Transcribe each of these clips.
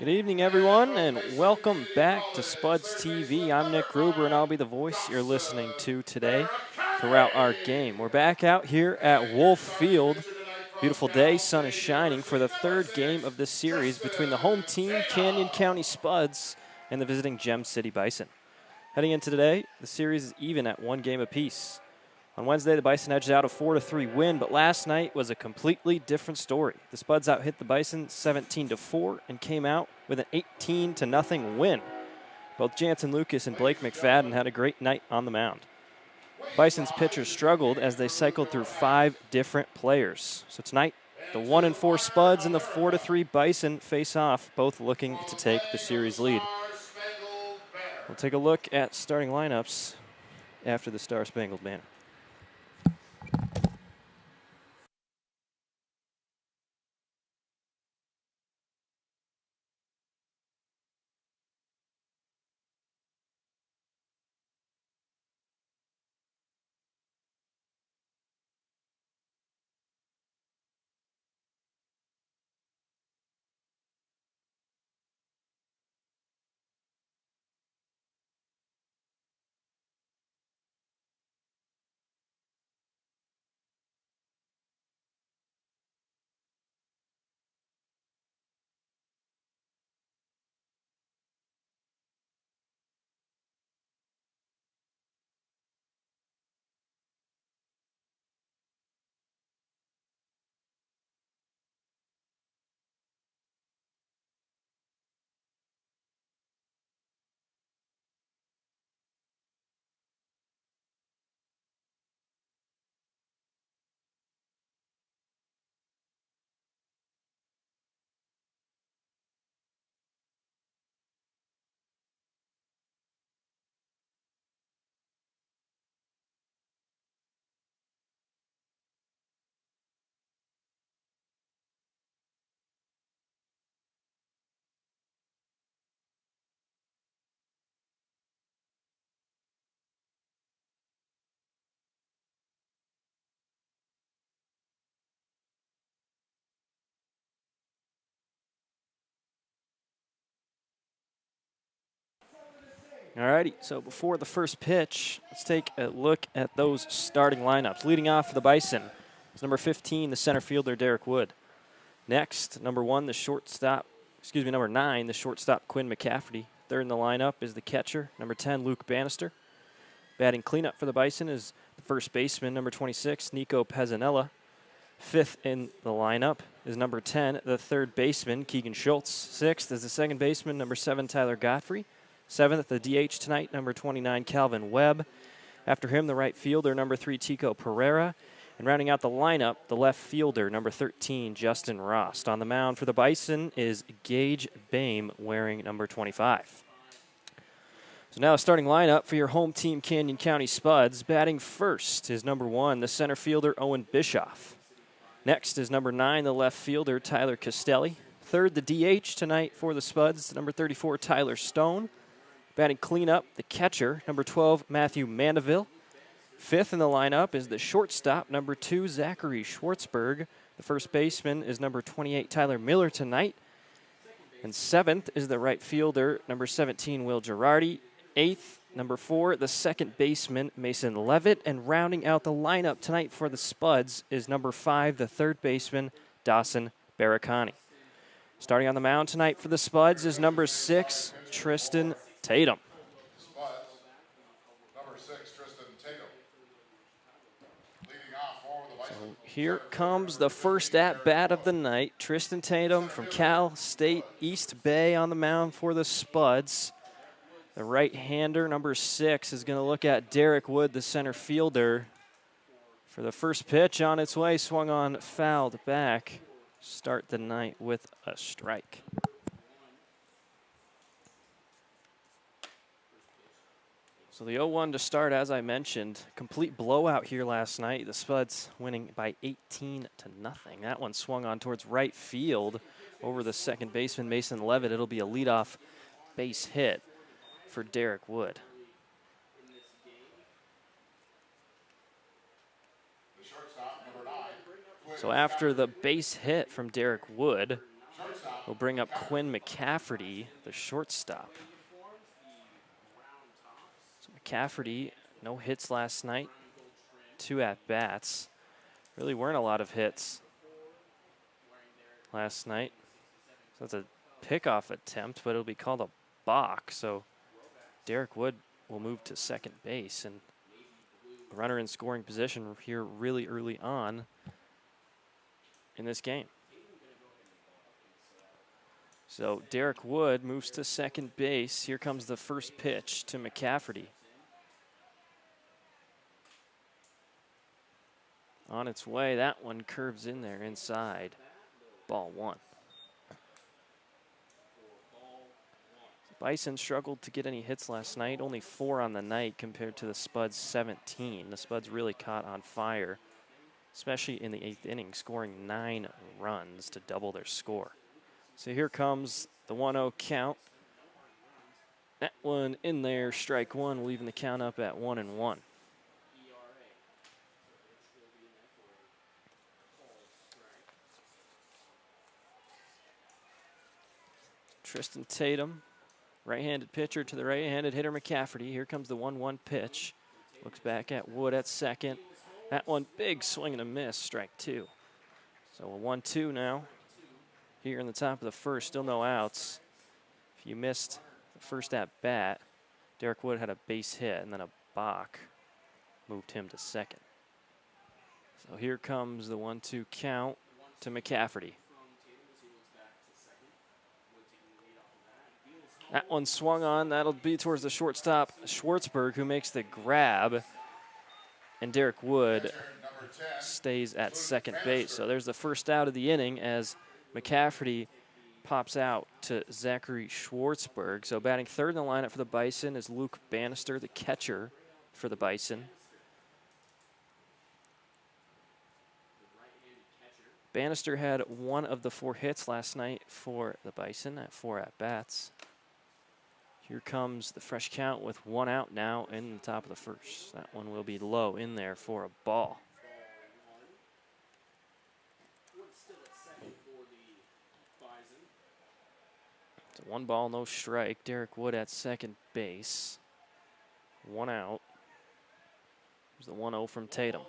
Good evening, everyone, and welcome back to Spuds TV. I'm Nick Gruber, and I'll be the voice you're listening to today throughout our game. We're back out here at Wolf Field. Beautiful day, sun is shining for the third game of this series between the home team, Canyon County Spuds, and the visiting Gem City Bison. Heading into today, the series is even at one game apiece. On Wednesday, the Bison edged out a 4-3 win, but last night was a completely different story. The Spuds out-hit the Bison 17-4 and came out with an 18-0 win. Both Jansen Lucas and Blake McFadden had a great night on the mound. Bison's pitchers struggled as they cycled through 5 different players. So tonight, the 1-4 Spuds and the 4-3 Bison face off, both looking to take the series lead. We'll take a look at starting lineups after the Star Spangled Banner. Alrighty, so before the first pitch, let's take a look at those starting lineups. Leading off for the Bison is number 15, the center fielder, Derek Wood. Next, number 9, the shortstop, Quinn McCafferty. Third in the lineup is the catcher, number 10, Luke Bannister. Batting cleanup for the Bison is the first baseman, number 26, Nico Pezzanella. Fifth in the lineup is number 10, the third baseman, Keegan Schultz. Sixth is the second baseman, number 7, Tyler Godfrey. Seventh, the DH tonight, number 29, Calvin Webb. After him, the right fielder, number 3, Tico Pereira. And rounding out the lineup, the left fielder, number 13, Justin Rost. On the mound for the Bison is Gage Bame, wearing number 25. So now a starting lineup for your home team, Canyon County Spuds. Batting first is number 1, the center fielder, Owen Bischoff. Next is number 9, the left fielder, Tyler Castelli. Third, the DH tonight for the Spuds, number 34, Tyler Stone. Batting cleanup, the catcher, number 12, Matthew Mandeville. Fifth in the lineup is the shortstop, number 2, Zachary Schwartzberg. The first baseman is number 28, Tyler Miller tonight. And seventh is the right fielder, number 17, Will Girardi. Eighth, number 4, the second baseman, Mason Levitt. And rounding out the lineup tonight for the Spuds is number 5, the third baseman, Dawson Baracani. Starting on the mound tonight for the Spuds is number 6, Tristan Tatum. Spuds, number 6, Tristan Tatum. Leading off for the Bison. So here comes the first at-bat of the night. Tristan Tatum from Cal State East Bay on the mound for the Spuds. The right-hander, number 6, is going to look at Derek Wood, the center fielder. For the first pitch on its way, swung on, fouled back. Start the night with a strike. So the 0-1 to start, as I mentioned. Complete blowout here last night. The Spuds winning by 18-0. That one swung on towards right field over the second baseman, Mason Levitt. It'll be a leadoff base hit for Derek Wood. So after the base hit from Derek Wood, will bring up Quinn McCafferty, the shortstop. So McCafferty, no hits last night, 2 at-bats. Really weren't a lot of hits last night. So that's a pickoff attempt, but it'll be called a balk. So Derek Wood will move to second base, and a runner in scoring position here really early on in this game. So Derek Wood moves to second base. Here comes the first pitch to McCafferty. On its way, that one curves in there inside. Ball 1. Bison struggled to get any hits last night, only 4 on the night compared to the Spuds' 17. The Spuds really caught on fire, especially in the 8th inning, scoring 9 runs to double their score. So here comes the 1-0 count. That one in there, strike 1, leaving the count up at 1-1. Tristan Tatum, right-handed pitcher to the right-handed hitter McCafferty. Here comes the 1-1 pitch. Looks back at Wood at second. That one, big swing and a miss, strike 2. So a 1-2 now. Here in the top of the first, still no outs. If you missed the first at-bat, Derek Wood had a base hit, and then a balk moved him to second. So here comes the 1-2 count to McCafferty. That one swung on. That'll be towards the shortstop, Schwartzberg, who makes the grab. And Derek Wood stays at second base. So there's the first out of the inning as McCafferty pops out to Zachary Schwartzberg. So batting third in the lineup for the Bison is Luke Bannister, the catcher for the Bison. Bannister had 1 of the 4 hits last night for the Bison at 4 at-bats. Here comes the fresh count with 1 out now in the top of the first. That one will be low in there for a ball. It's a 1 ball, no strike. Derek Wood at second base. 1 out. There's the 1-0 from Tatum.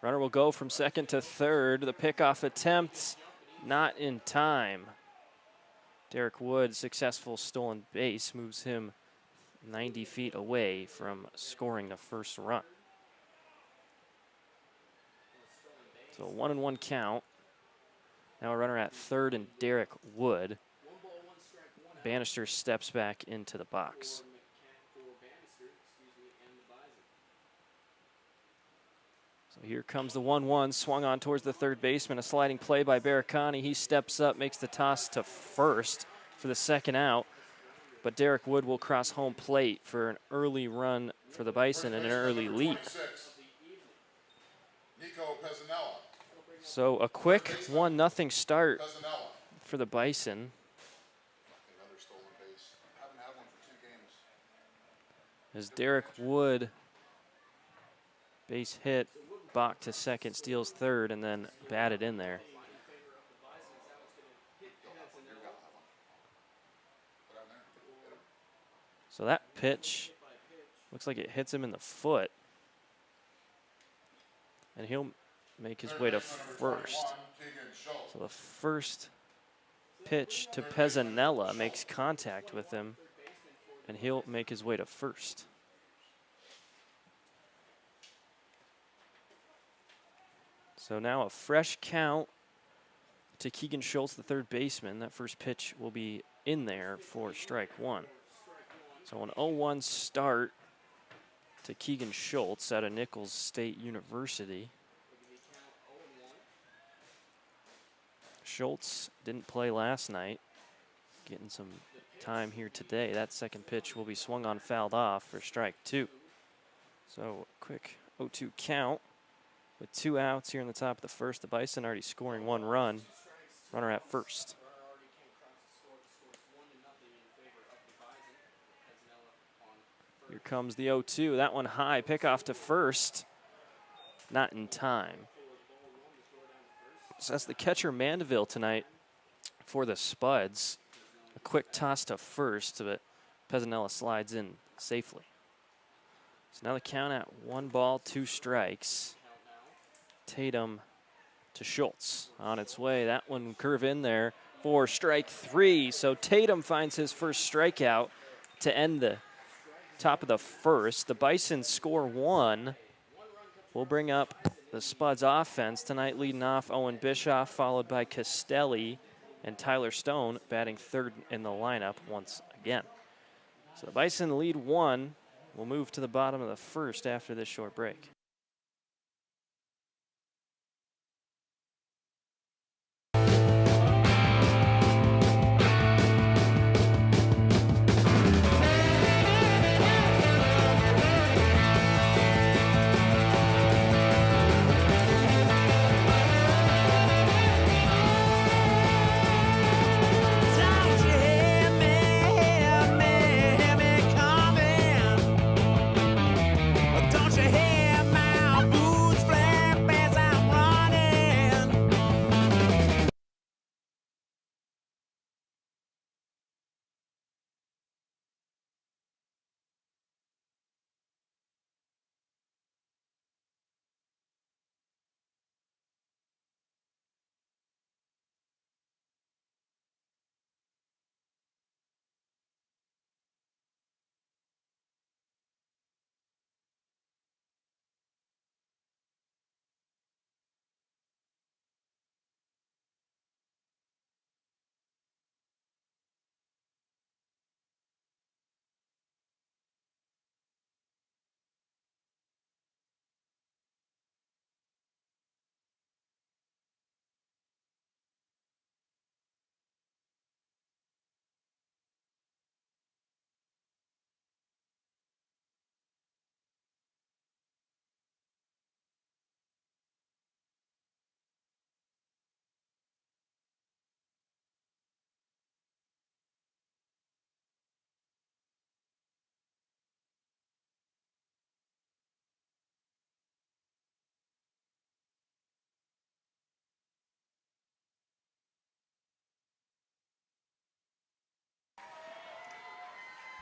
Runner will go from second to third. The pickoff attempt not in time. Derek Wood, successful stolen base, moves him 90 feet away from scoring the first run. So a 1-1 count. Now a runner at third and Derek Wood. Bannister steps back into the box. So here comes the 1-1, swung on towards the third baseman. A sliding play by Baracani. He steps up, makes the toss to first for the second out. But Derek Wood will cross home plate for an early run for the Bison and an early lead. So a quick 1-0 start for the Bison. As Derek Wood, base hit, balk to second, steals third, and then batted in there. So that pitch looks like it hits him in the foot. And he'll make his way to first. So the first pitch to Pezzanella makes contact with him, and he'll make his way to first. So now a fresh count to Keegan Schultz, the third baseman. That first pitch will be in there for strike 1. So an 0-1 start to Keegan Schultz out of Nichols State University. Schultz didn't play last night, getting some time here today. That second pitch will be swung on, fouled off for strike 2. So quick 0-2 count with 2 outs here in the top of the first. The Bison already scoring 1 run. Runner at first. Here comes the 0-2. That one high. Pickoff to first. Not in time. So that's the catcher Mandeville tonight for the Spuds. A quick toss to first, but Pezzanella slides in safely. So now the count at 1 ball, 2 strikes. Tatum to Schultz on its way. That one curve in there for strike 3. So Tatum finds his first strikeout to end the top of the first. The Bison score 1. We'll bring up the Spuds offense tonight, leading off Owen Bischoff, followed by Castelli and Tyler Stone batting third in the lineup once again. So the Bison lead 1. We'll move to the bottom of the first after this short break.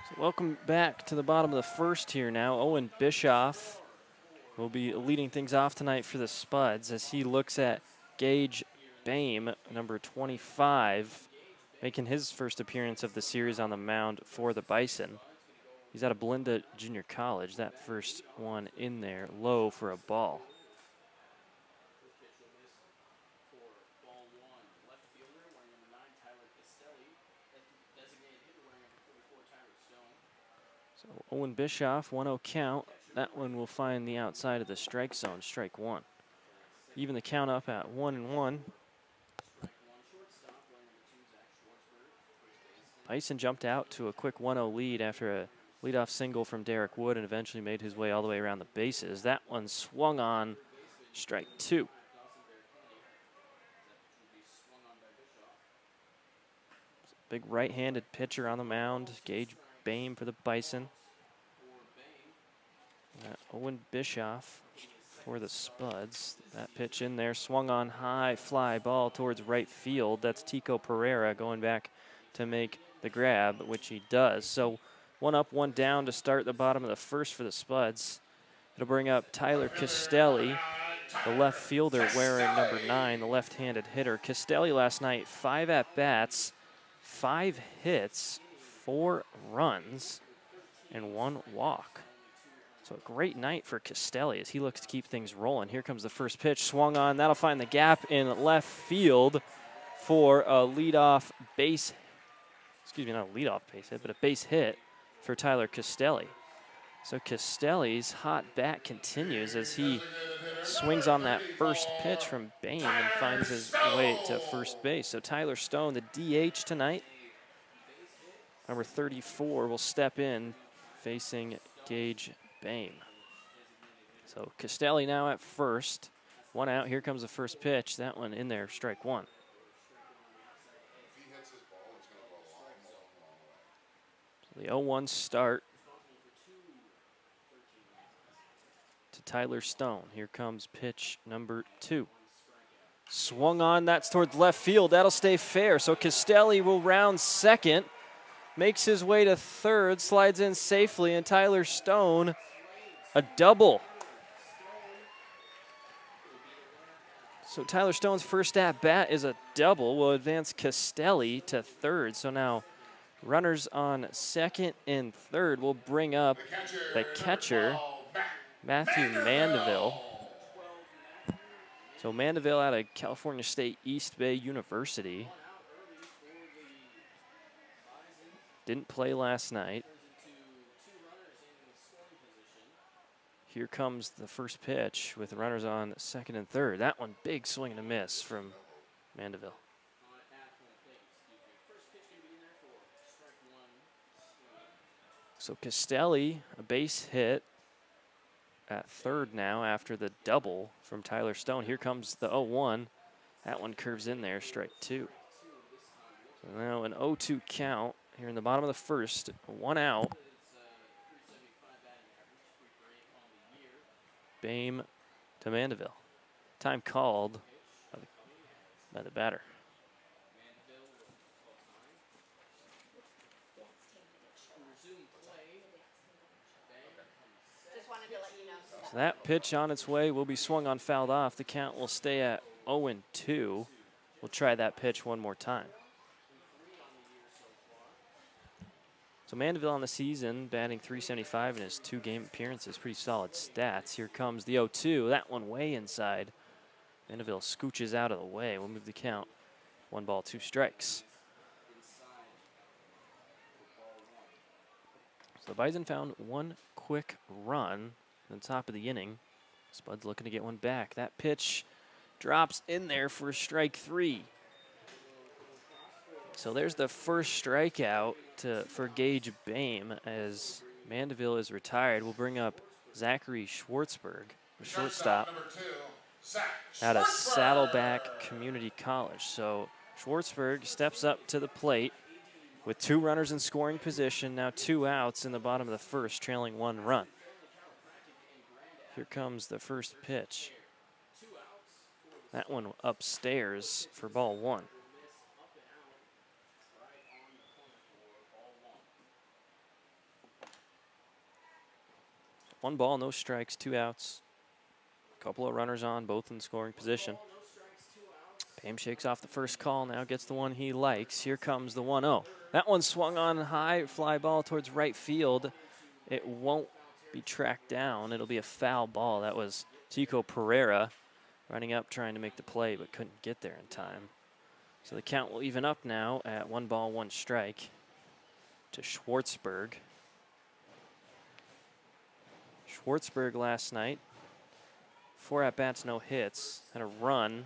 So welcome back to the bottom of the first here now. Owen Bischoff will be leading things off tonight for the Spuds as he looks at Gage Bame, number 25, making his first appearance of the series on the mound for the Bison. He's out of Belinda Junior College. That first one in there, low for a ball. So Owen Bischoff, 1-0 count. That one will find the outside of the strike zone, strike 1. Even the count up at 1-1. Bison jumped out to a quick 1-0 lead after a leadoff single from Derek Wood and eventually made his way all the way around the bases. That one swung on, strike 2. Big right-handed pitcher on the mound, Gage Bame for the Bison. Owen Bischoff for the Spuds. That pitch in there, swung on high, fly ball towards right field. That's Tico Pereira going back to make the grab, which he does. So 1 up, 1 down to start the bottom of the first for the Spuds. It'll bring up Tyler Castelli, the left fielder wearing number 9, the left-handed hitter. Castelli last night, 5 at-bats, 5 hits, 4 runs, and 1 walk. So a great night for Castelli as he looks to keep things rolling. Here comes the first pitch, swung on. That'll find the gap in left field for a leadoff base, not a leadoff base hit, but a base hit for Tyler Castelli. So Castelli's hot bat continues as he swings on that first pitch from Bame and finds his way to first base. So Tyler Stone, the DH tonight, number 34, will step in facing Gage Bame. So Castelli now at first. 1 out. Here comes the first pitch. That one in there, strike 1. So the 0-1 start to Tyler Stone. Here comes pitch number 2. Swung on, that's towards left field. That'll stay fair. So Castelli will round second, makes his way to third, slides in safely, and Tyler Stone, a double. So Tyler Stone's first at bat is a double. Will advance Castelli to third. So now runners on second and third will bring up the catcher, Matthew Mandeville. So Mandeville out of California State East Bay University. Didn't play last night. Here comes the first pitch with runners on second and third. That one, big swing and a miss from Mandeville. So Castelli, a base hit at third now after the double from Tyler Stone. Here comes the 0-1. That one curves in there, strike two. So now an 0-2 count here in the bottom of the first, one out. Bame to Mandeville. Time called by the batter. So that pitch on its way will be swung on, fouled off. The count will stay at 0-2. We'll try that pitch one more time. So Mandeville on the season, batting .375 in his 2 game appearances. Pretty solid stats. Here comes the 0-2. That one way inside. Mandeville scooches out of the way. We'll move the count. 1 ball, 2 strikes. So the Bison found one quick run at the top of the inning. Spuds looking to get one back. That pitch drops in there for strike 3. So there's the first strikeout for Gage Bame as Mandeville is retired. We'll bring up Zachary Schwartzberg, the shortstop, out of Saddleback Community College. So Schwartzberg steps up to the plate with 2 runners in scoring position, now 2 outs in the bottom of the first, trailing 1 run. Here comes the first pitch. That one upstairs for ball 1. 1 ball, no strikes, 2 outs. A couple of runners on, both in scoring position. Bame shakes off the first call, now gets the one he likes. Here comes the 1-0. That one swung on high, fly ball towards right field. It won't be tracked down. It'll be a foul ball. That was Tico Pereira running up trying to make the play, but couldn't get there in time. So the count will even up now at 1 ball, 1 strike to Schwartzberg. Schwartzberg last night, 4 at-bats, no hits, had a run,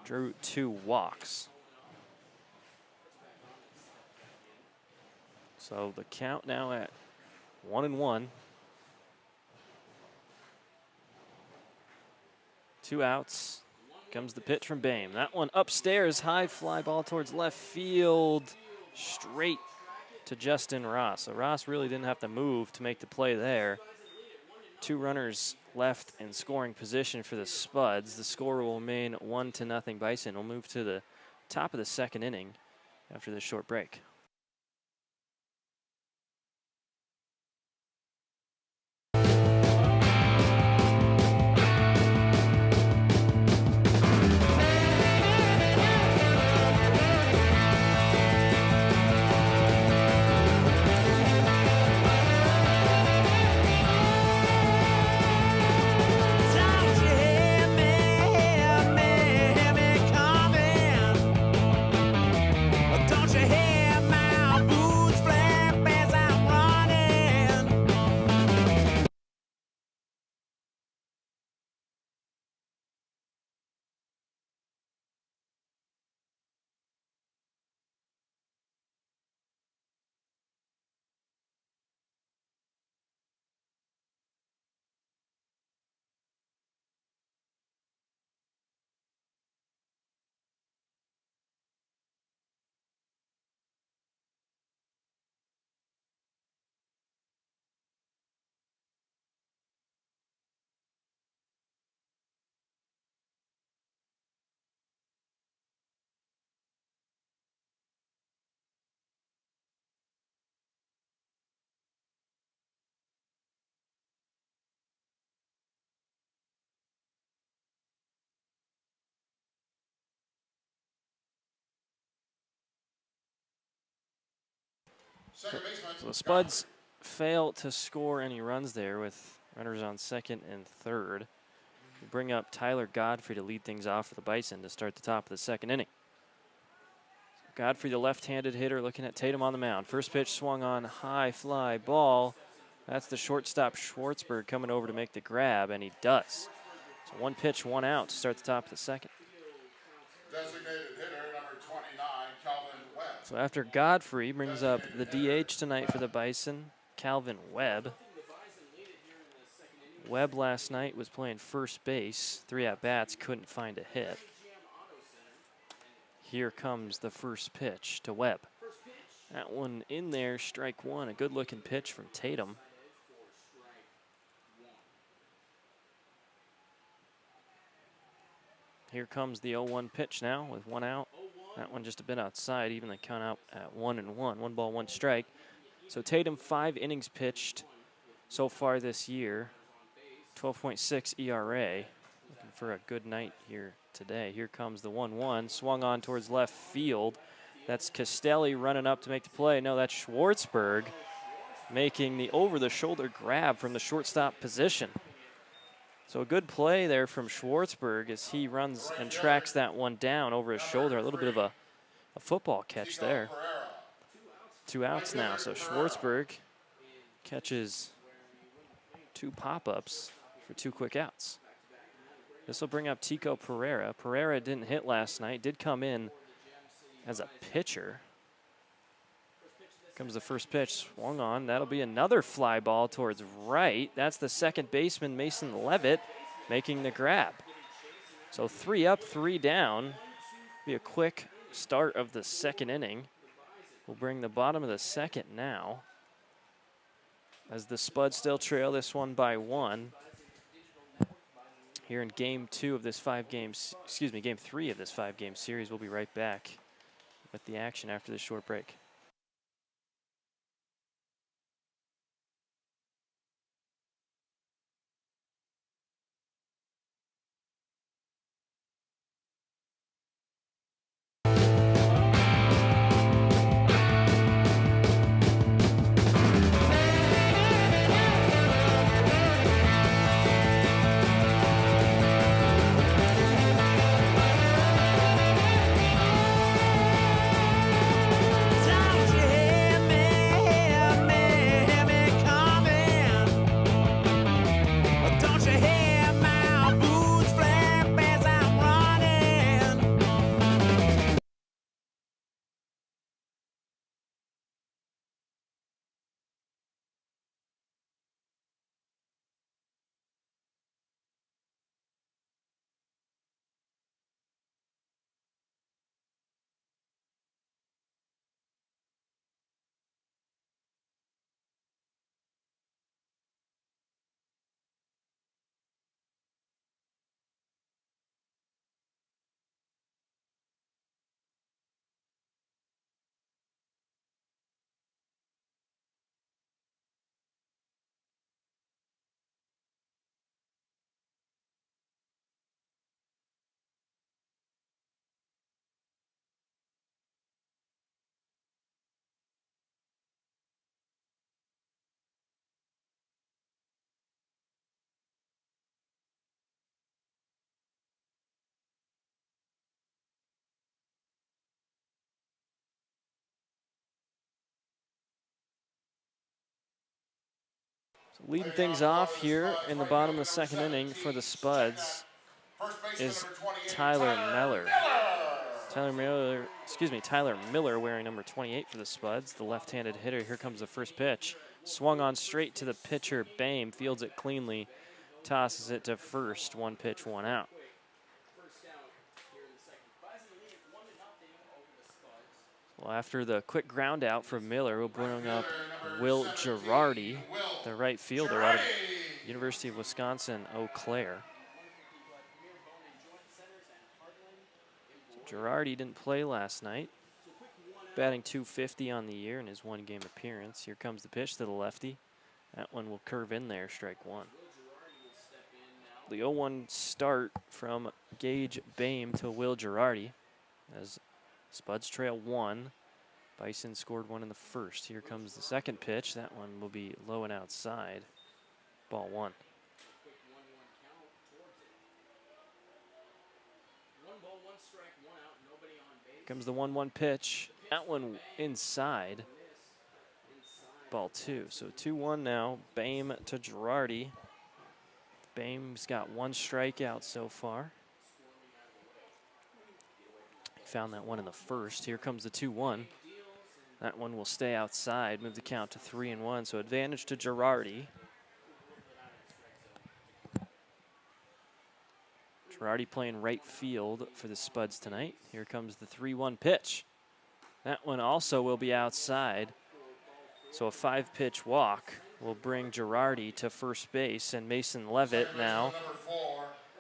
drew 2 walks. So the count now at 1-1. 2 outs. Comes the pitch from Bame. That one upstairs, high fly ball towards left field, straight to Justin Ross. So Ross really didn't have to move to make the play there. 2 runners left in scoring position for the Spuds. The score will remain 1-0 Bison. We'll move to the top of the second inning after this short break. Don't you hear me? Second baseman, So the Spuds fail to score any runs there with runners on second and third. We bring up Tyler Godfrey to lead things off for the Bison to start the top of the second inning. Godfrey, the left-handed hitter, looking at Tatum on the mound. First pitch swung on, high fly ball. That's the shortstop Schwartzberg coming over to make the grab, and he does. So one pitch, one out to start the top of the second. designated hitter number 29, Calvin Webb. So after Godfrey brings up the DH tonight for the Bison, Calvin Webb. Webb last night was playing first base. 3 at-bats, couldn't find a hit. Here comes the first pitch to Webb. That one in there, strike one. A good-looking pitch from Tatum. Here comes the 0-1 pitch now with 1 out. That one just a bit outside, even the count out at 1-1. 1 ball, 1 strike. So Tatum, 5 innings pitched so far this year. 12.6 ERA. Looking for a good night here today. Here comes the 1-1. Swung on towards left field. That's Castelli running up to make the play. No, that's Schwartzberg making the over-the-shoulder grab from the shortstop position. So a good play there from Schwartzberg as he runs and tracks that one down over his shoulder. A little bit of a football catch there. 2 outs now. So Schwartzberg catches 2 pop-ups for 2 quick outs. This will bring up Tico Pereira. Pereira didn't hit last night, did come in as a pitcher. Comes the first pitch, swung on. That'll be another fly ball towards right. That's the second baseman, Mason Levitt, making the grab. So 3 up, 3 down. Be a quick start of the second inning. We'll bring the bottom of the second now, as the Spuds still trail this one by 1. Here in game 2 of this 5-game, game 3 of this 5-game series. We'll be right back with the action after this short break. Leading things off here in the bottom of the second inning for the Spuds is Tyler Miller. Tyler Miller wearing number 28 for the Spuds, the left-handed hitter. Here comes the first pitch. Swung on straight to the pitcher, Bame, fields it cleanly, tosses it to first. 1 pitch, 1 out. Well, after the quick ground out from Miller, we'll bring up Will Girardi, the right fielder out of University of Wisconsin, Eau Claire. So Girardi didn't play last night, batting .250 on the year in his 1-game appearance. Here comes the pitch to the lefty. That one will curve in there, strike 1. The 0-1 start from Gage Bame to Will Girardi as Spuds trail 1 Bison scored one in the first. Here comes the second pitch. That one will be low and outside. Ball one. Here comes the 1-1 pitch. That one inside. Ball two. So 2-1 now. Bame to Girardi. Bame's got one strikeout so far. He found that one in the first. Here comes the 2-1. That one will stay outside, move the count to 3-1. So advantage to Girardi. Girardi playing right field for the Spuds tonight. Here comes the 3-1 pitch. That one also will be outside. So a 5-pitch walk will bring Girardi to first base, and Mason Levitt now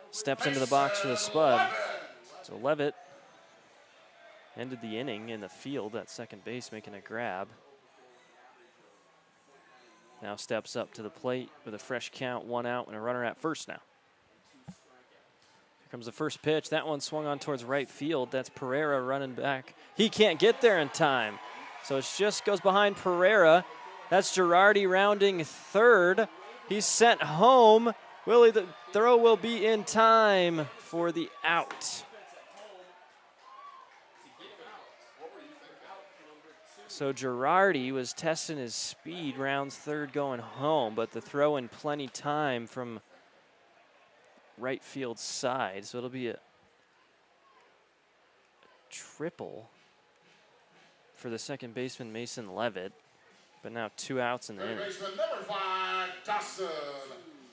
steps into the box for the Spud. So Levitt ended the inning in the field at second base, making a grab. Now steps up to the plate with a fresh count, 1 out, and a runner at first now. Here comes the first pitch. That one swung on towards right field. That's Pereira running back. He can't get there in time. So it just goes behind Pereira. That's Girardi rounding third. He's sent home. The throw will be in time for the out. So Girardi was testing his speed, rounds third going home, but the throw in plenty time from right field side. So it'll be a triple for the second baseman, Mason Levitt. But now 2 outs in the inning. Baseman number 5, Dawson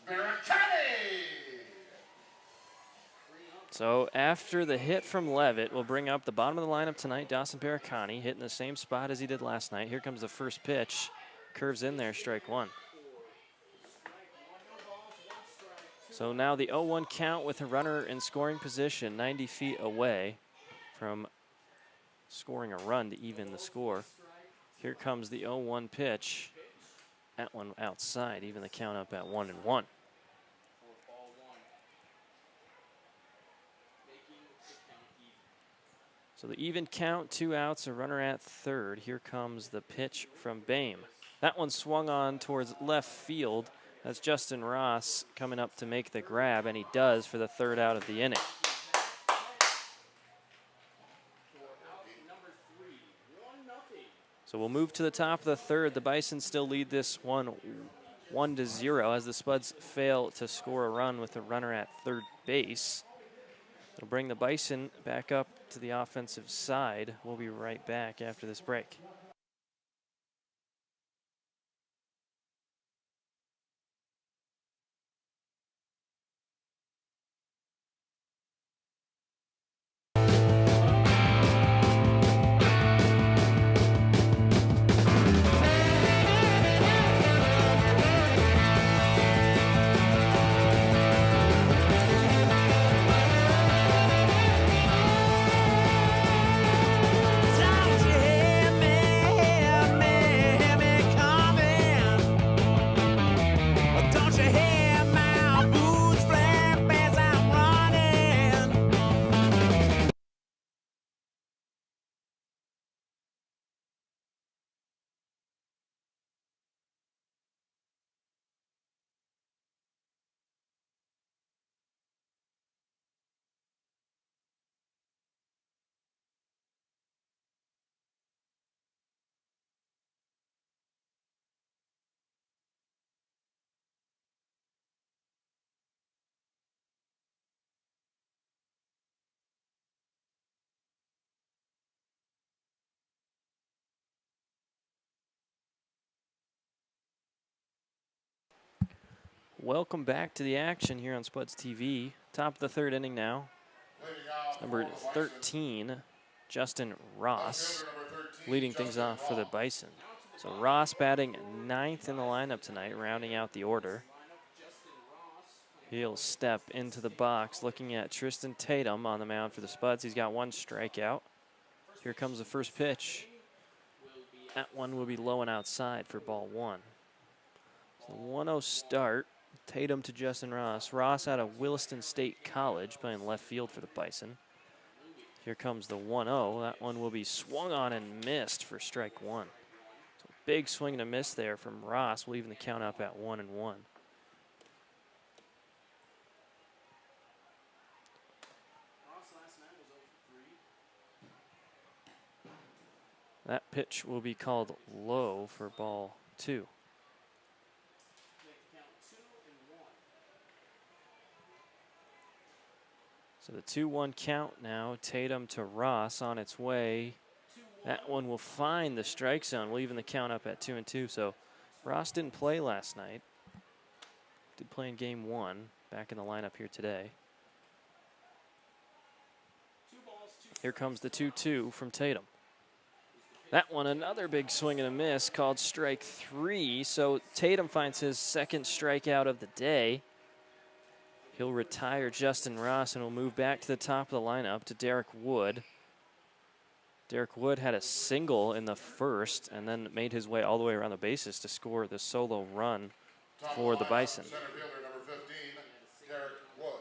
Baracani. So after the hit from Levitt, we'll bring up the bottom of the lineup tonight, Dawson Baracani, hitting the same spot as he did last night. Here comes the first pitch. Curves in there, strike one. So now the 0-1 count with a runner in scoring position, 90 feet away from scoring a run to even the score. Here comes the 0-1 pitch. That one outside, even the count up at 1-1. So the even count, 2 outs, a runner at third. Here comes the pitch from Bame. That one swung on towards left field. That's Justin Ross coming up to make the grab, and he does for the 3rd out of the inning. So we'll move to the top of the 3rd. The Bison still lead this one 1-0 as the Spuds fail to score a run with a runner at third base. It'll bring the Bison back up to the offensive side. We'll be right back after this break. Welcome back to the action here on Spuds TV. Top of the 3rd inning now. It's number 13, Justin Ross, leading things off for the Bison. So Ross batting 9th in the lineup tonight, rounding out the order. He'll step into the box looking at Tristan Tatum on the mound for the Spuds. He's got 1 strikeout. Here comes the first pitch. That one will be low and outside for ball 1. So 1-0 start. Tatum to Justin Ross. Ross out of Williston State College, playing left field for the Bison. Here comes the 1-0. That one will be swung on and missed for strike one. So big swing and a miss there from Ross, leaving the count up at 1-1. That pitch will be called low for ball two. So the 2-1 count now. Tatum to Ross on its way. That one will find the strike zone, leaving the count up at 2-2. So Ross didn't play last night. Did play in game one. Back in the lineup here today. Here comes the 2-2 from Tatum. That one, another big swing and a miss, called strike three. So Tatum finds his second strikeout of the day. He'll retire Justin Ross and will move back to the top of the lineup to Derek Wood. Derek Wood had a single in the first and then made his way all the way around the bases to score the solo run for the Bison. Center fielder number 15, Derek Wood.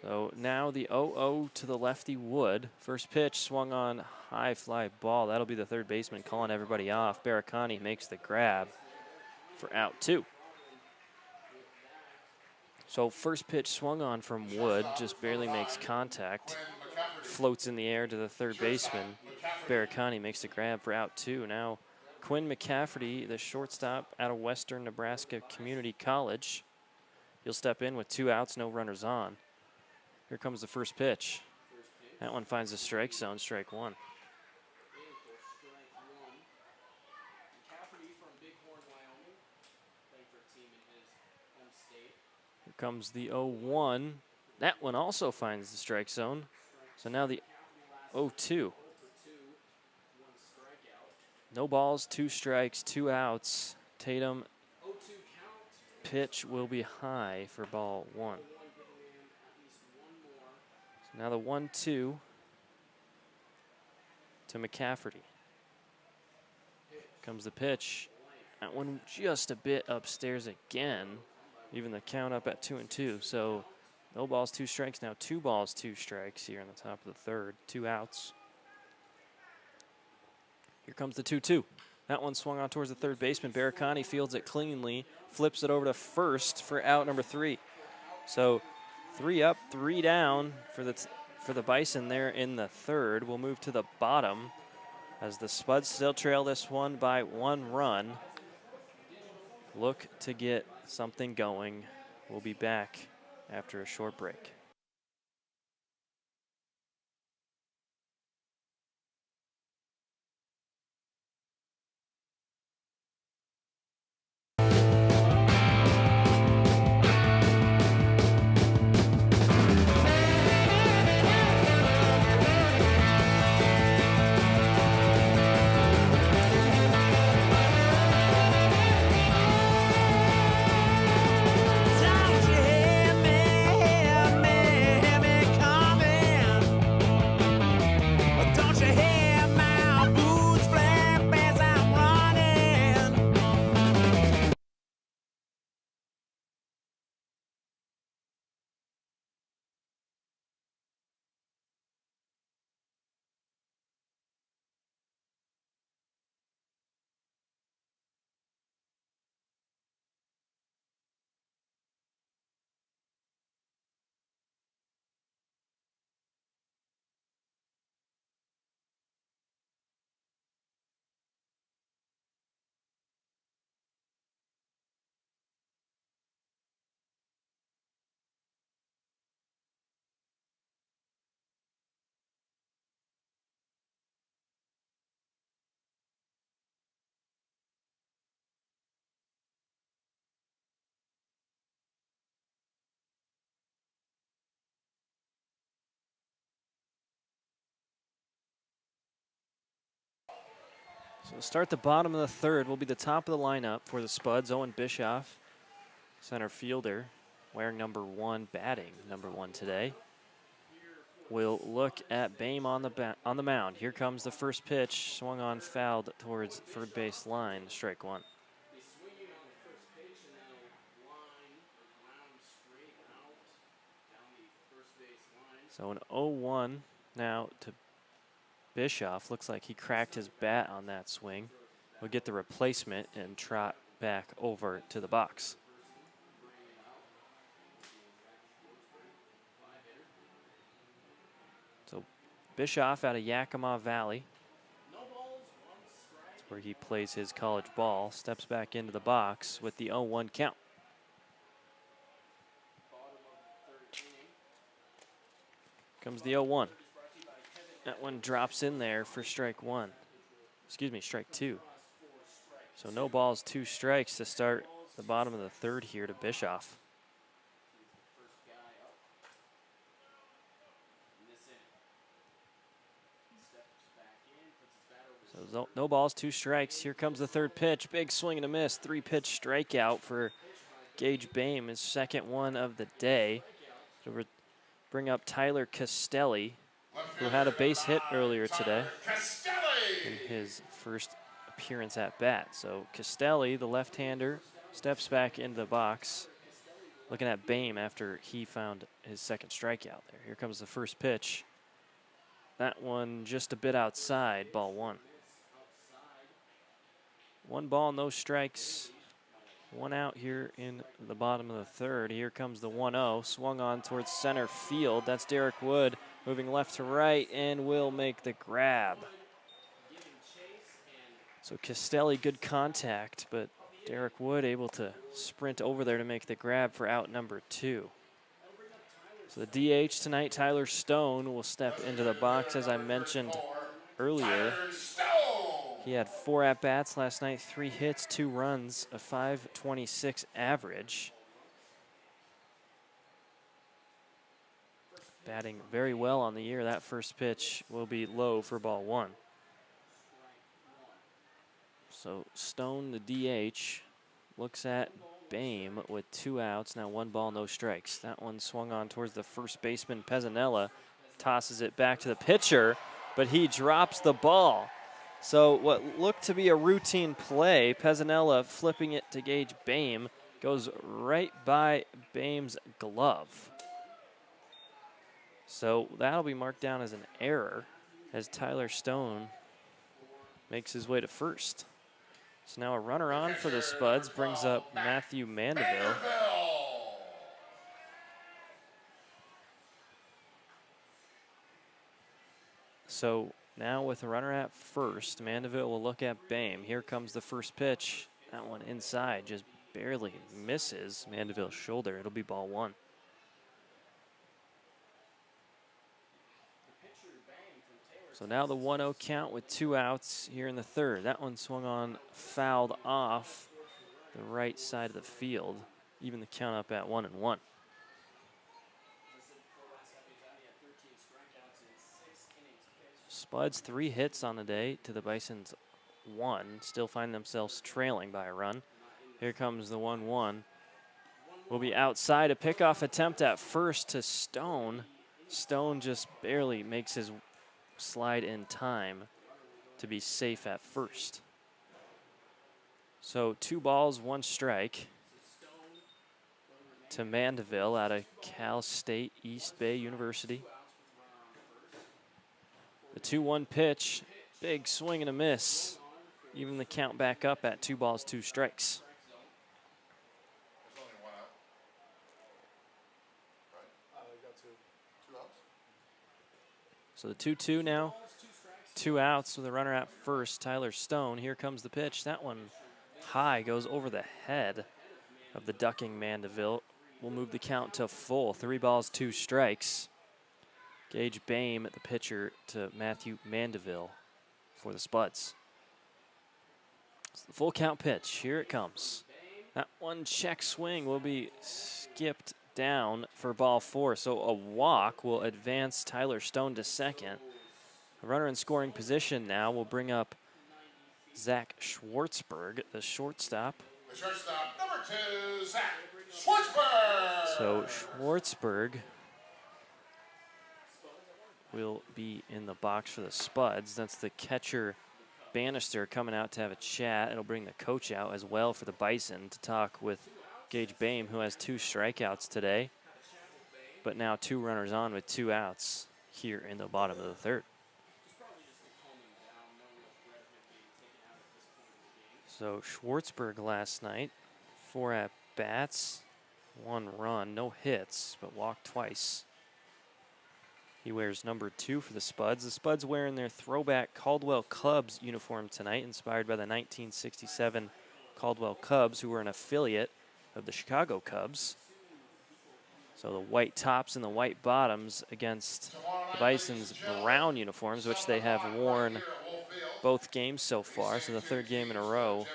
So now the 0-0 to the lefty Wood. First pitch swung on, high fly ball. That'll be the third baseman calling everybody off. Baracani makes the grab for out two. So first pitch swung on from Wood, just barely makes contact. Floats in the air to the third baseman. Baracani makes the grab for out two. Now Quinn McCafferty, the shortstop out of Western Nebraska Community College. He'll step in with 2 outs, no runners on. Here comes the first pitch. That one finds the strike zone, strike one. Here comes the 0-1. That one also finds the strike zone. So now the 0-2. No balls, 2 strikes, 2 outs. Tatum pitch will be high for ball one. So now the 1-2 to McCafferty. Comes the pitch. That one just a bit upstairs again. Even the count up at 2-2. So no balls, 2 strikes. Now 2 balls, 2 strikes here in the top of the third. 2 outs. Here comes the 2-2. That one swung on towards the third baseman. Baracani fields it cleanly, flips it over to first for out number 3. So 3 up, 3 down for the Bison there in the third. We'll move to the bottom as the Spuds still trail this one by 1 run. Look to get something going. We'll be back after a short break. So to start the bottom of the third will be the top of the lineup for the Spuds. Owen Bischoff, center fielder, wearing number 1, batting number 1 today. We'll look at Boehm on the mound. Here comes the first pitch, swung on, fouled towards third base line, strike one. So an 0-1 now to Bischoff. Looks like he cracked his bat on that swing. We'll get the replacement and trot back over to the box. So Bischoff out of Yakima Valley. That's where he plays his college ball. Steps back into the box with the 0-1 count. Comes the 0-1. That one drops in there for strike one. Excuse me, strike two. So no balls, 2 strikes to start the bottom of the third here to Bischoff. So no balls, 2 strikes. Here comes the third pitch. Big swing and a miss. 3-pitch strikeout for Gage Boehm, his second one of the day. So bring up Tyler Castelli, who had a base hit earlier today in his first appearance at bat. So Castelli, the left-hander, steps back into the box, looking at Boehm after he found his second strikeout there. Here comes the first pitch. That one just a bit outside, ball 1. 1 ball, no strikes. 1 out here in the bottom of the third. Here comes the 1-0, swung on towards center field. That's Derek Wood moving left to right and will make the grab. So Castelli, good contact, but Derek Wood able to sprint over there to make the grab for out number 2. So the DH tonight, Tyler Stone, will step into the box. As I mentioned earlier, he had 4 at-bats last night, 3 hits, 2 runs, a .526 average. Batting very well on the year. That first pitch will be low for ball 1. So Stone, the DH, looks at Boehm with 2 outs. Now 1 ball, no strikes. That one swung on towards the first baseman, Pezzanella. Tosses it back to the pitcher, but he drops the ball. So what looked to be a routine play, Pezzanella flipping it to Gage Boehm, goes right by Boehm's glove. So that'll be marked down as an error as Tyler Stone makes his way to first. So now a runner on for the Spuds brings up Matthew Mandeville. So now with a runner at first, Mandeville will look at Boehm. Here comes the first pitch. That one inside just barely misses Mandeville's shoulder. It'll be ball 1. So now the 1-0 count with 2 outs here in the third. That one swung on, fouled off the right side of the field. Even the count up at 1-1. Spuds 3 hits on the day to the Bison's 1. Still find themselves trailing by a run. Here comes the 1-1. Will be outside. A pickoff attempt at first to Stone. Stone just barely makes his slide in time to be safe at first. So 2 balls, 1 strike to Mandeville out of Cal State East Bay University. The 2-1 pitch, big swing and a miss. Even the count back up at 2 balls, 2 strikes. So the 2-2 now, 2 outs with a runner at first, Tyler Stone. Here comes the pitch. That one high, goes over the head of the ducking Mandeville. Will move the count to full. 3 balls, 2 strikes. Gage Boehm, the pitcher, to Matthew Mandeville for the Spuds. It's the full count pitch. Here it comes. That one check swing will be skipped down for ball 4. So a walk will advance Tyler Stone to second. A runner in scoring position now will bring up Zach Schwartzberg, the shortstop. The shortstop, number 2, Zach Schwartzberg. So Schwartzberg will be in the box for the Spuds. That's the catcher, Bannister, coming out to have a chat. It'll bring the coach out as well for the Bison to talk with Gage Boehm, who has 2 strikeouts today, but now 2 runners on with 2 outs here in the bottom of the third. So Schwartzberg last night, 4 at-bats, 1 run, no hits, but walked twice. He wears number 2 for the Spuds. The Spuds wearing their throwback Caldwell Cubs uniform tonight, inspired by the 1967 Caldwell Cubs, who were an affiliate of the Chicago Cubs. So the white tops and the white bottoms against the Bison's brown uniforms, which they have worn both games so far. So the third game in a row,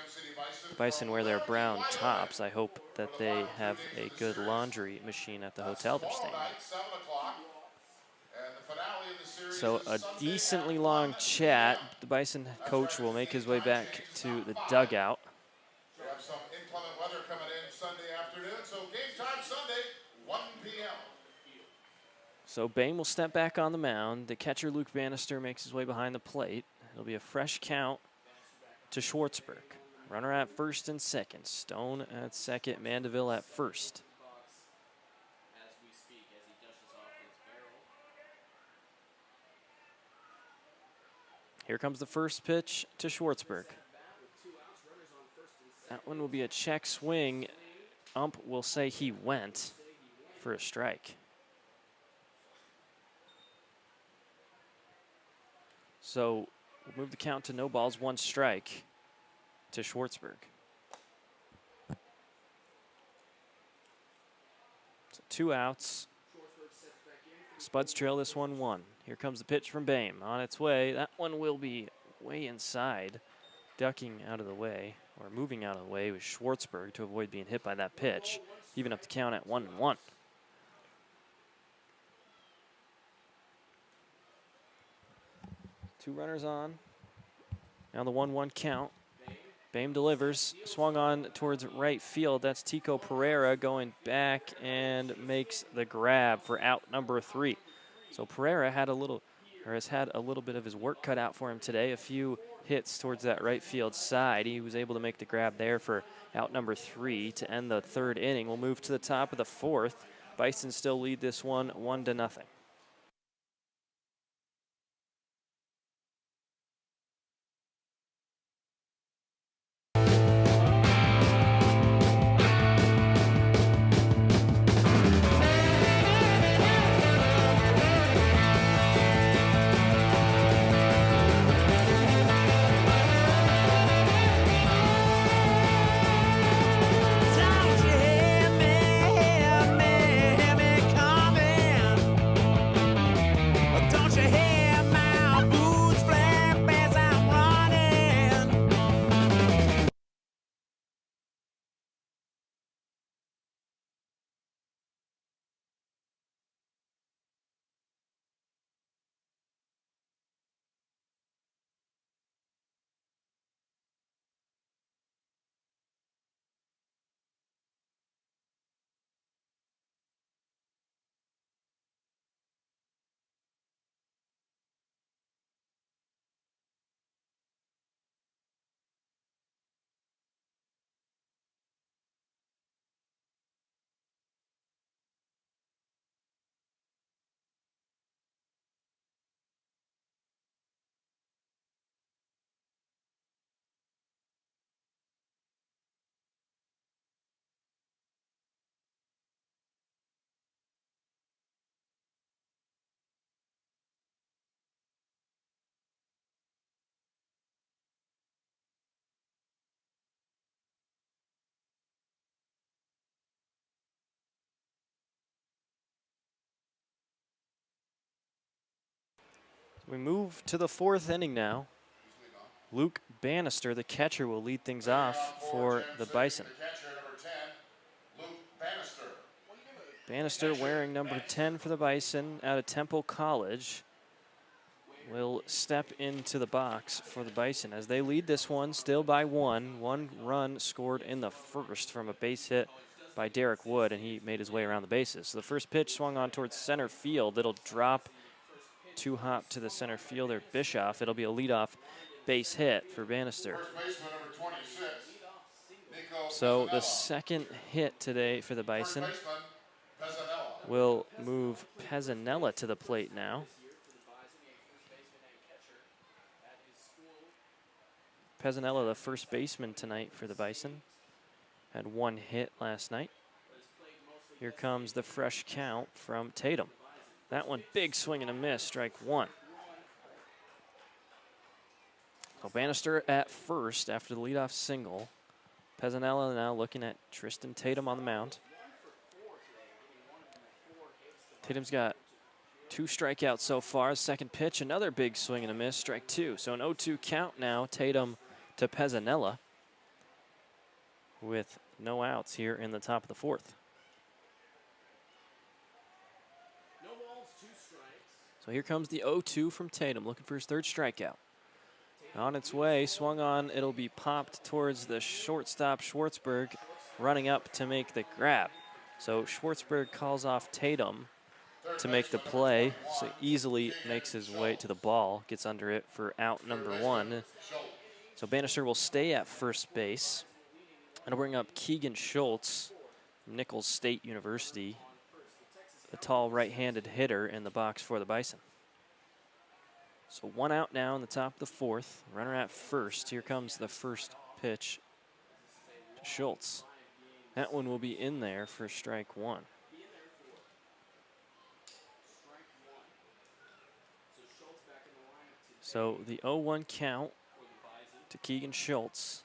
the Bison wear their brown tops. I hope that they have a good laundry machine at the hotel they're staying at. So a decently long chat. The Bison coach will make his way back to the dugout. We have some inclement weather coming in Sunday afternoon, so game time Sunday, 1 p.m. So Bain will step back on the mound. The catcher, Luke Bannister, makes his way behind the plate. It'll be a fresh count to Schwartzberg. Runner at first and second. Stone at second. Mandeville at first. Here comes the first pitch to Schwartzberg. That one will be a check swing. Ump will say he went for a strike. So we'll move the count to no balls, 1 strike to Schwartzberg. So 2 outs. Spuds trail this 1-1. Here comes the pitch from Boehm. On its way. That one will be way inside. Ducking out of the way, or moving out of the way, with Schwartzberg to avoid being hit by that pitch. Even up the count at 1-1. Two runners on. Now the 1-1 count. Boehm delivers, swung on towards right field. That's Tico Pereira going back and makes the grab for out number 3. So Pereira has had a little bit of his work cut out for him today. A few hits towards that right field side. He was able to make the grab there for out number 3 to end the third inning. We'll move to the top of the fourth. Bison still lead this one 1-0. We move to the fourth inning now. Luke Bannister, the catcher, will lead things off for the Bison. Bannister, wearing number 10 for the Bison out of Temple College, will step into the box for the Bison as they lead this one still by 1. 1 run scored in the first from a base hit by Derek Wood, and he made his way around the bases. So the first pitch swung on towards center field. It'll drop 2-hop to the center fielder, Bischoff. It'll be a leadoff base hit for Bannister. So the second hit today for the Bison will move Pezzanella to the plate now. Pezzanella, the first baseman tonight for the Bison. Had 1 hit last night. Here comes the fresh count from Tatum. That one, big swing and a miss, strike 1. So Bannister at first after the leadoff single. Pezzanella now looking at Tristan Tatum on the mound. Tatum's got 2 strikeouts so far. Second pitch, another big swing and a miss, strike 2. So an 0-2 count now, Tatum to Pezzanella with no outs here in the top of the 4th. So here comes the 0-2 from Tatum, looking for his 3rd strikeout. On its way, swung on, it'll be popped towards the shortstop, Schwartzberg, running up to make the grab. So Schwartzberg calls off Tatum to make the play, so easily makes his way to the ball, gets under it for out number 1. So Bannister will stay at first base. And bring up Keegan Schultz from Nichols State University, the tall right-handed hitter in the box for the Bison. So 1 out now in the top of the 4th. Runner at first. Here comes the first pitch to Schultz. That one will be in there for strike 1. So the 0-1 count to Keegan Schultz.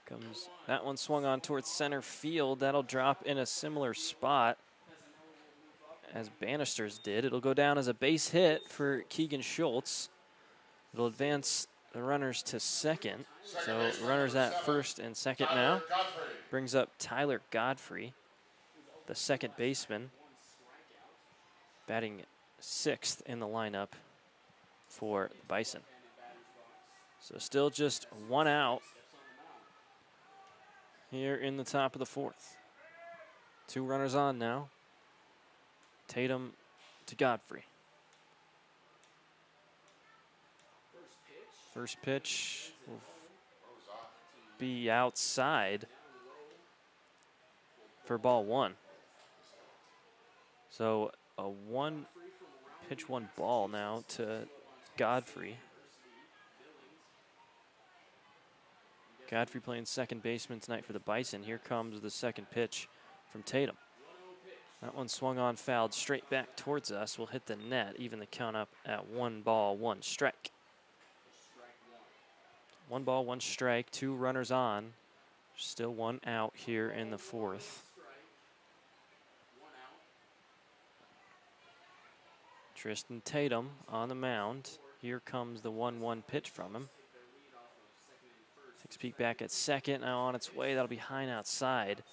Comes that one swung on towards center field. That'll drop in a similar spot as Bannister's did. It'll go down as a base hit for Keegan Schultz. It'll advance the runners to second. So runners at first and second now. Brings up Tyler Godfrey, the second baseman, batting 6th in the lineup for the Bison. So still just 1 out here in the top of the 4th. 2 runners on now. Tatum to Godfrey. First pitch will be outside for ball 1. So a 1 pitch, 1 ball now to Godfrey. Godfrey playing second baseman tonight for the Bison. Here comes the second pitch from Tatum. That one swung on, fouled straight back towards us. Will hit the net, even the count up at 1 ball, 1 strike. 1 ball, 1 strike, 2 runners on. Still 1 out here in the 4th. Tristan Tatum on the mound. Here comes the 1-1 pitch from him. Takes a peek back at second. Now on its way, that'll be high and outside.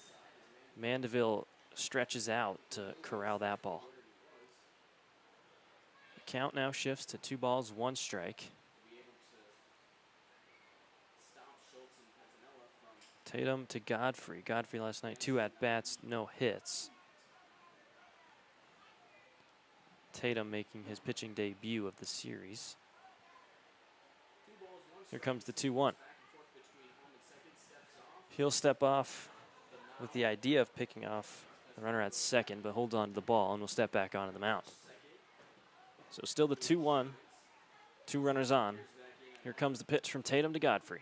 Mandeville stretches out to corral that ball. The count now shifts to 2 balls, 1 strike. Tatum to Godfrey. Godfrey last night, 2 at-bats, no hits. Tatum making his pitching debut of the series. Here comes the 2-1. He'll step off with the idea of picking off the runner at second, but holds on to the ball and will step back onto the mound. So still the 2-1, 2 runners on. Here comes the pitch from Tatum to Godfrey.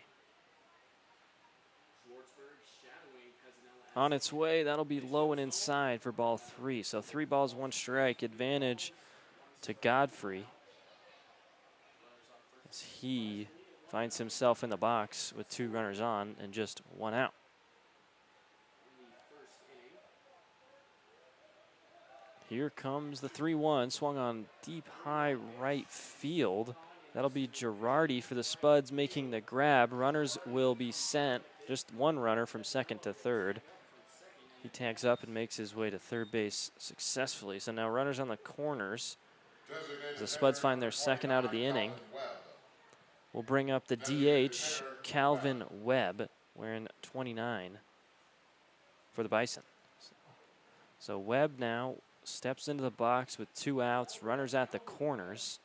On its way, that'll be low and inside for ball 3. So 3 balls, 1 strike, advantage to Godfrey as he finds himself in the box with 2 runners on and just 1 out. Here comes the 3-1, swung on deep high right field. That'll be Girardi for the Spuds making the grab. Runners will be sent, just 1 runner from second to third. He tags up and makes his way to third base successfully. So now runners on the corners. The Spuds find their second out of the inning. We'll bring up the DH, Calvin Webb, wearing 29 for the Bison. So Webb now steps into the box with 2 outs, runners at the corners.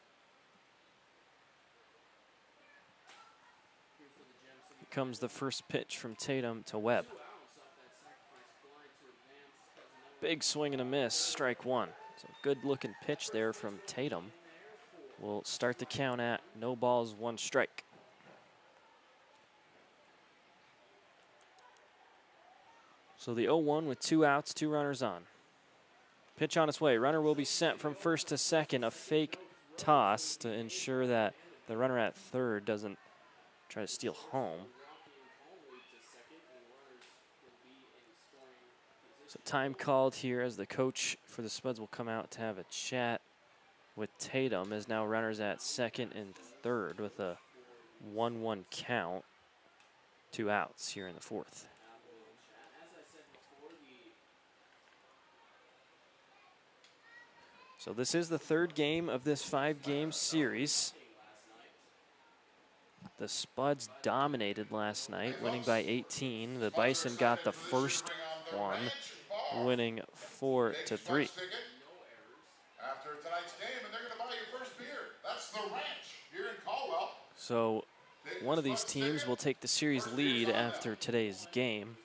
Here comes the first pitch from Tatum to Webb. Big swing and a miss, strike 1. So good looking pitch there from Tatum. We'll start the count at no balls, 1 strike. So the 0-1 with 2 outs, 2 runners on. Pitch on its way. Runner will be sent from first to second. A fake toss to ensure that the runner at third doesn't try to steal home. So time called here as the coach for the Spuds will come out to have a chat with Tatum, as now runners at second and third with a 1-1 count. 2 outs here in the fourth. So this is the third game of this 5-game series. The Spuds dominated last night, winning by 18. The Bison got the first one, winning 4-3. After tonight's game, and they're going to buy your first beer. That's the Ranch here in Caldwell. So one of these teams will take the series lead after today's game.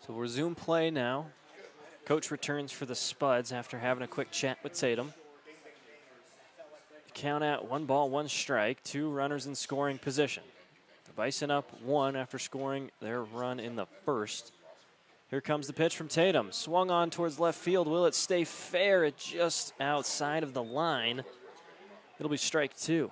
So we'll resume play now. Coach returns for the Spuds after having a quick chat with Tatum. Count at 1 ball, 1 strike, 2 runners in scoring position. The Bison up 1 after scoring their run in the first. Here comes the pitch from Tatum. Swung on towards left field. Will it stay fair? It's just outside of the line. It'll be strike 2.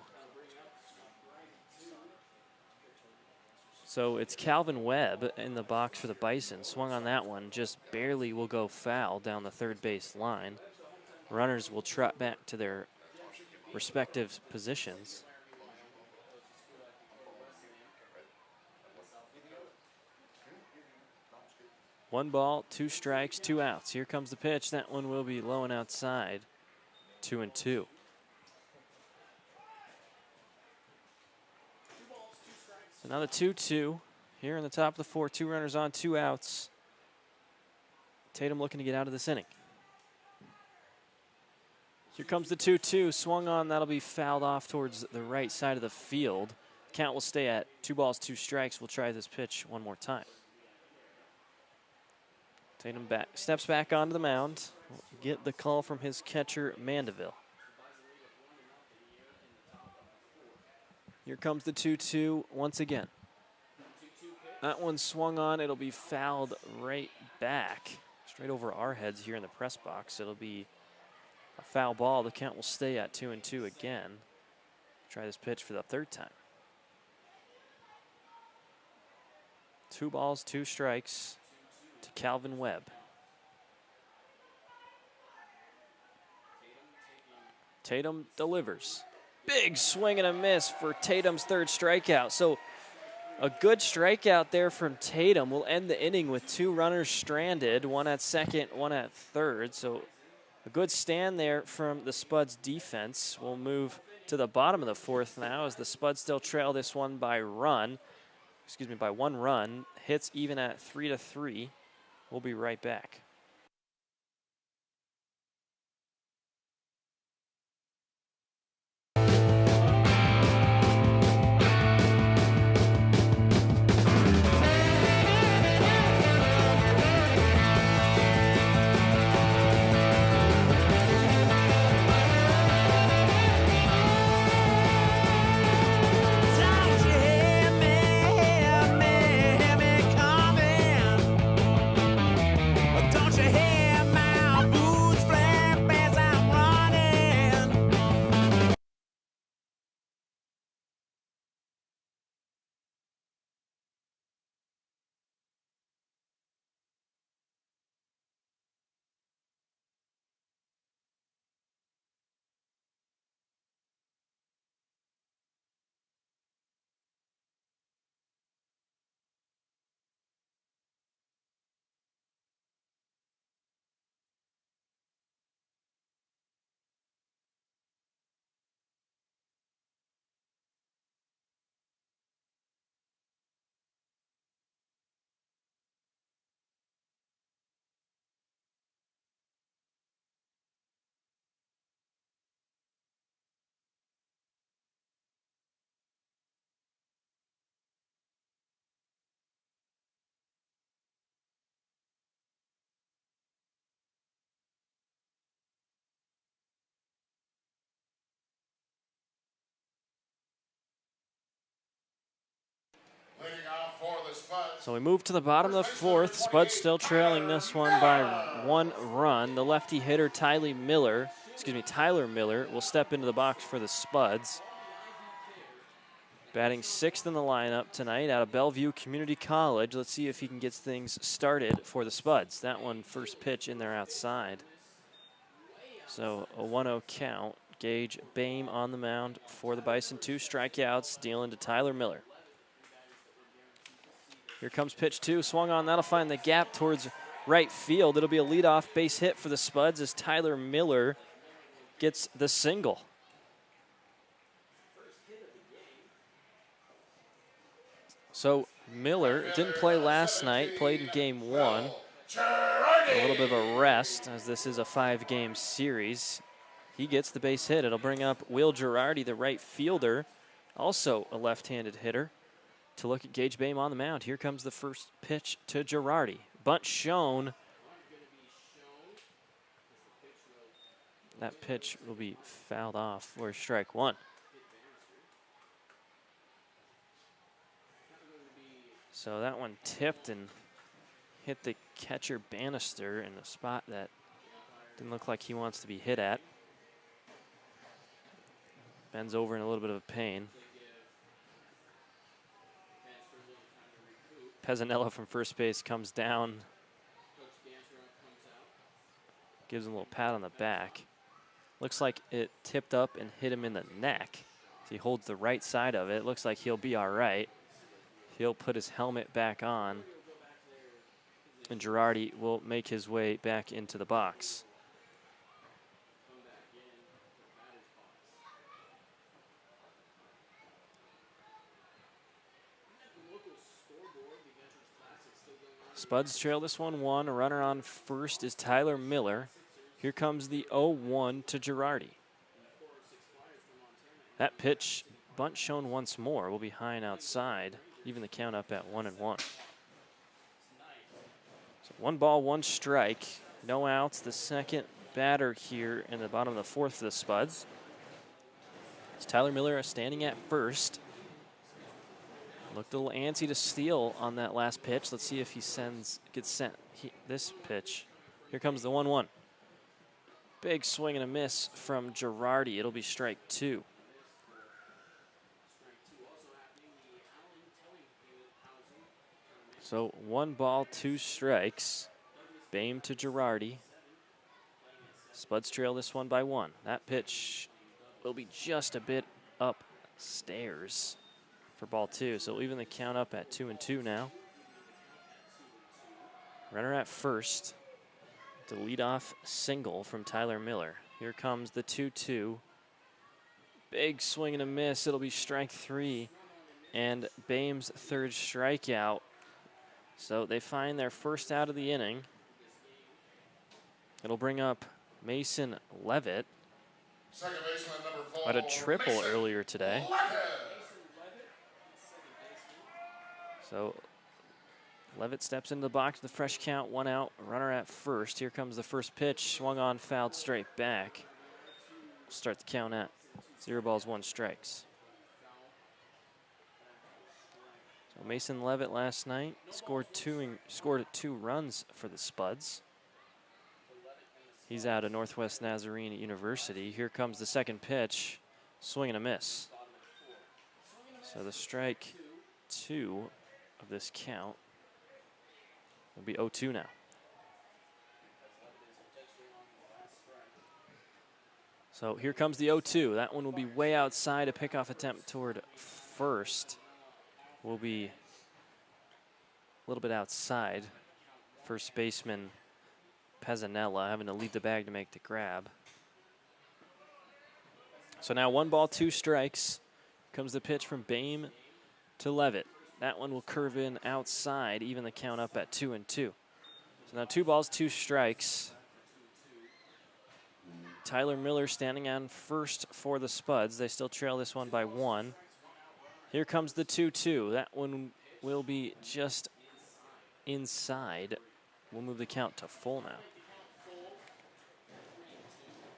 So it's Calvin Webb in the box for the Bison. Swung on that one, just barely will go foul down the third base line. Runners will trot back to their respective positions. One ball, 2 strikes, 2 outs. Here comes the pitch. That one will be low and outside. 2-2. So now the 2-2 here in the top of the 4th. 2 runners on, 2 outs. Tatum looking to get out of this inning. Here comes the 2-2. Swung on. That'll be fouled off towards the right side of the field. Count will stay at 2 balls, 2 strikes. We'll try this pitch one more time. Tatum steps back onto the mound. Get the call from his catcher, Mandeville. Here comes the 2-2 once again. That one swung on. It'll be fouled right back, straight over our heads here in the press box. It'll be a foul ball. The count will stay at 2-2 again. Try this pitch for the 3rd time. 2 balls, 2 strikes to Calvin Webb. Tatum delivers. Big swing and a miss for Tatum's 3rd strikeout. So a good strikeout there from Tatum will end the inning with 2 runners stranded, 1 at second, 1 at third. So a good stand there from the Spuds defense. We'll move to the bottom of the 4th now as the Spuds still trail this one by 1 run. Hits even at 3-3. We'll be right back. Don't the Spuds. So we move to the bottom of the fourth. Spuds still trailing this one by 1 run. The lefty hitter Tyler Miller will step into the box for the Spuds. Batting 6th in the lineup tonight out of Bellevue Community College. Let's see if he can get things started for the Spuds. That one first pitch in there outside. So a 1-0 count. Gage Bame on the mound for the Bison. 2 strikeouts, dealing to Tyler Miller. Here comes pitch 2, swung on. That'll find the gap towards right field. It'll be a leadoff base hit for the Spuds as Tyler Miller gets the single. So Miller didn't play last night, played in game 1. A little bit of a rest as this is a 5-game series. He gets the base hit. It'll bring up Will Girardi, the right fielder, also a left-handed hitter, to look at Gage Bame on the mound. Here comes the first pitch to Girardi. Bunt shown. That pitch will be fouled off for strike 1. So that one tipped and hit the catcher Bannister in a spot that didn't look like he wants to be hit at. Bends over in a little bit of pain. Pezzanella from first base comes down. Gives him a little pat on the back. Looks like it tipped up and hit him in the neck. So he holds the right side of it. Looks like he'll be all right. He'll put his helmet back on. And Girardi will make his way back into the box. Spuds trail this one 1. A runner on first is Tyler Miller. Here comes the 0-1 to Girardi. That pitch, bunt shown once more, will be high and outside. Even the count up at 1-1. So 1 ball, 1 strike. No outs. The second batter here in the bottom of the fourth for the Spuds. It's Tyler Miller standing at first. Looked a little antsy to steal on that last pitch. Let's see if he gets sent this pitch. Here comes the 1-1. Big swing and a miss from Girardi. It'll be strike 2. So 1 ball, 2 strikes. Bame to Girardi. Spuds trail this one by 1. That pitch will be just a bit upstairs for ball 2. So we'll even the count up at 2-2 now. Runner at first. The leadoff single from Tyler Miller. Here comes the 2-2. Big swing and a miss. It'll be strike 3. And Bame's third strikeout. So they find their first out of the inning. It'll bring up Mason Levitt. Second baseman, number 4. Had a triple Mason earlier today. Levitt. So Levitt steps into the box with a fresh count, 1 out, runner at first. Here comes the first pitch, swung on, fouled straight back. Start the count at 0 balls, 1 strikes. So Mason Levitt last night scored 2 runs for the Spuds. He's out of Northwest Nazarene University. Here comes the second pitch, swing and a miss. So the strike 2 of this count will be 0-2 now. So here comes the 0-2. That one will be way outside. A pickoff attempt toward first will be a little bit outside. First baseman Pezzanella having to leave the bag to make the grab. So now 1 ball, 2 strikes. Comes the pitch from Bame to Levitt. That one will curve in outside, even the count up at 2-2. So now 2 balls, 2 strikes. Tyler Miller standing on first for the Spuds. They still trail this one by 1. Here comes the 2-2. That one will be just inside. We'll move the count to full now.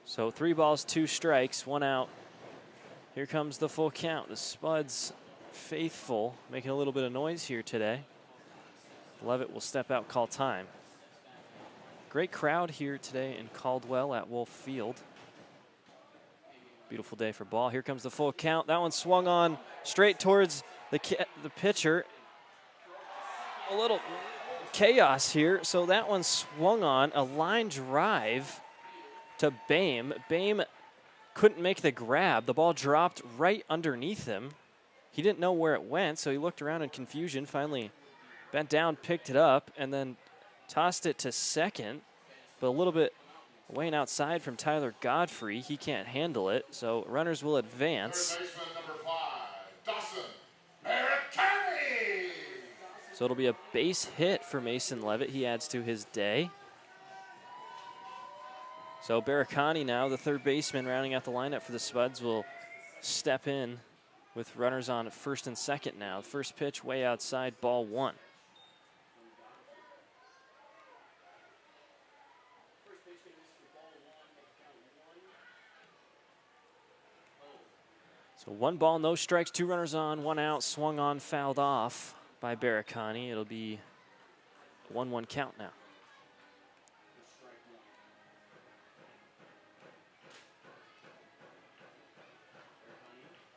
So 3 balls, 2 strikes, 1 out. Here comes the full count. The Spuds faithful making a little bit of noise here today. Levitt will step out, call time. Great crowd here today in Caldwell at Wolf Field. Beautiful day for ball. Here comes the full count. That one swung on straight towards the pitcher. A little chaos here. So that one swung on a line drive to Bame. Bame couldn't make the grab. The ball dropped right underneath him. He didn't know where it went, so he looked around in confusion, finally bent down, picked it up, and then tossed it to second, but a little bit weighing outside from Tyler Godfrey. He can't handle it, so runners will advance. Third baseman number 5, Bison. So it'll be a base hit for Mason Levitt. He adds to his day. So Baracani now, the third baseman, rounding out the lineup for the Spuds, will step in with runners on first and second now. First pitch way outside, ball 1. So 1 ball, no strikes, 2 runners on, 1 out, swung on, fouled off by Baracani. It'll be a 1-1 count now.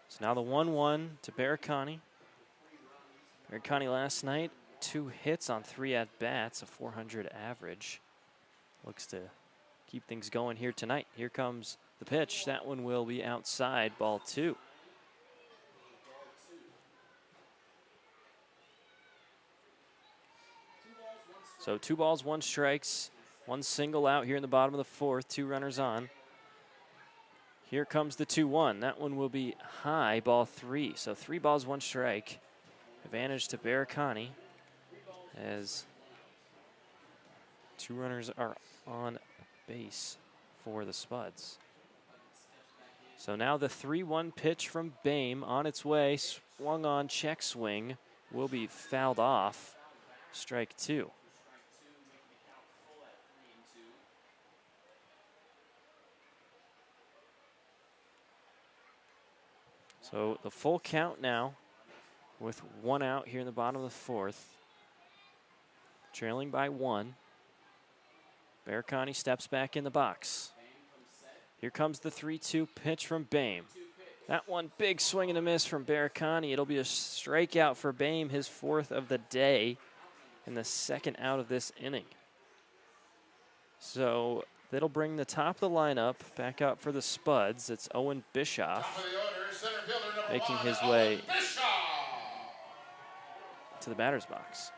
So now the 1-1 to Baracani. Baracani last night, 2 hits on 3 at-bats, a .400 average. Looks to keep things going here tonight. Here comes the pitch. That one will be outside, ball 2. So 2 balls, 1 strikes, 1 single out here in the bottom of the 4th, 2 runners on. Here comes the 2-1. That one will be high, ball 3. So 3 balls, 1 strike. Advantage to Baracani as 2 runners are on base for the Spuds. So now the 3-1 pitch from Bame on its way, swung on, check swing, will be fouled off. Strike 2. So the full count now with 1 out here in the bottom of the 4th. Trailing by 1. Baracani steps back in the box. Here comes the 3-2 pitch from Bame. That one big swing and a miss from Baracani. It'll be a strikeout for Bame, his 4th of the day and the 2nd out of this inning. So that'll bring the top of the lineup back out for the Spuds. It's Owen Bischoff making his way to the batter's box.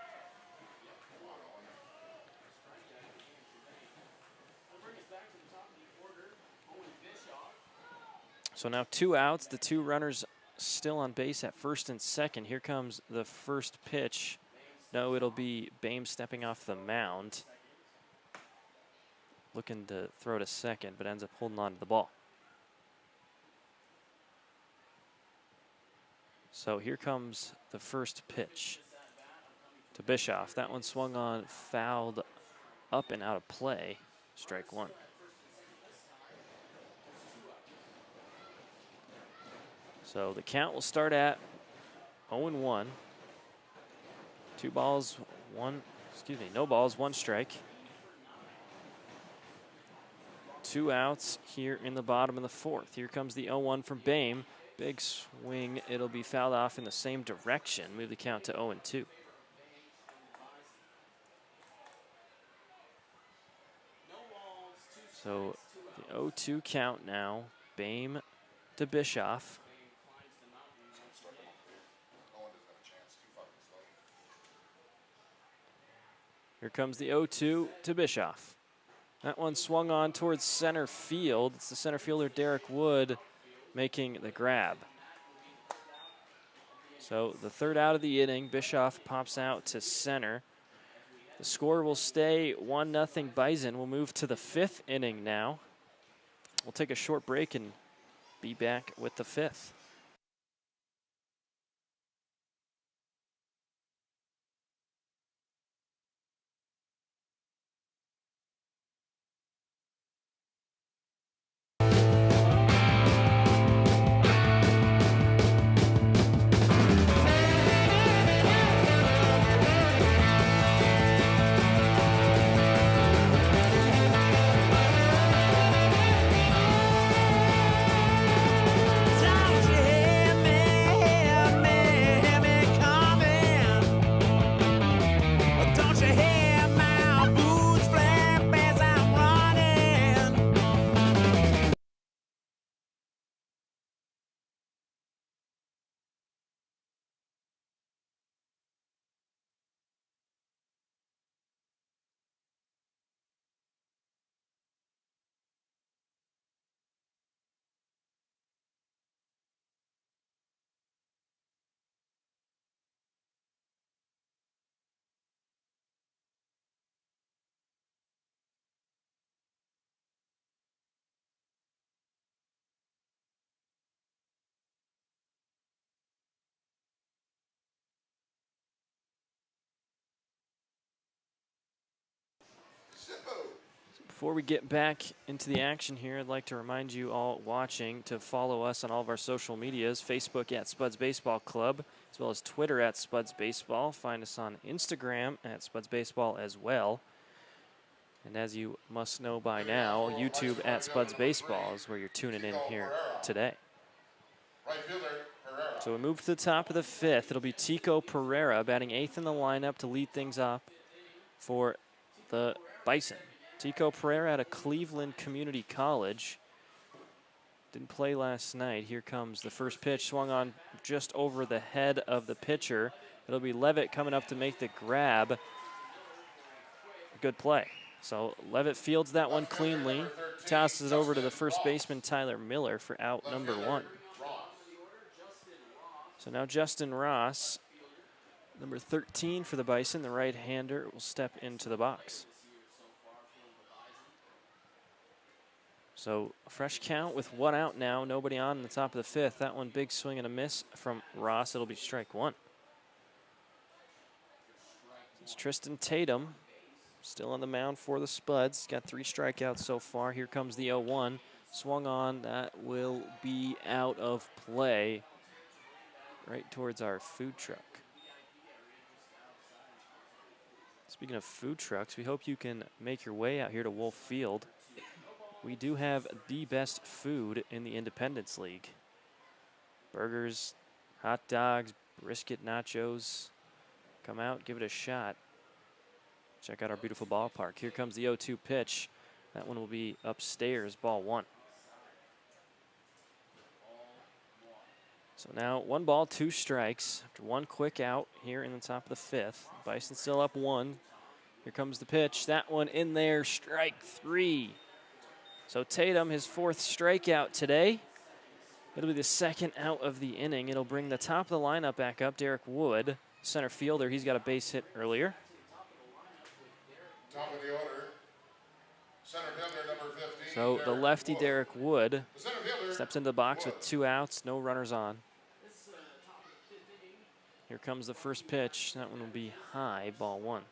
So now 2 outs, the 2 runners still on base at first and second. Here comes the first pitch. No, it'll be Bame stepping off the mound. Looking to throw to second, but ends up holding on to the ball. So here comes the first pitch to Bischoff. That one swung on, fouled up and out of play. Strike 1. So the count will start at 0-1. 2 balls, 1, no balls, 1 strike. 2 outs here in the bottom of the 4th. Here comes the 0-1 from Bame. Big swing. It'll be fouled off in the same direction. Move the count to 0-2. So the 0-2 count now. Bame to Bischoff. Here comes the 0-2 to Bischoff. That one swung on towards center field. It's the center fielder, Derek Wood, making the grab. So the 3rd out of the inning, Bischoff pops out to center. The score will stay 1-0 Bison. We'll move to the 5th inning now. We'll take a short break and be back with the 5th. Before we get back into the action here, I'd like to remind you all watching to follow us on all of our social medias, Facebook at Spuds Baseball Club, as well as Twitter at Spuds Baseball. Find us on Instagram at Spuds Baseball as well. And as you must know by now, YouTube at Spuds Baseball is where you're tuning in here today. So we move to the top of the fifth. It'll be Tico Pereira batting eighth in the lineup to lead things up for the Bison. Tico Pereira out of Cleveland Community College. Didn't play last night. Here comes the first pitch, swung on just over the head of the pitcher. It'll be Levitt coming up to make the grab. Good play. So Levitt fields that one cleanly, tosses it over to the first baseman, Tyler Miller, for out number one. So now Justin Ross, number 13 for the Bison, the right-hander, will step into the box. So a fresh count with one out now, nobody on in the top of the fifth. That one big swing and a miss from Ross. It'll be strike one. It's Tristan Tatum, still on the mound for the Spuds. Got 3 strikeouts so far. Here comes the 0-1. Swung on. That will be out of play right towards our food truck. Speaking of food trucks, we hope you can make your way out here to Wolf Field. We do have the best food in the Independence League. Burgers, hot dogs, brisket nachos. Come out, give it a shot. Check out our beautiful ballpark. Here comes the 0-2 pitch. That one will be upstairs, ball one. So now 1 ball, 2 strikes. After 1 quick out here in the top of the fifth. Bison still up 1. Here comes the pitch. That one in there, strike 3. So Tatum, his 4th strikeout today. It'll be the 2nd out of the inning. It'll bring the top of the lineup back up. Derek Wood, center fielder. He's got a base hit earlier. Top of the order, center fielder number 15. So the lefty Derek Wood steps into the box with 2 outs, no runners on. Here comes the first pitch. That one will be high, ball one.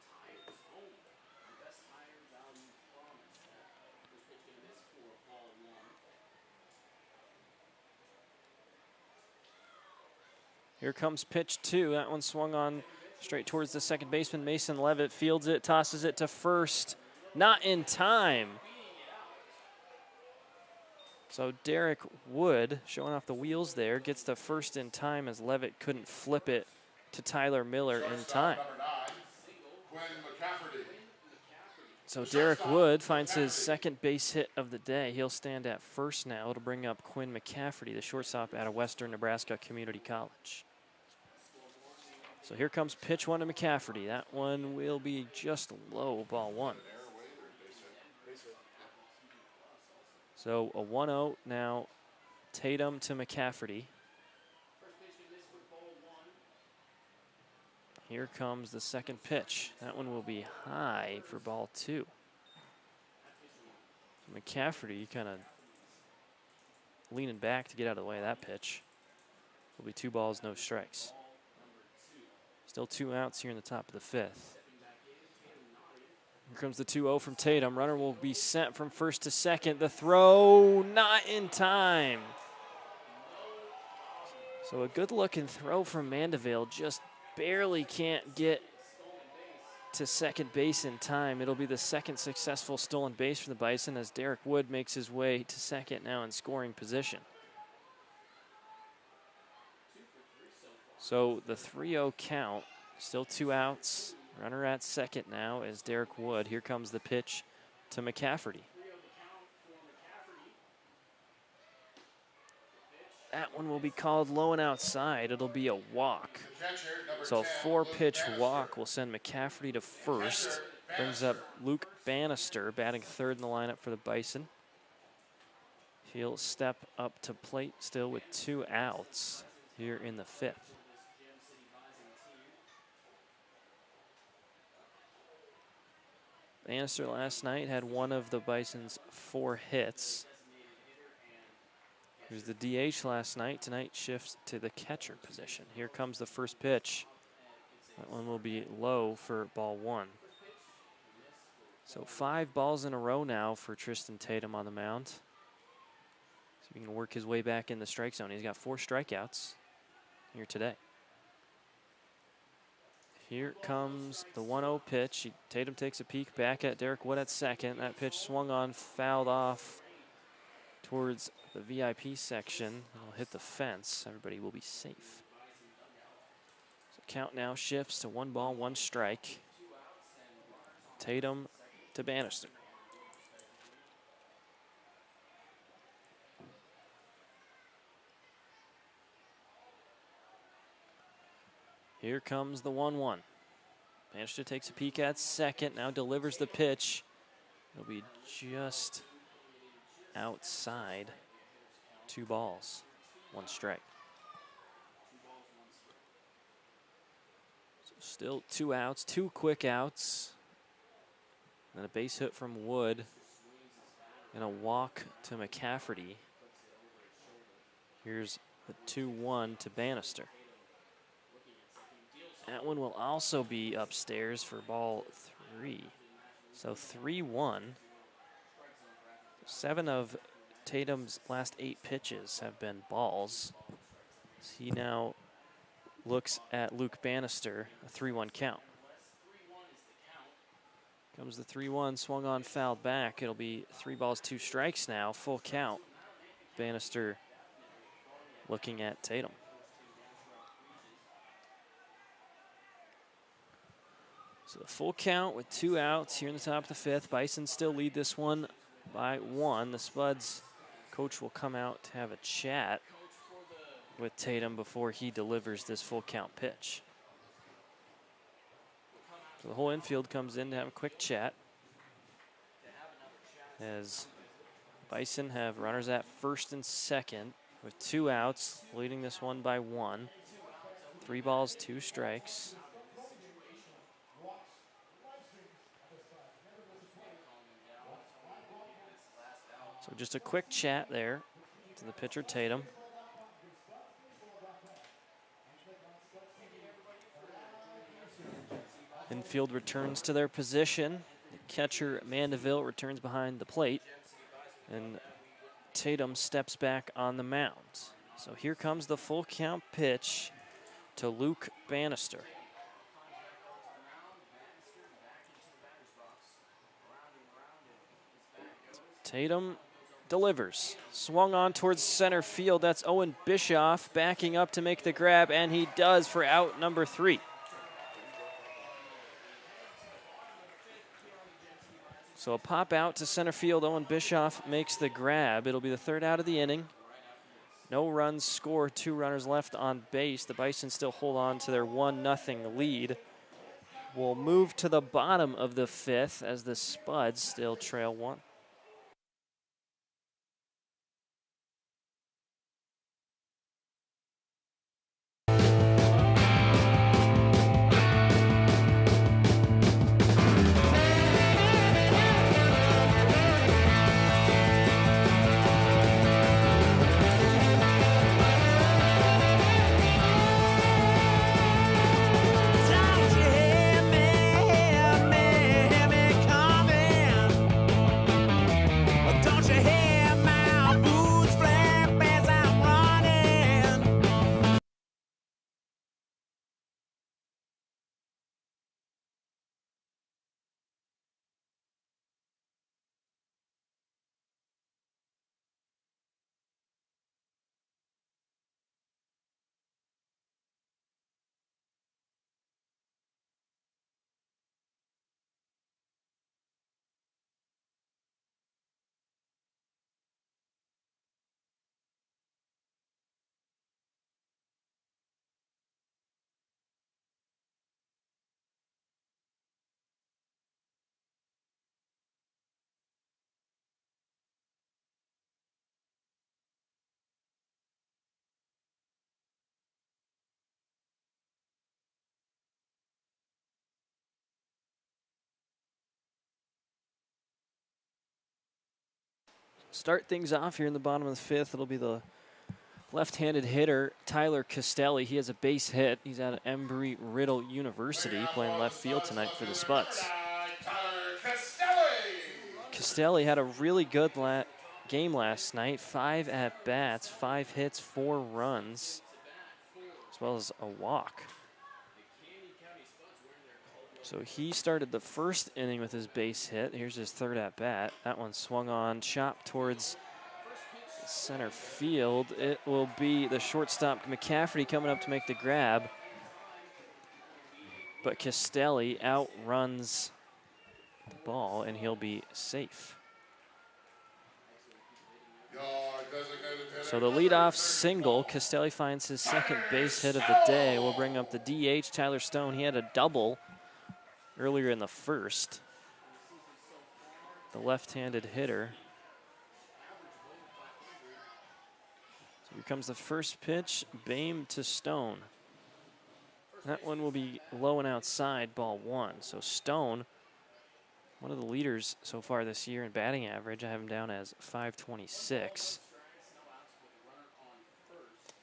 Here comes pitch 2. That one swung on straight towards the second baseman. Mason Levitt fields it, tosses it to first. Not in time. So Derek Wood, showing off the wheels there, gets to first in time as Levitt couldn't flip it to Tyler Miller in time. So Derek Wood finds his 2nd base hit of the day. He'll stand at first now. It'll bring up Quinn McCafferty, the shortstop out of Western Nebraska Community College. So here comes pitch 1 to McCafferty. That one will be just low, ball 1. So a 1-0 now, Tatum to McCafferty. Here comes the second pitch. That one will be high for ball 2. McCafferty kind of leaning back to get out of the way of that pitch. Will be 2 balls, no strikes. Still 2 outs here in the top of the fifth. Here comes the 2-0 from Tatum. Runner will be sent from first to second. The throw not in time. So a good looking throw from Mandeville, just barely can't get to second base in time. It'll be the 2nd successful stolen base for the Bison as Derek Wood makes his way to second now in scoring position. So the 3-0 count, still 2 outs. Runner at second now is Derek Wood. Here comes the pitch to McCafferty. That one will be called low and outside. It'll be a walk. So a 4-pitch walk will send McCafferty to first. Brings up Luke Bannister, batting 3rd in the lineup for the Bison. He'll step up to plate still with 2 outs here in the 5th. Bannister last night had one of the Bison's 4 hits. He was the DH last night. Tonight shifts to the catcher position. Here comes the first pitch. That one will be low for ball 1. So 5 balls in a row now for Tristan Tatum on the mound. See if he can work his way back in the strike zone. He's got 4 strikeouts here today. Here comes the 1-0 pitch. Tatum takes a peek back at Derek Wood at second. That pitch swung on, fouled off towards the VIP section. It'll hit the fence. Everybody will be safe. So count now shifts to 1 ball, 1 strike. Tatum to Bannister. Here comes the 1-1. Bannister takes a peek at second, now delivers the pitch. It'll be just outside. 2 balls, 1 strike. So still 2 outs, 2 quick outs. And a base hit from Wood. And a walk to McCafferty. Here's the 2-1 to Bannister. That one will also be upstairs for ball 3. So 3-1. 7 of Tatum's last 8 pitches have been balls. He now looks at Luke Bannister, a 3-1 count. Comes the 3-1, swung on, fouled back. It'll be 3 balls, 2 strikes now, full count. Bannister looking at Tatum. So the full count with 2 outs here in the top of the 5th. Bison still lead this one by 1. The Spuds coach will come out to have a chat with Tatum before he delivers this full count pitch. So the whole infield comes in to have a quick chat as Bison have runners at first and second with 2 outs, leading this one by 1. 3 balls, 2 strikes. So just a quick chat there to the pitcher, Tatum. Infield returns to their position. The catcher, Mandeville, returns behind the plate. And Tatum steps back on the mound. So here comes the full count pitch to Luke Bannister. Tatum delivers. Swung on towards center field. That's Owen Bischoff backing up to make the grab, and he does for out number 3. So a pop out to center field. Owen Bischoff makes the grab. It'll be the 3rd out of the inning. No runs scored, 2 runners left on base. The Bison still hold on to their 1-0 lead. We'll move to the bottom of the 5th as the Spuds still trail 1. Start things off here in the bottom of the 5th. It'll be the left-handed hitter, Tyler Castelli. He has a base hit. He's out of Embry-Riddle University, playing left field tonight for the Spuds. Tyler Castelli. Castelli had a really good game last night. 5 at-bats, 5 hits, 4 runs, as well as a walk. So he started the first inning with his base hit. Here's his 3rd at-bat. That one swung on, chopped towards center field. It will be the shortstop McCafferty coming up to make the grab. But Castelli outruns the ball, and he'll be safe. So the leadoff single, Castelli finds his 2nd base hit of the day. We'll bring up the DH, Tyler Stone. He had a double earlier in the 1st. The left-handed hitter. So here comes the first pitch, Bame to Stone. That one will be low and outside, ball 1. So Stone, one of the leaders so far this year in batting average. I have him down as .526.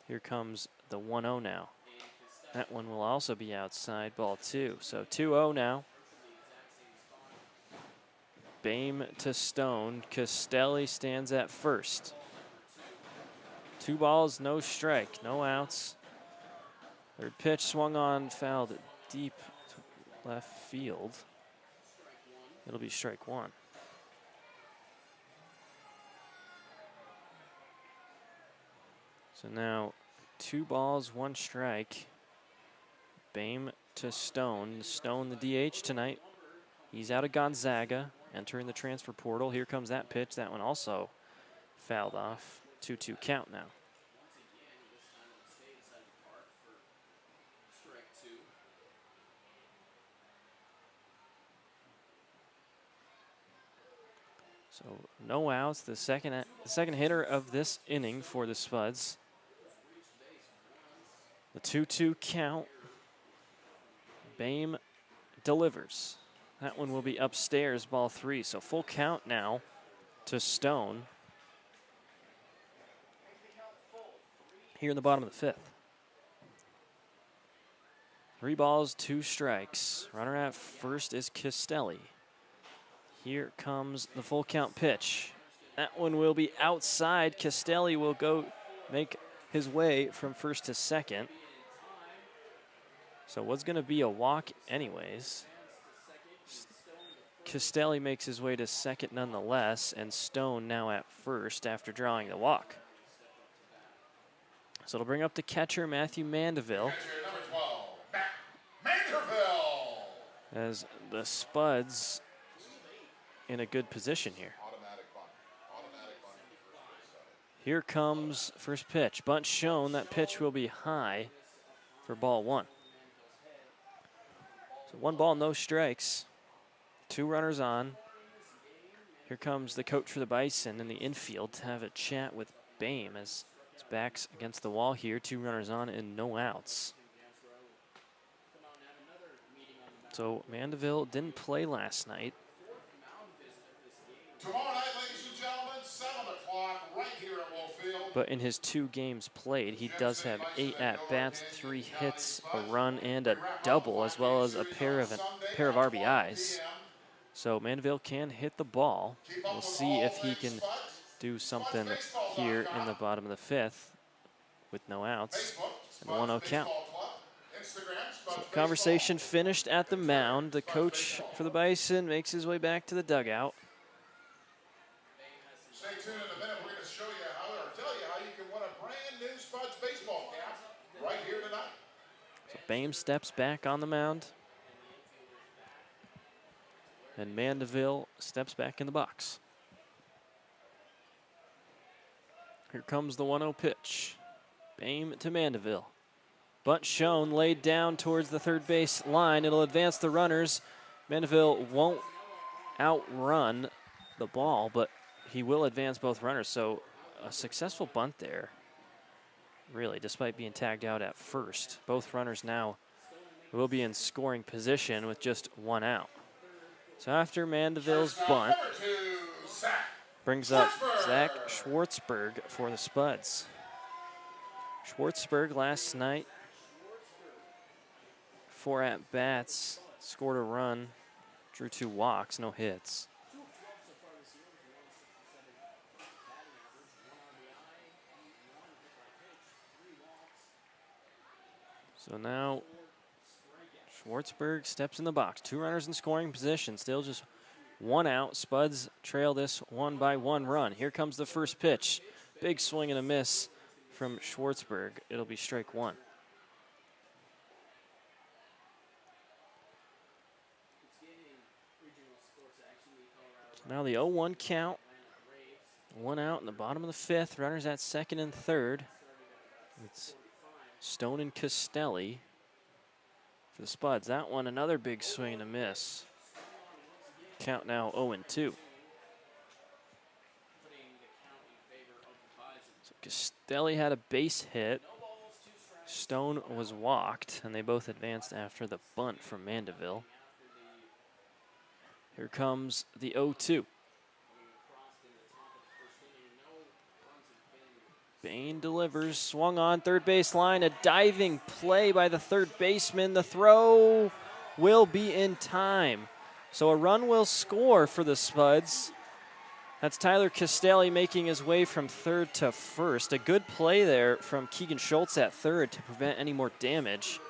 Here comes the 1-0 now. That one will also be outside, ball 2. So 2-0 now. Bame to Stone. Castelli stands at first. 2 balls, no strike, no outs. 3rd pitch swung on, fouled deep to left field. It'll be strike 1. So now 2 balls, 1 strike. Bame to Stone. Stone, the DH tonight. He's out of Gonzaga, entering the transfer portal. Here comes that pitch. That one also fouled off. 2-2 count now. So no outs. The second hitter of this inning for the Spuds. The 2-2 count. Bame delivers. That one will be upstairs, ball 3. So full count now to Stone. Here in the bottom of the 5th. 3 balls, 2 strikes. Runner at first is Castelli. Here comes the full count pitch. That one will be outside. Castelli will go make his way from 1st to 2nd. So what's going to be a walk anyways. Castelli makes his way to 2nd nonetheless, and Stone now at 1st after drawing the walk. So it'll bring up the catcher, Matthew Mandeville. As the Spuds in a good position here. Here comes first pitch. Bunt shown. That pitch will be high for ball 1. So 1 ball, no strikes. 2 runners on. Here comes the coach for the Bison in the infield to have a chat with Bame as his back's against the wall here. 2 runners on and no outs. So Mandeville didn't play last night. Tomorrow night, ladies and gentlemen, 7 o'clock, right here at Wolfield. But in his 2 games played, he does have 8 at-bats, 3 hits, a run, and a double, as well as a pair of RBIs. So Mandeville can hit the ball. We'll see if he can do something here in the bottom of the 5th with no outs and the 1-0 count. So conversation finished at the mound. The coach for the Bison makes his way back to the dugout. Stay tuned in a minute. We're going to show you tell you how you can win a brand new Spuds baseball cap right here tonight. So Bame steps back on the mound. And Mandeville steps back in the box. Here comes the 1-0 pitch. Bame to Mandeville. Bunt shown, laid down towards the 3rd base line. It'll advance the runners. Mandeville won't outrun the ball, but he will advance both runners. So a successful bunt there, really, despite being tagged out at first. Both runners now will be in scoring position with just 1 out. So after Mandeville's bunt, brings up Zach Schwartzberg for the Spuds. Schwartzberg last night, 4 at-bats, scored a run, drew 2 walks, no hits. So now Schwartzberg steps in the box. 2 runners in scoring position. Still just 1 out. Spuds trail this 1 by 1 run. Here comes the first pitch. Big swing and a miss from Schwartzberg. It'll be strike 1. Now the 0-1 count. 1 out in the bottom of the 5th. Runners at 2nd and 3rd. It's Stone and Castelli for the Spuds. That one, another big swing and a miss. Count now 0-2. So Castelli had a base hit. Stone was walked, and they both advanced after the bunt from Mandeville. Here comes the 0-2. Bain delivers, swung on third base line, a diving play by the third baseman. The throw will be in time. So a run will score for the Spuds. That's Tyler Castelli making his way from 3rd to 1st. A good play there from Keegan Schultz at 3rd to prevent any more damage.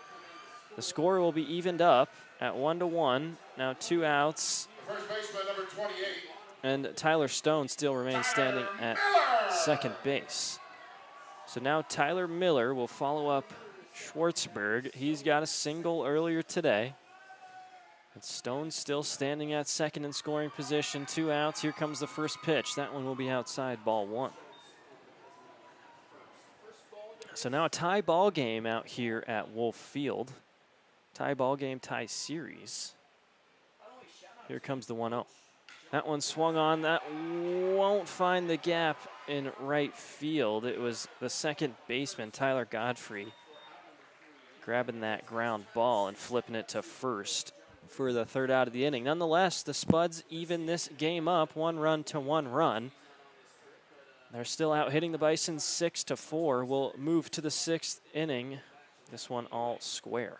The score will be evened up at 1-1. Now 2 outs. First baseman, number 28. And Tyler Stone still remains standing at 2nd base. So now Tyler Miller will follow up Schwartzberg. He's got a single earlier today. And Stone still standing at 2nd in scoring position. 2 outs. Here comes the first pitch. That one will be outside, ball 1. So now a tie ball game out here at Wolf Field. Tie ball game, tie series. Here comes the 1-0. That one swung on. That won't find the gap in right field. It was the second baseman, Tyler Godfrey, grabbing that ground ball and flipping it to first for the 3rd out of the inning. Nonetheless, the Spuds even this game up 1 run to 1 run. They're still out hitting the Bison 6-4. We'll move to the 6th inning. This one all square.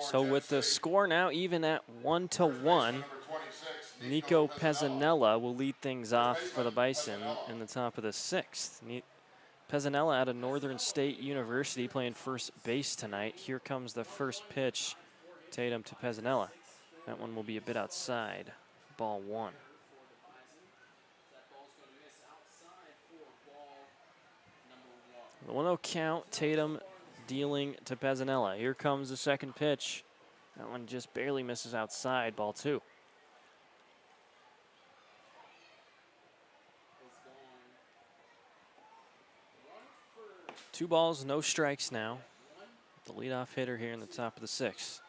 So with the score now even at 1-1, Nico Pezzanella will lead things off for the Bison in the top of the 6th. Pezzanella out of Northern State University playing first base tonight. Here comes the first pitch, Tatum to Pezzanella. That one will be a bit outside, ball 1. The 1-0 count, Tatum dealing to Pezzanella. Here comes the second pitch. That one just barely misses outside, ball 2. Two balls, no strikes now. The leadoff hitter here in the top of the 6th.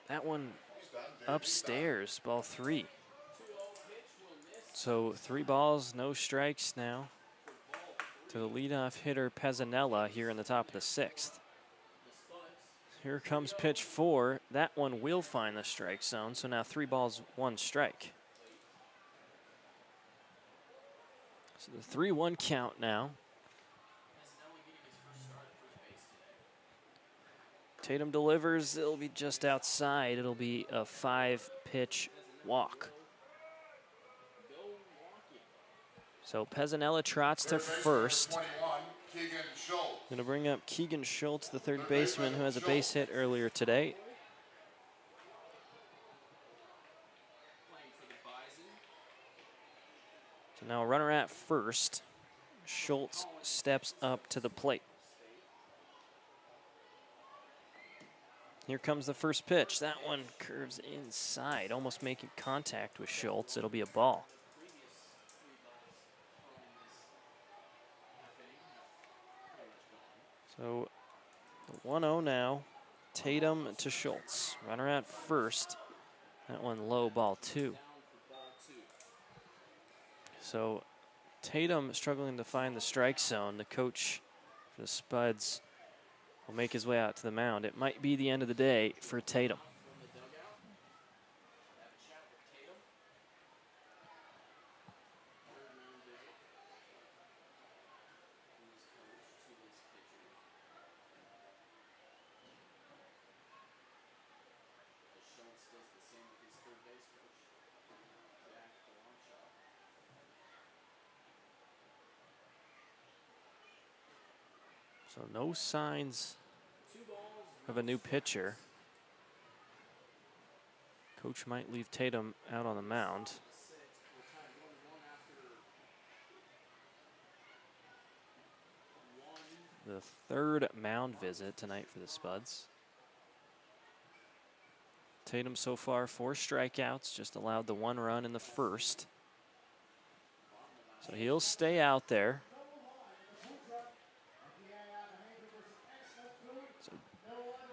That one upstairs, ball 3. So 3 balls, no strikes now to the leadoff hitter Pezzanella here in the top of the 6th. Here comes pitch 4. That one will find the strike zone. So now 3 balls, 1 strike. So the 3-1 count now. Tatum delivers. It'll be just outside. It'll be a 5-pitch walk. So Pezzanella trots to first. Going to bring up Keegan Schultz, the third baseman, who has a base hit earlier today. So now a runner at first. Schultz steps up to the plate. Here comes the first pitch. That one curves inside, almost making contact with Schultz. It'll be a ball. So 1-0 now. Tatum to Schultz. Runner at first. That one low, ball 2. So Tatum struggling to find the strike zone. The coach for the Spuds will make his way out to the mound. It might be the end of the day for Tatum. So no signs of a new pitcher. Coach might leave Tatum out on the mound. The third mound visit tonight for the Spuds. Tatum so far 4 strikeouts, just allowed the 1 run in the first. So he'll stay out there.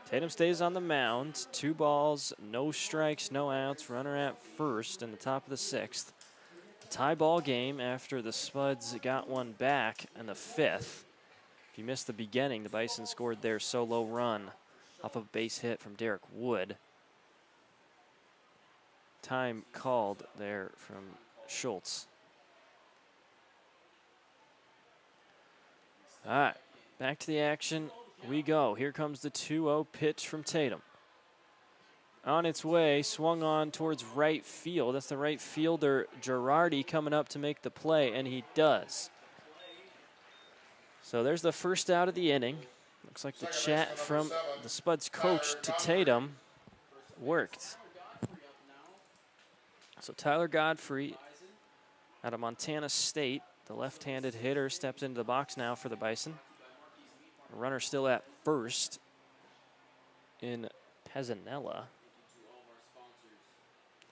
Tatum stays on the mound. 2 balls, no strikes, no outs. Runner at first in the top of the 6th. Tie ball game after the Spuds got one back in the 5th. If you missed the beginning, the Bison scored their solo run off of a base hit from Derek Wood. Time called there from Schultz. All right, back to the action we go. Here comes the 2-0 pitch from Tatum. On its way, swung on towards right field. That's the right fielder, Girardi, coming up to make the play, and he does. So there's the first out of the inning. Looks like the chat from the Spuds coach to Tatum worked. So Tyler Godfrey out of Montana State, the left-handed hitter, steps into the box now for the Bison. Runner still at first in Pezzanella.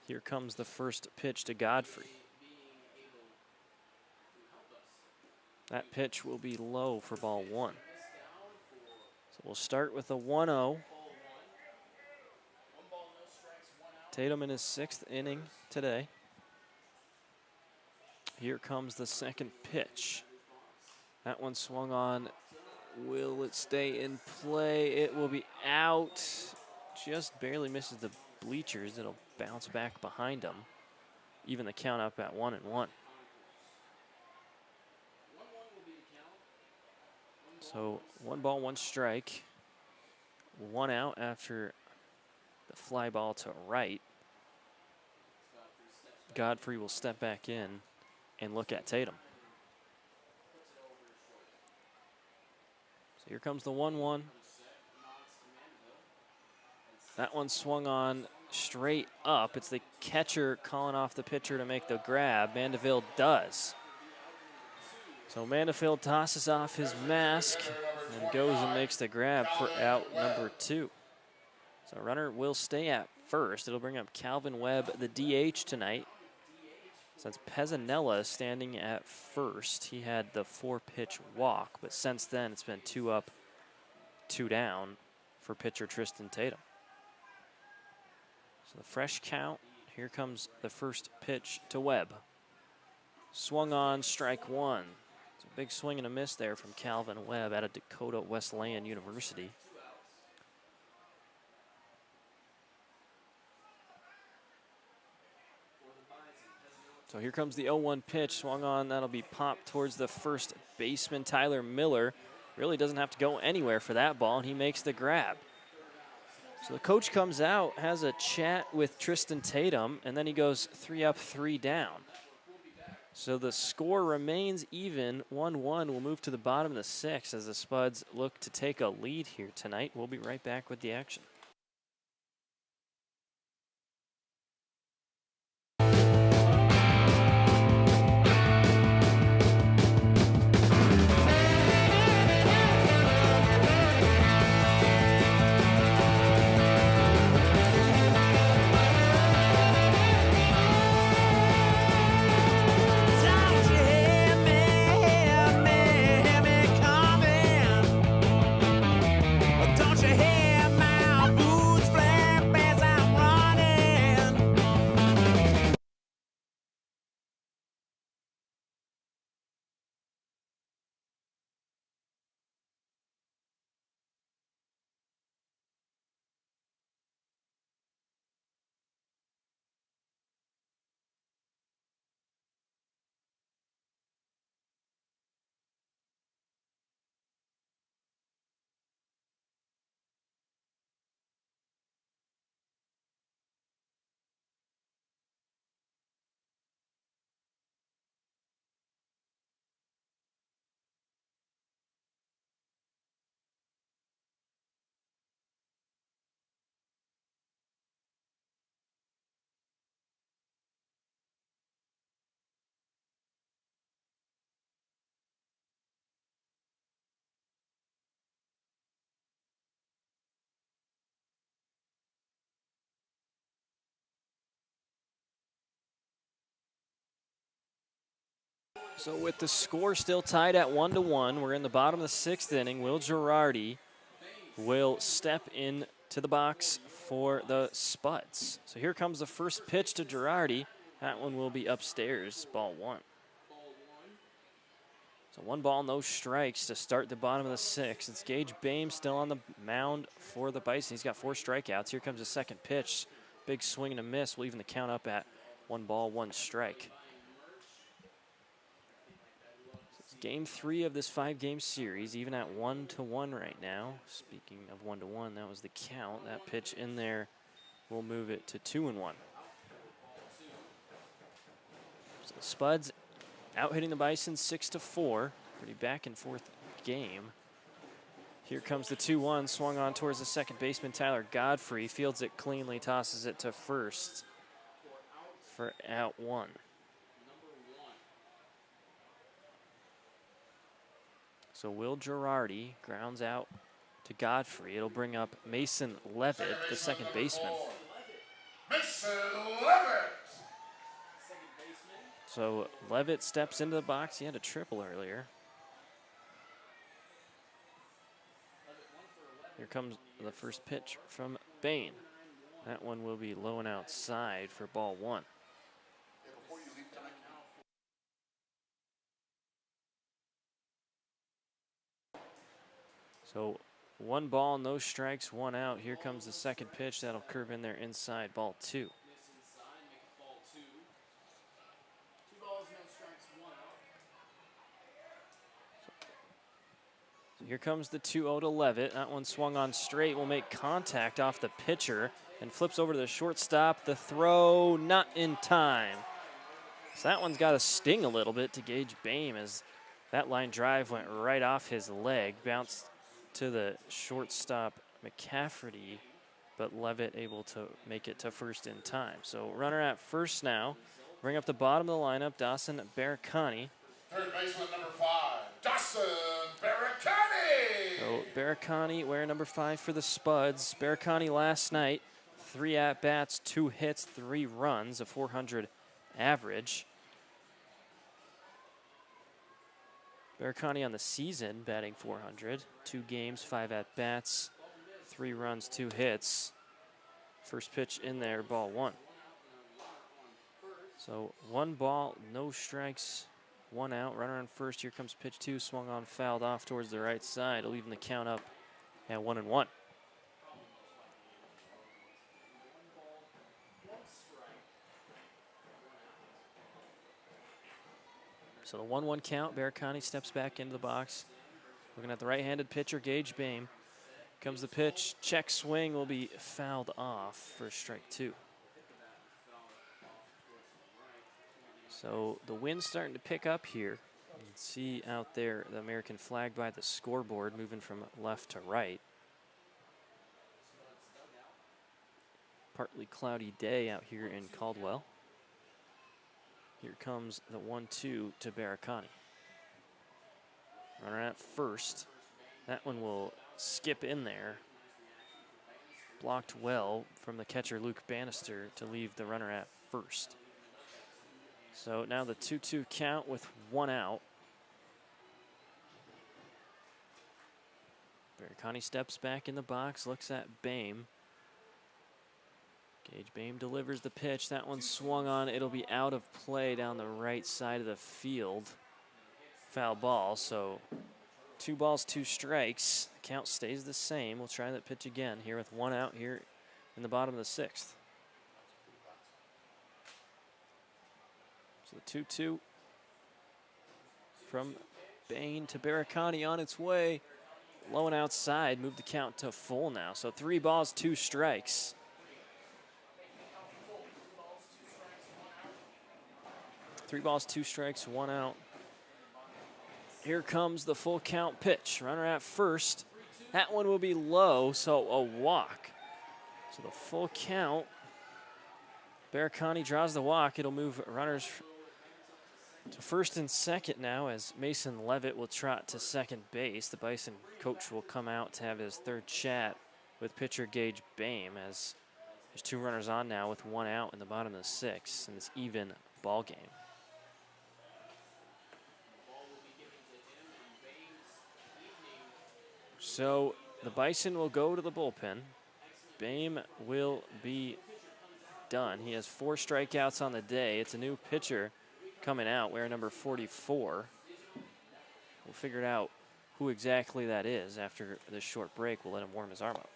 Here comes the first pitch to Godfrey. That pitch will be low for ball 1. So we'll start with a 1-0. Tatum in his 6th inning today. Here comes the second pitch. That one swung on. Will it stay in play? It will be out. Just barely misses the bleachers. It'll bounce back behind him. Even the count up at 1-1. So 1 ball, 1 strike. 1 out after the fly ball to right. Godfrey will step back in and look at Tatum. So here comes the 1-1. That one swung on straight up. It's the catcher calling off the pitcher to make the grab. Mandeville does. So Mandeville tosses off his mask and goes and makes the grab for out number 2. So runner will stay at first. It'll bring up Calvin Webb, the DH tonight. Since Pezzanella is standing at first, he had the 4-pitch walk, but since then it's been 2 up, 2 down for pitcher Tristan Tatum. So the fresh count. Here comes the first pitch to Webb. Swung on, strike 1. It's a big swing and a miss there from Calvin Webb out of Dakota Wesleyan University. So here comes the 0-1 pitch, swung on, that'll be popped towards the first baseman, Tyler Miller. Really doesn't have to go anywhere for that ball, and he makes the grab. So the coach comes out, has a chat with Tristan Tatum, and then he goes 3 up, 3 down. So the score remains even, 1-1. We'll move to the bottom of the 6th as the Spuds look to take a lead here tonight. We'll be right back with the action. So with the score still tied at 1-1, we're in the bottom of the 6th inning. Will Girardi will step in to the box for the Spuds. So here comes the first pitch to Girardi. That one will be upstairs, ball 1. So 1 ball, no strikes to start the bottom of the 6th. It's Gage Bame still on the mound for the Bison. He's got 4 strikeouts. Here comes the second pitch. Big swing and a miss. We'll even the count up at 1 ball, 1 strike. Game 3 of this 5-game series, even at 1-1 right now. Speaking of 1-1, that was the count. That pitch in there will move it to 2-1. So the Spuds out hitting the Bison 6-4. Pretty back and forth game. Here comes the 2-1, swung on towards the second baseman, Tyler Godfrey. Fields it cleanly, tosses it to first for out 1. So Will Girardi grounds out to Godfrey. It'll bring up Mason Levitt, the second baseman. Mason Levitt! So Levitt steps into the box. He had a triple earlier. Here comes the first pitch from Bain. That one will be low and outside for ball 1. So 1 ball, no strikes, 1 out. Here comes the second pitch. That'll curve in there inside, ball 2. So here comes the 2-0 to Levitt. That one swung on straight. Will make contact off the pitcher and flips over to the shortstop. The throw not in time. So that one's got to sting a little bit to Gage Bame as that line drive went right off his leg, bounced to the shortstop McCafferty, but Levitt able to make it to first in time. So runner at first now. Bring up the bottom of the lineup, Dawson Baracani. Third baseman number 5, Dawson Baracani. So Baracani wearing number 5 for the Spuds. Baracani last night, 3 at-bats, 2 hits, 3 runs, a .400 average. Baracani on the season batting .400, 2 games, 5 at-bats, 3 runs, 2 hits. First pitch in there, ball 1. So 1 ball, no strikes, 1 out. Runner on first. Here comes pitch 2, swung on, fouled off towards the right side, leaving the count up at 1-1. So the 1-1 count, Baracani steps back into the box. Looking at the right-handed pitcher, Gage Bame. Comes the pitch. Check swing will be fouled off for strike 2. So the wind's starting to pick up here. You can see out there the American flag by the scoreboard moving from left to right. Partly cloudy day out here in Caldwell. Here comes the 1-2 to Baracani. Runner at first. That one will skip in there. Blocked well from the catcher Luke Bannister to leave the runner at first. So now the 2-2 count with 1 out. Baracani steps back in the box, looks at Boehm. Gage Boehm delivers the pitch. That one swung on. It'll be out of play down the right side of the field. Foul ball, so 2 balls, 2 strikes. The count stays the same. We'll try that pitch again here with 1 out here in the bottom of the 6th. So the 2-2 from Bain to Baracani on its way. Low and outside, move the count to full now. So 3 balls, 2 strikes. 3 balls, 2 strikes, 1 out. Here comes the full count pitch. Runner at first. That one will be low, so a walk. So the full count. Baracani draws the walk. It'll move runners to first and second now as Mason Levitt will trot to second base. The Bison coach will come out to have his 3rd chat with pitcher Gage Boehm as there's 2 runners on now with 1 out in the bottom of the 6th in this even ball game. So the Bison will go to the bullpen. Boehm will be done. He has 4 strikeouts on the day. It's a new pitcher coming out, wearing number 44. We'll figure out who exactly that is after this short break. We'll let him warm his arm up.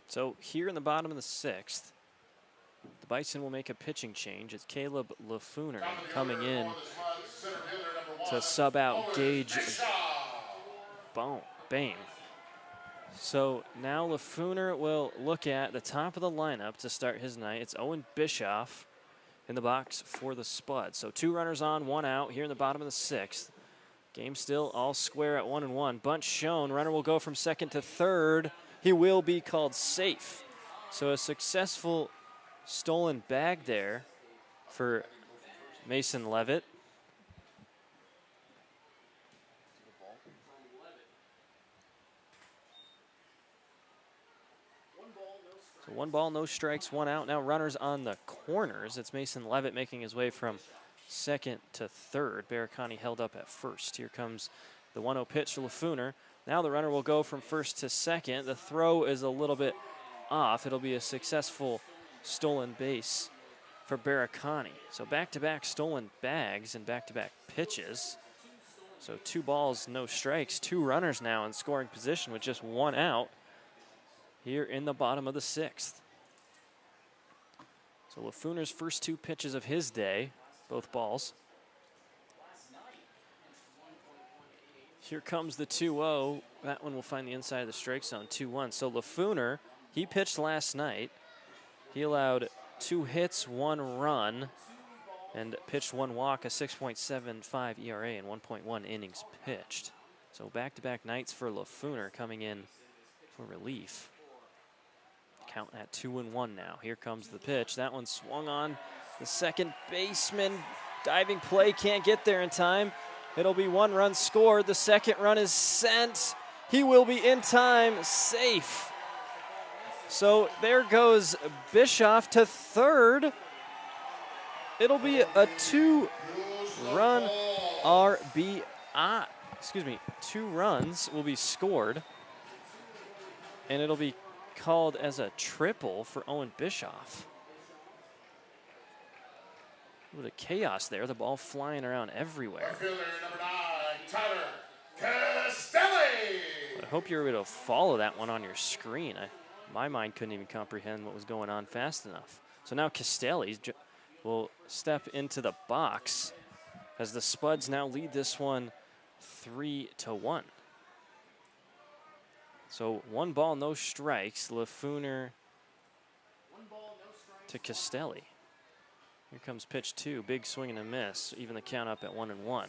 So here in the bottom of the 6th, the Bison will make a pitching change. It's Caleb Lafooner coming in to sub out Gage Boehm. So now Lafooner will look at the top of the lineup to start his night. It's Owen Bischoff in the box for the Spuds. So 2 runners on, 1 out here in the bottom of the 6th. Game still all square at 1-1. Bunt shown. Runner will go from second to third. He will be called safe. So a successful stolen bag there for Mason Levitt. So 1 ball, no strikes, 1 out. Now runners on the corners. It's Mason Levitt making his way from second to third. Baracani held up at first. Here comes the 1-0 pitch to Lafooner. Now the runner will go from first to second. The throw is a little bit off. It'll be a successful stolen base for Baracani. So back-to-back stolen bags and back-to-back pitches. So 2 balls, no strikes, 2 runners now in scoring position with just 1 out here in the bottom of the 6th. So Lafooner's first 2 pitches of his day, both balls. Here comes the 2-0. That one will find the inside of the strike zone, 2-1. So Lafooner, he pitched last night. He allowed 2 hits, 1 run, and pitched 1 walk, a 6.75 ERA, and 1.1 innings pitched. So back-to-back nights for Lafooner coming in for relief. Count at 2-1 now. Here comes the pitch. That one swung on. The second baseman, diving play, can't get there in time. It'll be 1 run scored. The second run is sent. He will be in time, safe. So there goes Bischoff to third. It'll be a 2-run RBI. 2 runs will be scored. And it'll be called as a triple for Owen Bischoff. A little chaos there. The ball flying around everywhere. Fielder number 9, Tyler Castelli. I hope you're able to follow that one on your screen. My mind couldn't even comprehend what was going on fast enough. So now Castelli will step into the box as the Spuds now lead this one 3-1. So 1 ball, no strikes. Lafooner to Castelli. Here comes pitch 2, big swing and a miss, even the count up at 1-1.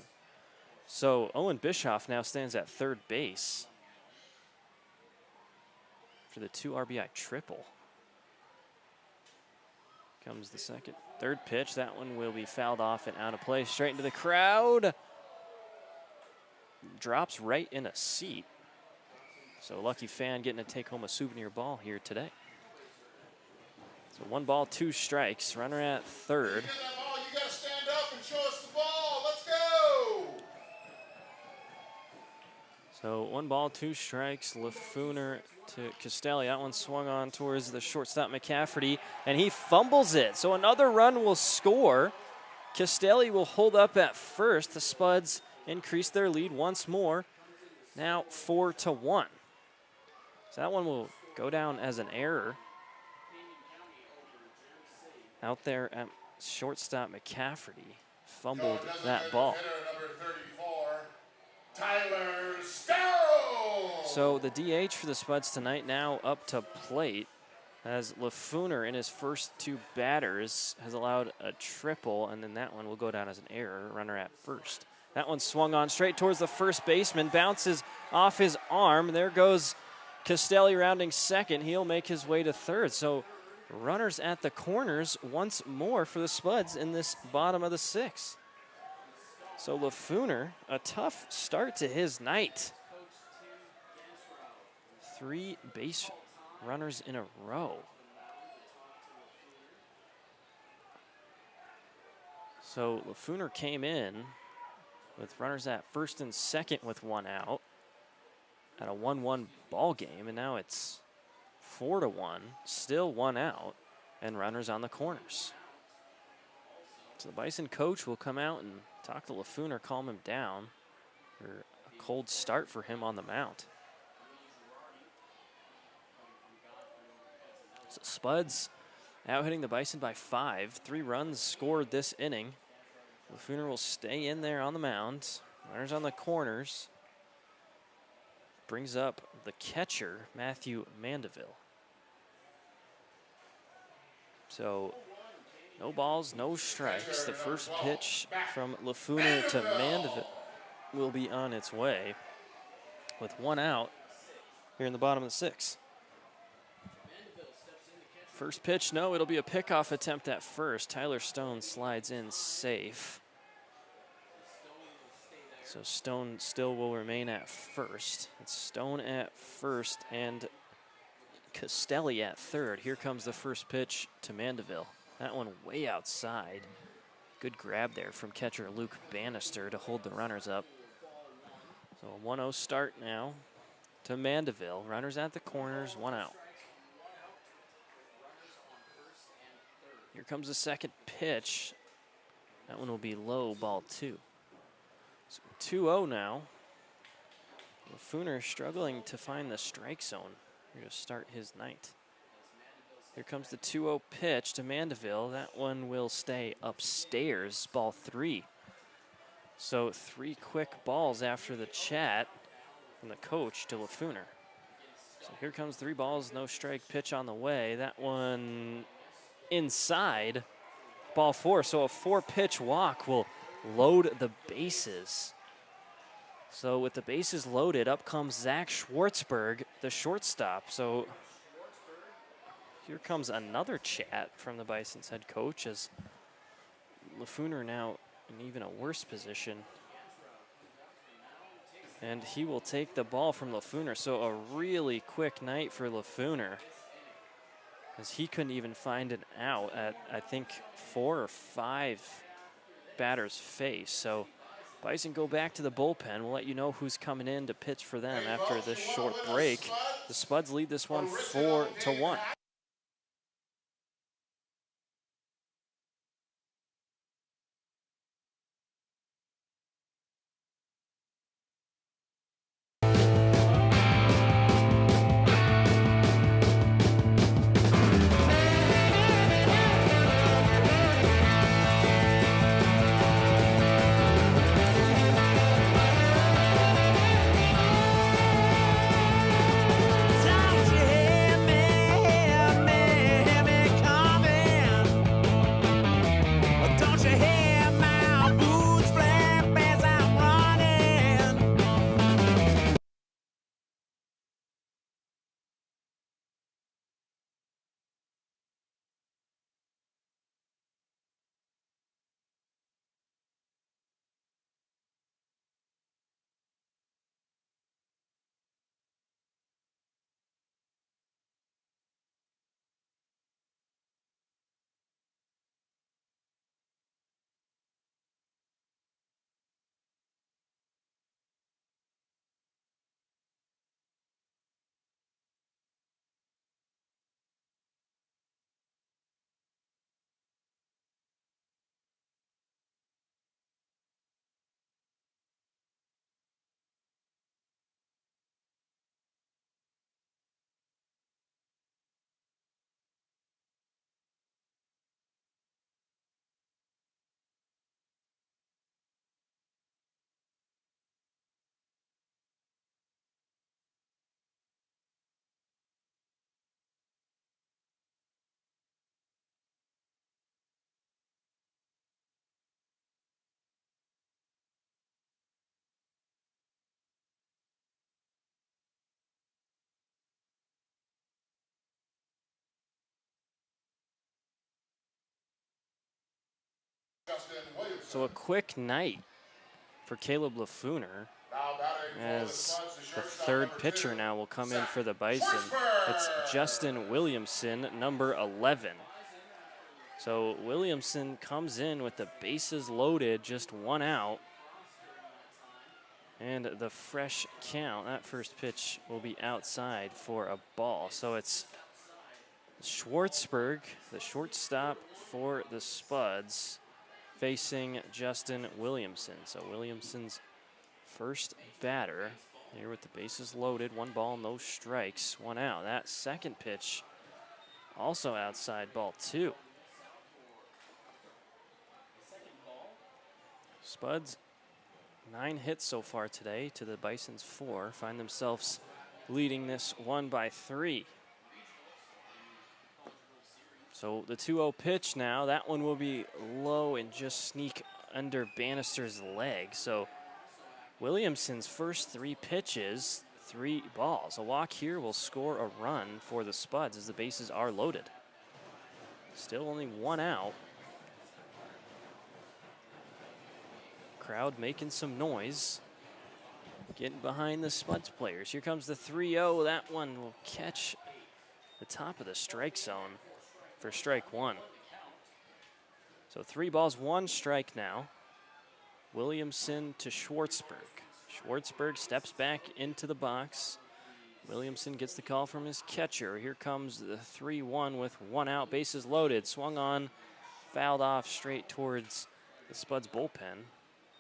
So Owen Bischoff now stands at third base for the 2 RBI triple. Comes the third pitch. That one will be fouled off and out of play. Straight into the crowd. Drops right in a seat. So lucky fan getting to take home a souvenir ball here today. So 1 ball, 2 strikes. Runner at third. You gotta stand up and show us the ball. Let's go. So 1 ball, 2 strikes. Lafooner to Castelli. That one swung on towards the shortstop McCafferty, and he fumbles it. So another run will score. Castelli will hold up at first. The Spuds increase their lead once more. Now 4-1. So that one will go down as an error. Out there at shortstop McCafferty fumbled that ball. Number 34, Tyler Starrow. So the DH for the Spuds tonight now up to plate as Lafooner in his first 2 batters has allowed a triple, and then that one will go down as an error, runner at first. That one swung on straight towards the first baseman, bounces off his arm. There goes Castelli rounding second. He'll make his way to third. So runners at the corners once more for the Spuds in this bottom of the 6th. So Lafooner, a tough start to his night. 3 base runners in a row. So Lafooner came in with runners at first and second with 1 out at a 1-1 ball game, and now it's 4-1, still 1 out, and runners on the corners. So the Bison coach will come out and talk to Lafooner, calm him down for a cold start for him on the mound. So Spuds out hitting the Bison by 5. 3 runs scored this inning. Lafooner will stay in there on the mound. Runners on the corners. Brings up the catcher, Matthew Mandeville. So no balls, no strikes. The first pitch from Lafooner to Mandeville will be on its way with 1 out here in the bottom of the 6th. First pitch, no, it'll be a pickoff attempt at first. Tyler Stone slides in safe. So Stone still will remain at first. It's Stone at first and Castelli at third. Here comes the first pitch to Mandeville. That one way outside. Good grab there from catcher Luke Bannister to hold the runners up. So a 1-0 start now to Mandeville. Runners at the corners, 1 out. Here comes the second pitch. That one will be low, ball 2. So 2-0 now. Lafooner struggling to find the strike zone here to start his night. Here comes the 2-0 pitch to Mandeville. That one will stay upstairs, ball 3. So 3 quick balls after the chat from the coach to Lafooner. So here comes 3 balls, no strike pitch on the way. That one inside, ball 4. So a 4-pitch walk will load the bases. So with the bases loaded, up comes Zach Schwartzberg, the shortstop. So here comes another chat from the Bison's head coach as Lafooner now in even a worse position. And he will take the ball from Lafooner. So a really quick night for Lafooner, as he couldn't even find an out at, I think, 4 or 5 batters face. So Bison go back to the bullpen. We'll let you know who's coming in to pitch for them after this short break. The Spuds lead this one 4-1. So a quick night for Caleb Lafooner, as the third pitcher now will come in for the Bison. It's Justin Williamson, number 11. So Williamson comes in with the bases loaded, just 1 out. And the fresh count, that first pitch will be outside for a ball. So it's Schwartzberg, the shortstop for the Spuds, facing Justin Williamson. So Williamson's first batter here with the bases loaded, 1 ball, no strikes, 1 out. That second pitch also outside, ball 2. Spuds, 9 hits so far today to the Bison's 4, find themselves leading this 1 by 3. So the 2-0 pitch now, that one will be low and just sneak under Bannister's leg. So Williamson's first 3 pitches, 3 balls. A walk here will score a run for the Spuds as the bases are loaded. Still only 1 out. Crowd making some noise, getting behind the Spuds players. Here comes the 3-0. That one will catch the top of the strike zone for strike 1. So 3 balls, 1 strike now. Williamson to Schwartzberg. Schwartzberg steps back into the box. Williamson gets the call from his catcher. Here comes the 3-1 with 1 out, bases loaded. Swung on, fouled off straight towards the Spuds bullpen.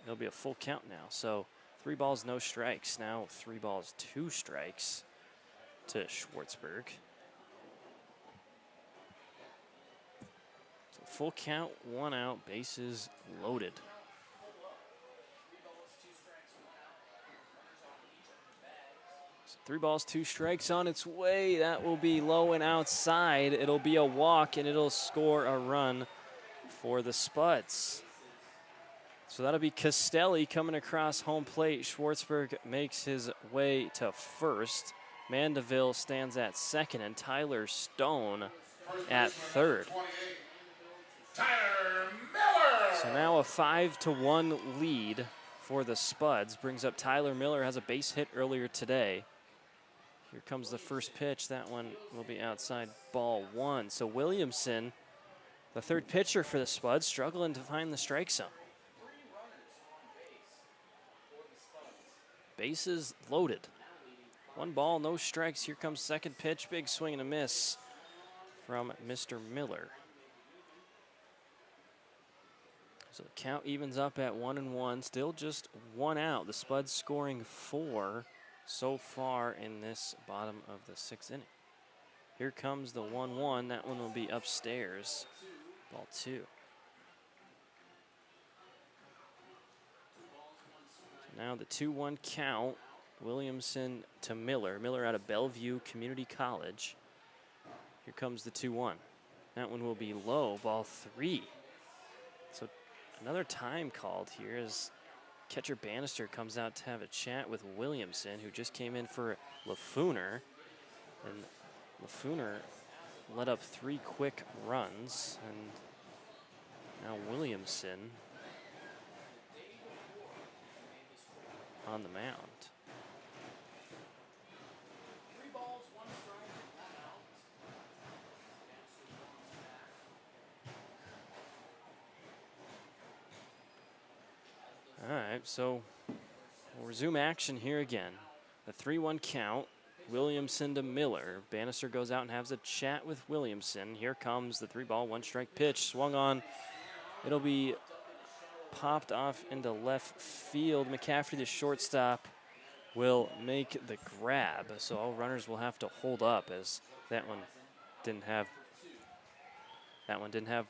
It'll be a full count now. So 3 balls, no strikes. Now 3 balls, 2 strikes to Schwartzberg. So full count, 1 out, bases loaded. 3 balls, 2 strikes on its way. That will be low and outside. It'll be a walk, and it'll score a run for the Spuds. So that'll be Castelli coming across home plate. Schwartzberg makes his way to first. Mandeville stands at second, and Tyler Stone at third. Tyler Miller. So now a 5-1 lead for the Spuds. Brings up Tyler Miller, has a base hit earlier today. Here comes the first pitch. That one will be outside, ball 1. So Williamson, the third pitcher for the Spuds, struggling to find the strike zone. Bases loaded. 1 ball, no strikes. Here comes second pitch. Big swing and a miss from Mr. Miller. So the count evens up at 1-1. Still just 1 out. The Spuds scoring 4 so far in this bottom of the 6th inning. Here comes the 1-1. That one will be upstairs. Ball 2. Now the 2-1 count. Williamson to Miller. Miller out of Bellevue Community College. Here comes the 2-1. That one will be low. Ball 3. So another time called here as catcher Bannister comes out to have a chat with Williamson, who just came in for Lafooner. And Lafooner let up 3 quick runs. And now Williamson on the mound. All right, so we'll resume action here again. The 3-1 count. Williamson to Miller. Bannister goes out and has a chat with Williamson. Here comes the 3-ball, 1-strike pitch. Swung on. It'll be popped off into left field. McCaffrey, the shortstop, will make the grab. So all runners will have to hold up, as that one didn't have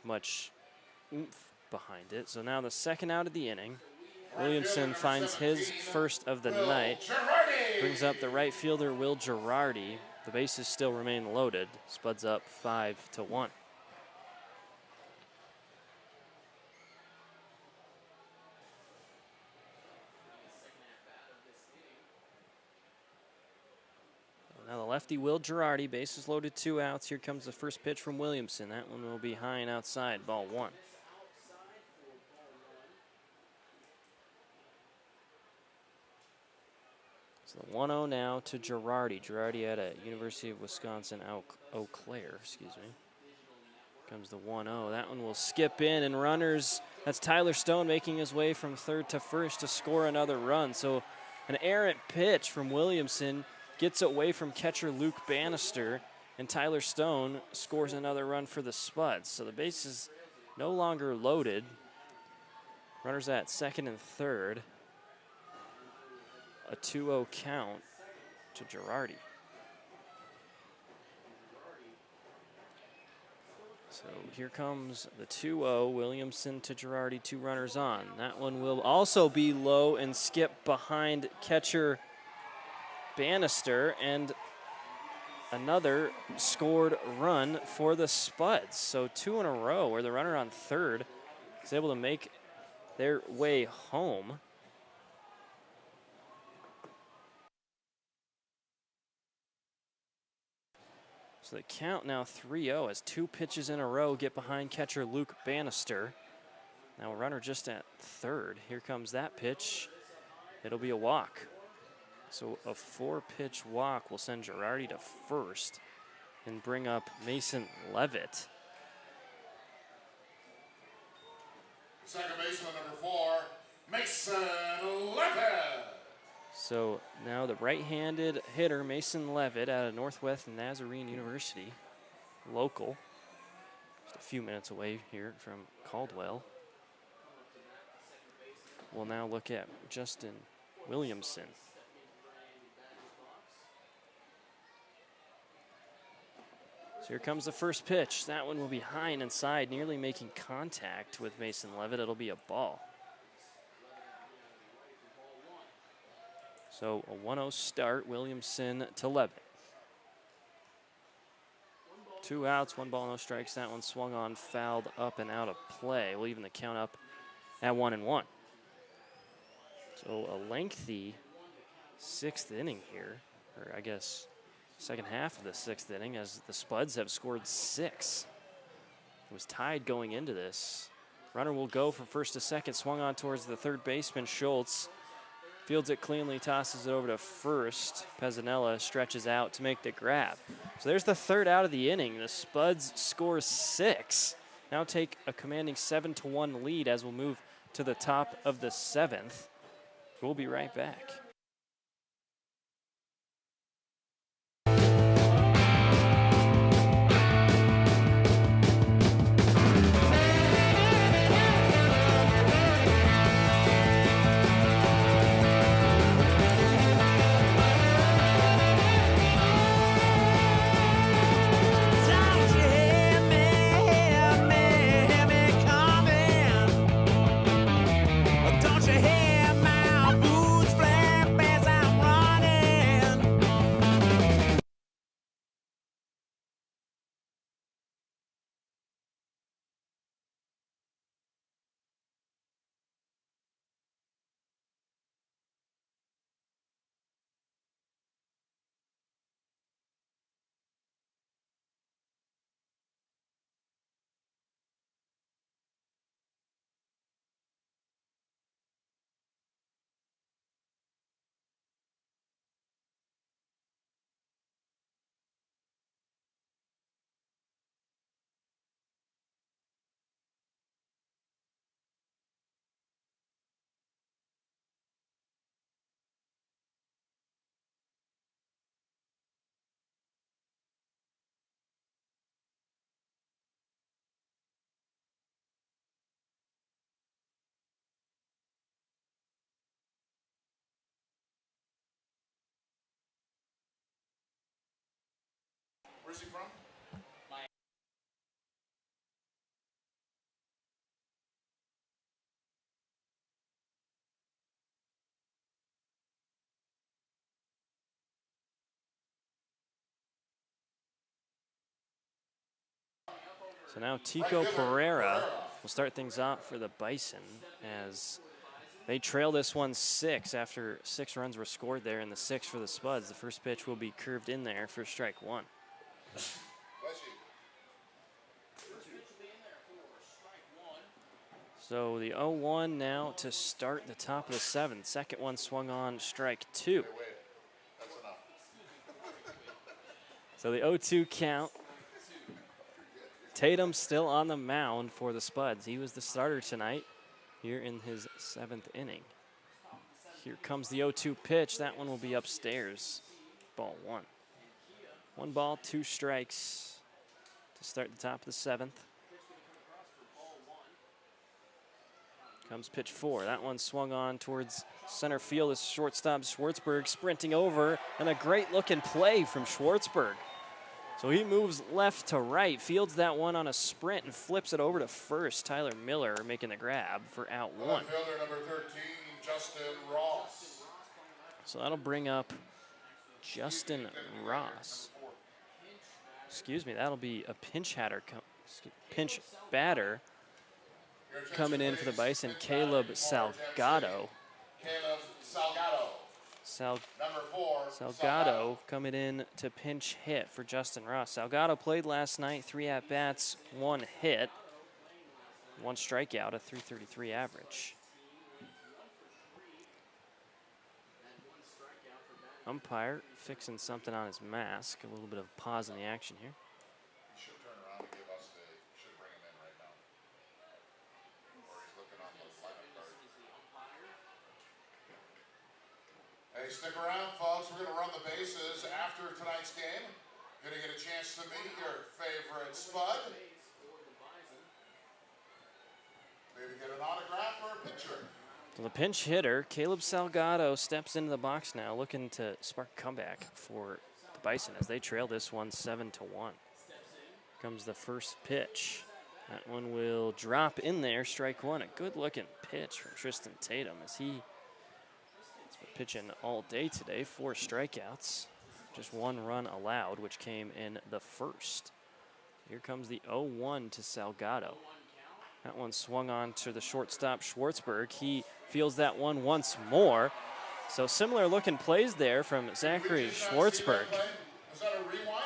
much oomph behind it. So now the second out of the inning. Williamson finds his first of the night. Brings up the right fielder, Will Girardi. The bases still remain loaded. Spuds up 5-1. Now the lefty, Will Girardi, bases loaded, 2 outs. Here comes the first pitch from Williamson. That one will be high and outside, ball 1. So the 1-0 now to Girardi. Girardi at a University of Wisconsin Eau Claire, excuse me. Comes the 1-0. That one will skip in, and runners, that's Tyler Stone making his way from third to first to score another run. So an errant pitch from Williamson gets away from catcher Luke Bannister, and Tyler Stone scores another run for the Spuds. So the base is no longer loaded. Runners at second and third. A 2-0 count to Girardi. So here comes the 2-0, Williamson to Girardi, 2 runners on. That one will also be low and skip behind catcher Bannister, and another scored run for the Spuds. So 2 in a row where the runner on third is able to make their way home. So the count now 3-0 as 2 pitches in a row get behind catcher Luke Bannister. Now a runner just at third. Here comes that pitch. It'll be a walk. So a 4-pitch walk will send Girardi to first and bring up Mason Levitt. Second baseman number 4, Mason Levitt. So now the right-handed hitter, Mason Levitt, out of Northwest Nazarene University, local, just a few minutes away here from Caldwell. We'll now look at Justin Williamson. So here comes the first pitch. That one will be high and inside, nearly making contact with Mason Levitt. It'll be a ball. So a 1-0 start, Williamson to Levitt. 2 outs, 1 ball, no strikes. That one swung on, fouled up and out of play. We'll even the count up at 1-1. So a lengthy 6th inning here, or I guess second half of the 6th inning, as the Spuds have scored 6. It was tied going into this. Runner will go from first to second, swung on towards the third baseman, Schultz. Fields it cleanly, tosses it over to first. Pezzanella stretches out to make the grab. So there's the third out of the inning. The Spuds score 6. Now take a commanding 7-1 lead as we'll move to the top of the 7th. We'll be right back. Where's he from? So now Tico Pereira will start things off for the Bison as they trail this one 6 after 6 runs were scored there in the 6th for the Spuds. The first pitch will be curved in there for strike 1. So the 0-1 now to start the top of the 7th. Second one swung on, strike 2. So the 0-2 count. Tatum still on the mound for the Spuds. He was the starter tonight here in his 7th inning. Here comes the 0-2 pitch. That one will be upstairs. Ball 1. 1 ball, 2 strikes to start the top of the 7th. Comes pitch 4. That one swung on towards center field as shortstop Schwartzberg sprinting over, and a great looking play from Schwartzberg. So he moves left to right, fields that one on a sprint and flips it over to first. Tyler Miller making the grab for out 1. Fielder number 13, Justin Ross. So that'll bring up Justin Ross. Excuse me, that'll be a pinch batter coming in for the Bison, Caleb Salgado. Caleb Salgado. Number 4. Salgado coming in to pinch hit for Justin Ross. Salgado played last night, 3 at-bats, 1 hit, 1 strikeout, a .333 average. Umpire fixing something on his mask. A little bit of pause in the action here. He should turn around and give us should bring him in right now. Or he's looking on the lineup card. Hey, Hey, stick around, folks. We're going to run the bases after tonight's game. Going to get a chance to meet your favorite Spud. Maybe get an autograph or a picture. So the pinch hitter, Caleb Salgado, steps into the box now, looking to spark a comeback for the Bison as they trail this one 7-1. Comes the first pitch. That one will drop in there, strike one. A good-looking pitch from Tristan Tatum as he has been pitching all day today. 4 strikeouts, just 1 run allowed, which came in the first. Here comes the 0-1 to Salgado. That one swung on to the shortstop, Schwartzberg. He feels that one once more. So similar looking plays there from Zachary Schwartzberg. Was that a rewind?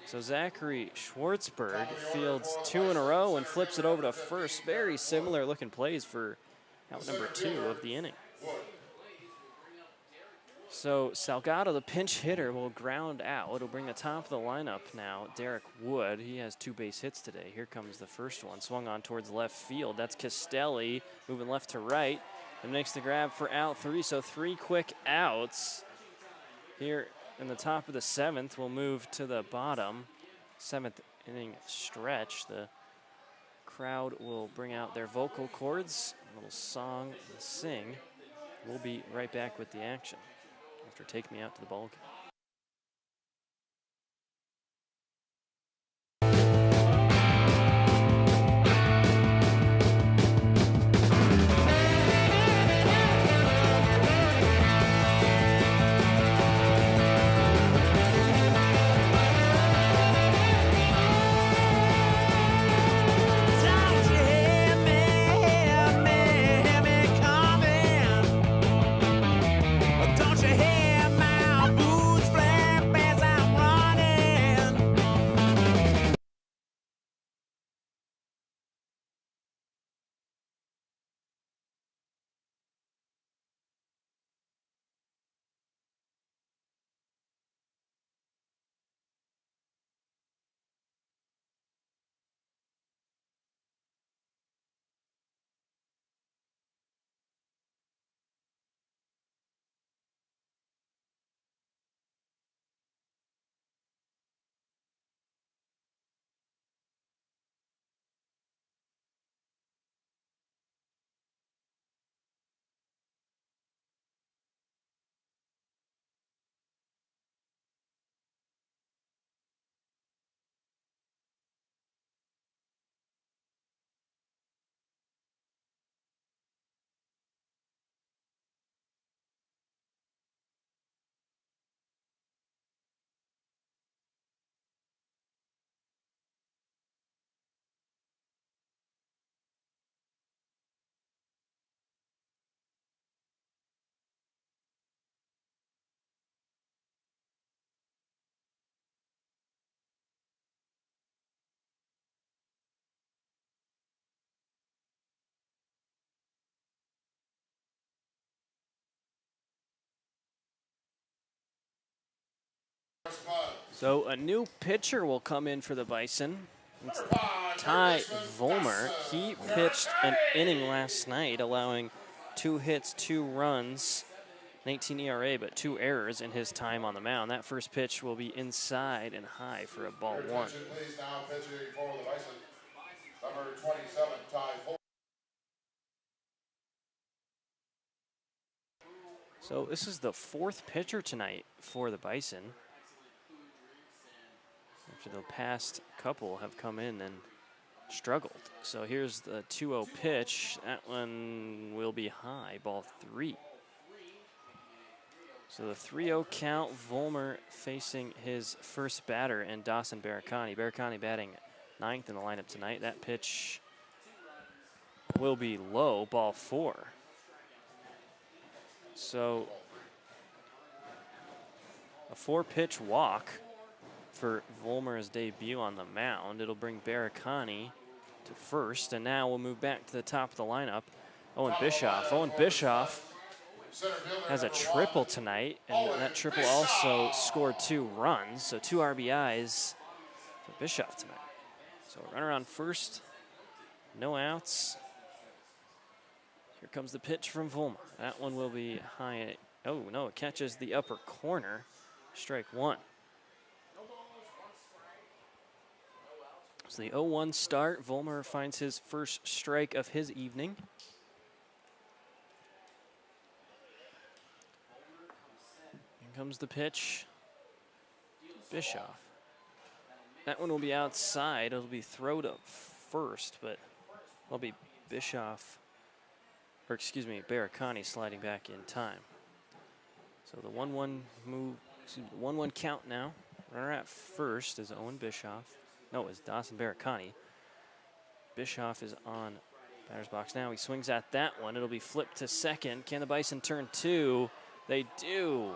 So Zachary Schwartzberg fields 2 in a row and flips it over to first. Very similar looking plays for out number 2 of the inning. So Salgado, the pinch hitter, will ground out. It'll bring the top of the lineup now, Derek Wood. He has 2 base hits today. Here comes the first one, swung on towards left field. That's Castelli moving left to right and makes the grab for out 3. So 3 quick outs here in the top of the 7th. We'll move to the bottom 7th inning stretch. The crowd will bring out their vocal cords, a little song and sing. We'll be right back with the action after Take Me Out to the Ball Game. So a new pitcher will come in for the Bison. It's Ty Volmer. He pitched an inning last night, allowing 2 hits, 2 runs, an 18 ERA, but 2 errors in his time on the mound. That first pitch will be inside and high for a ball 1. Please now pitching for the Bison, number 27, Ty Volmer. So this is the 4th pitcher tonight for the Bison. After the past couple have come in and struggled. So here's the 2-0 pitch. That one will be high, ball 3. So the 3-0 count, Volmer facing his first batter and Dawson Baracani. Baracani batting 9th in the lineup tonight. That pitch will be low, ball 4. So a 4-pitch walk for Volmer's debut on the mound. It'll bring Baracani to first, and now we'll move back to the top of the lineup. Owen Bischoff. Owen Bischoff has a triple tonight, and that triple also scored 2 runs, so 2 RBIs for Bischoff tonight. So runner on first, no outs. Here comes the pitch from Volmer. That one will be high Oh, no, it catches the upper corner. Strike one. So the 0-1 start. Vollmer finds his first strike of his evening. Here comes the pitch. Bischoff. That one will be outside. It'll be thrown up first, but it'll be Bischoff, or excuse me, Baracani sliding back in time. So the 1-1 move, 1-1 count now. Runner at first is Owen Bischoff. No, it's Dawson Baracani. Bischoff is on batter's box now. He swings at that one. It'll be flipped to second. Can the Bison turn two? They do.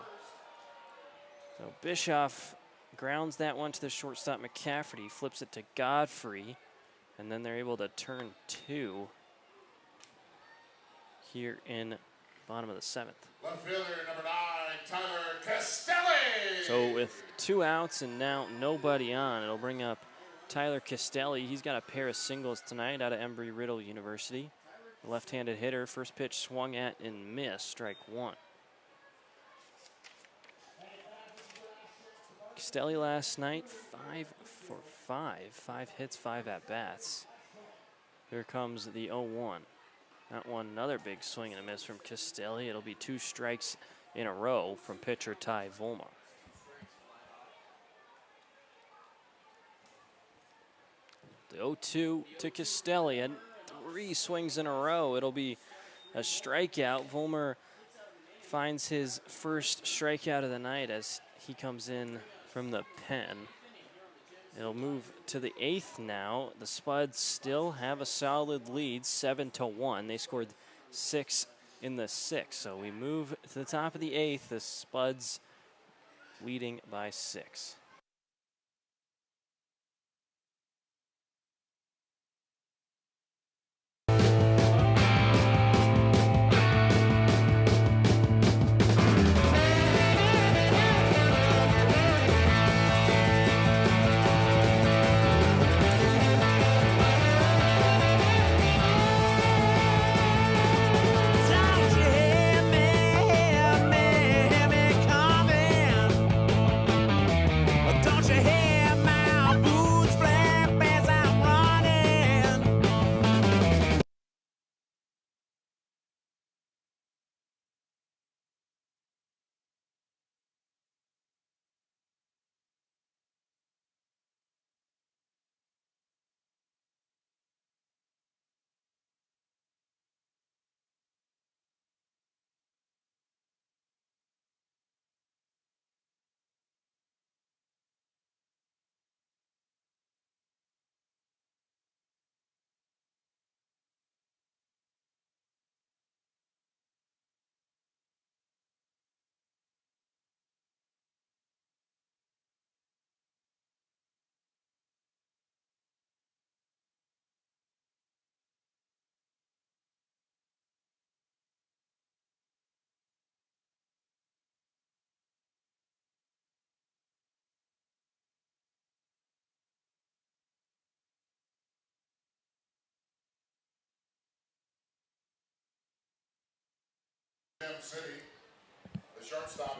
So Bischoff grounds that one to the shortstop McCafferty, flips it to Godfrey, and then they're able to turn two here in bottom of the seventh. Left fielder number 9, Tyler Castelli. So with 2 outs and now nobody on, it'll bring up Tyler Castelli. He's got a pair of singles tonight out of Embry-Riddle University. The left-handed hitter, first pitch swung at and missed, strike one. Castelli last night, 5 for 5. 5 hits, 5 at-bats. Here comes the 0-1. That one, another big swing and a miss from Castelli. It'll be 2 strikes in a row from pitcher Ty Vollmer. The 0-2 to Castelli, and 3 swings in a row. It'll be a strikeout. Vollmer finds his first strikeout of the night as he comes in from the pen. It'll move to the 8th now. The Spuds still have a solid lead, 7-1. They scored 6 in the 6th. So we move to the top of the 8th. The Spuds leading by 6.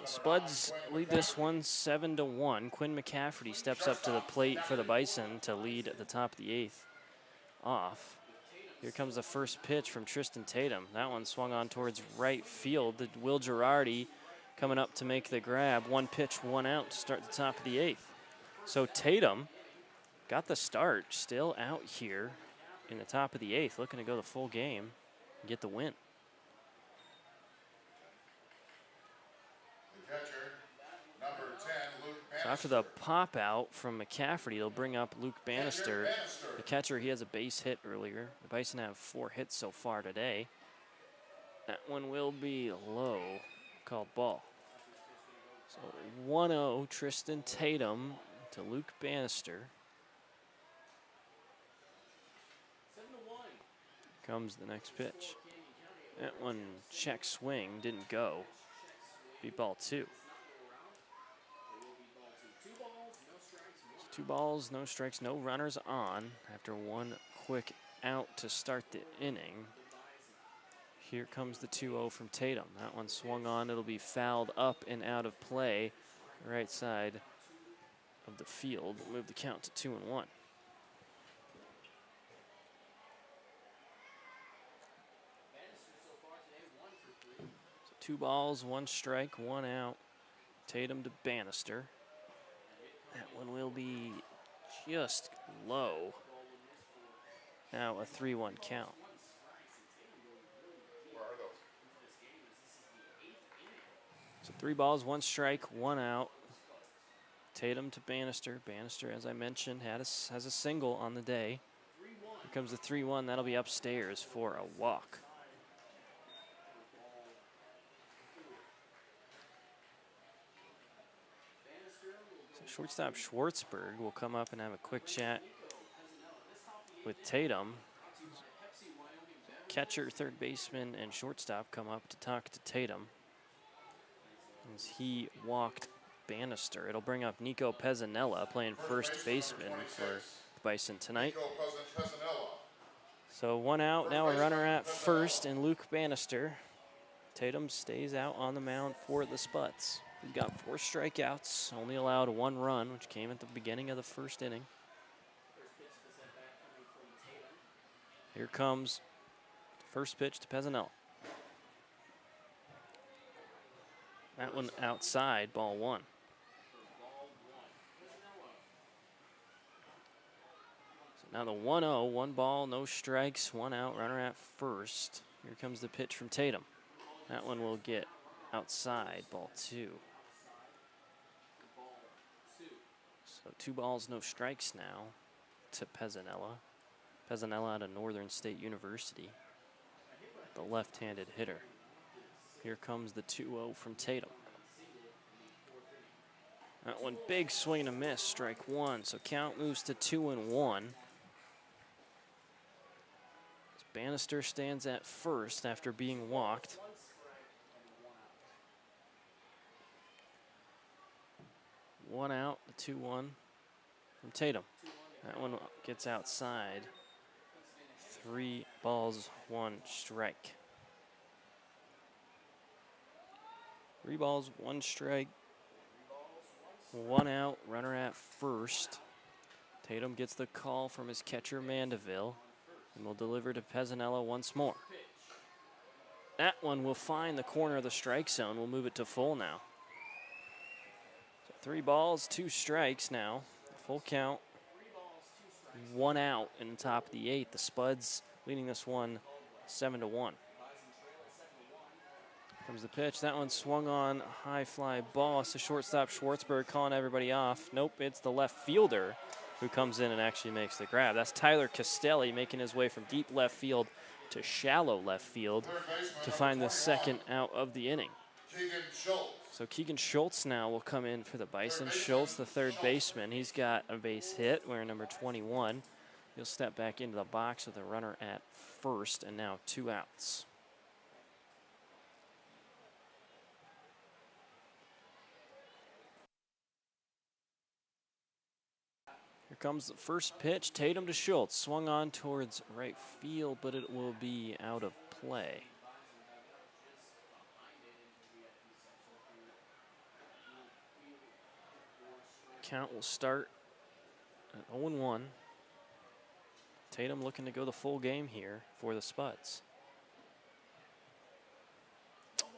Spuds lead this one 7-1. Quinn McCafferty steps up to the plate for the Bison to lead at the top of the 8th off. Here comes the first pitch from Tristan Tatum. That one swung on towards right field. Will Girardi coming up to make the grab. 1 pitch, 1 out to start the top of the 8th. So Tatum got the start, still out here in the top of the 8th, looking to go the full game and get the win. So after the pop out from McCafferty, they'll bring up Luke Bannister. The catcher, he has a base hit earlier. The Bison have 4 hits so far today. That one will be low, called ball. So 1-0, Tristan Tatum to Luke Bannister. Comes the next pitch. That one check swing, didn't go. Be ball 2. 2 balls, no strikes, no runners on after 1 quick out to start the inning Here comes the 2-0 from Tatum. That one swung on. It'll be fouled up and out of play. Right side of the field. We'll move the count to 2-1. So 2 balls, 1 strike, 1 out. Tatum to Bannister. That one will be just low. Now a 3-1 count. So 3 balls, 1 strike, 1 out. Tatum to Bannister. Bannister, as I mentioned, has a single on the day. Here comes the 3-1. That'll be upstairs for a walk. So shortstop Schwartzberg will come up and have a quick chat with Tatum. Catcher, third baseman, and shortstop come up to talk to Tatum as he walked Bannister. It'll bring up Nico Pezzanella playing first baseman for the Bison tonight. So 1 out, now a runner at first, and Luke Bannister. Tatum stays out on the mound for the Spuds. He's got 4 strikeouts, only allowed 1 run, which came at the beginning of the first inning. Here comes the first pitch to Pezzanella. That one outside, ball 1. So now the 1-0, 1 ball, no strikes, 1 out, runner at first. Here comes the pitch from Tatum. That one will get outside, ball 2. So 2 balls, no strikes now to Pezzanella. Pezzanella out of Northern State University, the left-handed hitter. Here comes the 2-0 from Tatum. That one big swing and a miss, strike 1. So count moves to 2-1. Bannister stands at first after being walked. One out, the 2-1 from Tatum. That one gets outside. 3 balls, 1 strike. 3 balls, 1 strike, 1 out, runner at first. Tatum gets the call from his catcher Mandeville and will deliver to Pezzanella once more. That one will find the corner of the strike zone. We'll move it to full now. So 3 balls, 2 strikes now. Full count. 1 out in the top of the 8th. The Spuds leading this one 7-1. Comes the pitch. That one swung on, high fly ball. It's the shortstop Schwartzberg calling everybody off. Nope, it's the left fielder who comes in and actually makes the grab. That's Tyler Castelli making his way from deep left field to shallow left field to find the 2nd out of the inning. So Keegan Schultz now will come in for the Bison. Schultz, the 3rd baseman. He's got a base hit, wearing number 21. He'll step back into the box with a runner at first, and now 2 outs. Here comes the first pitch. Tatum to Schultz. Swung on towards right field, but it will be out of play. Count will start at 0-1. Tatum looking to go the full game here for the Spuds.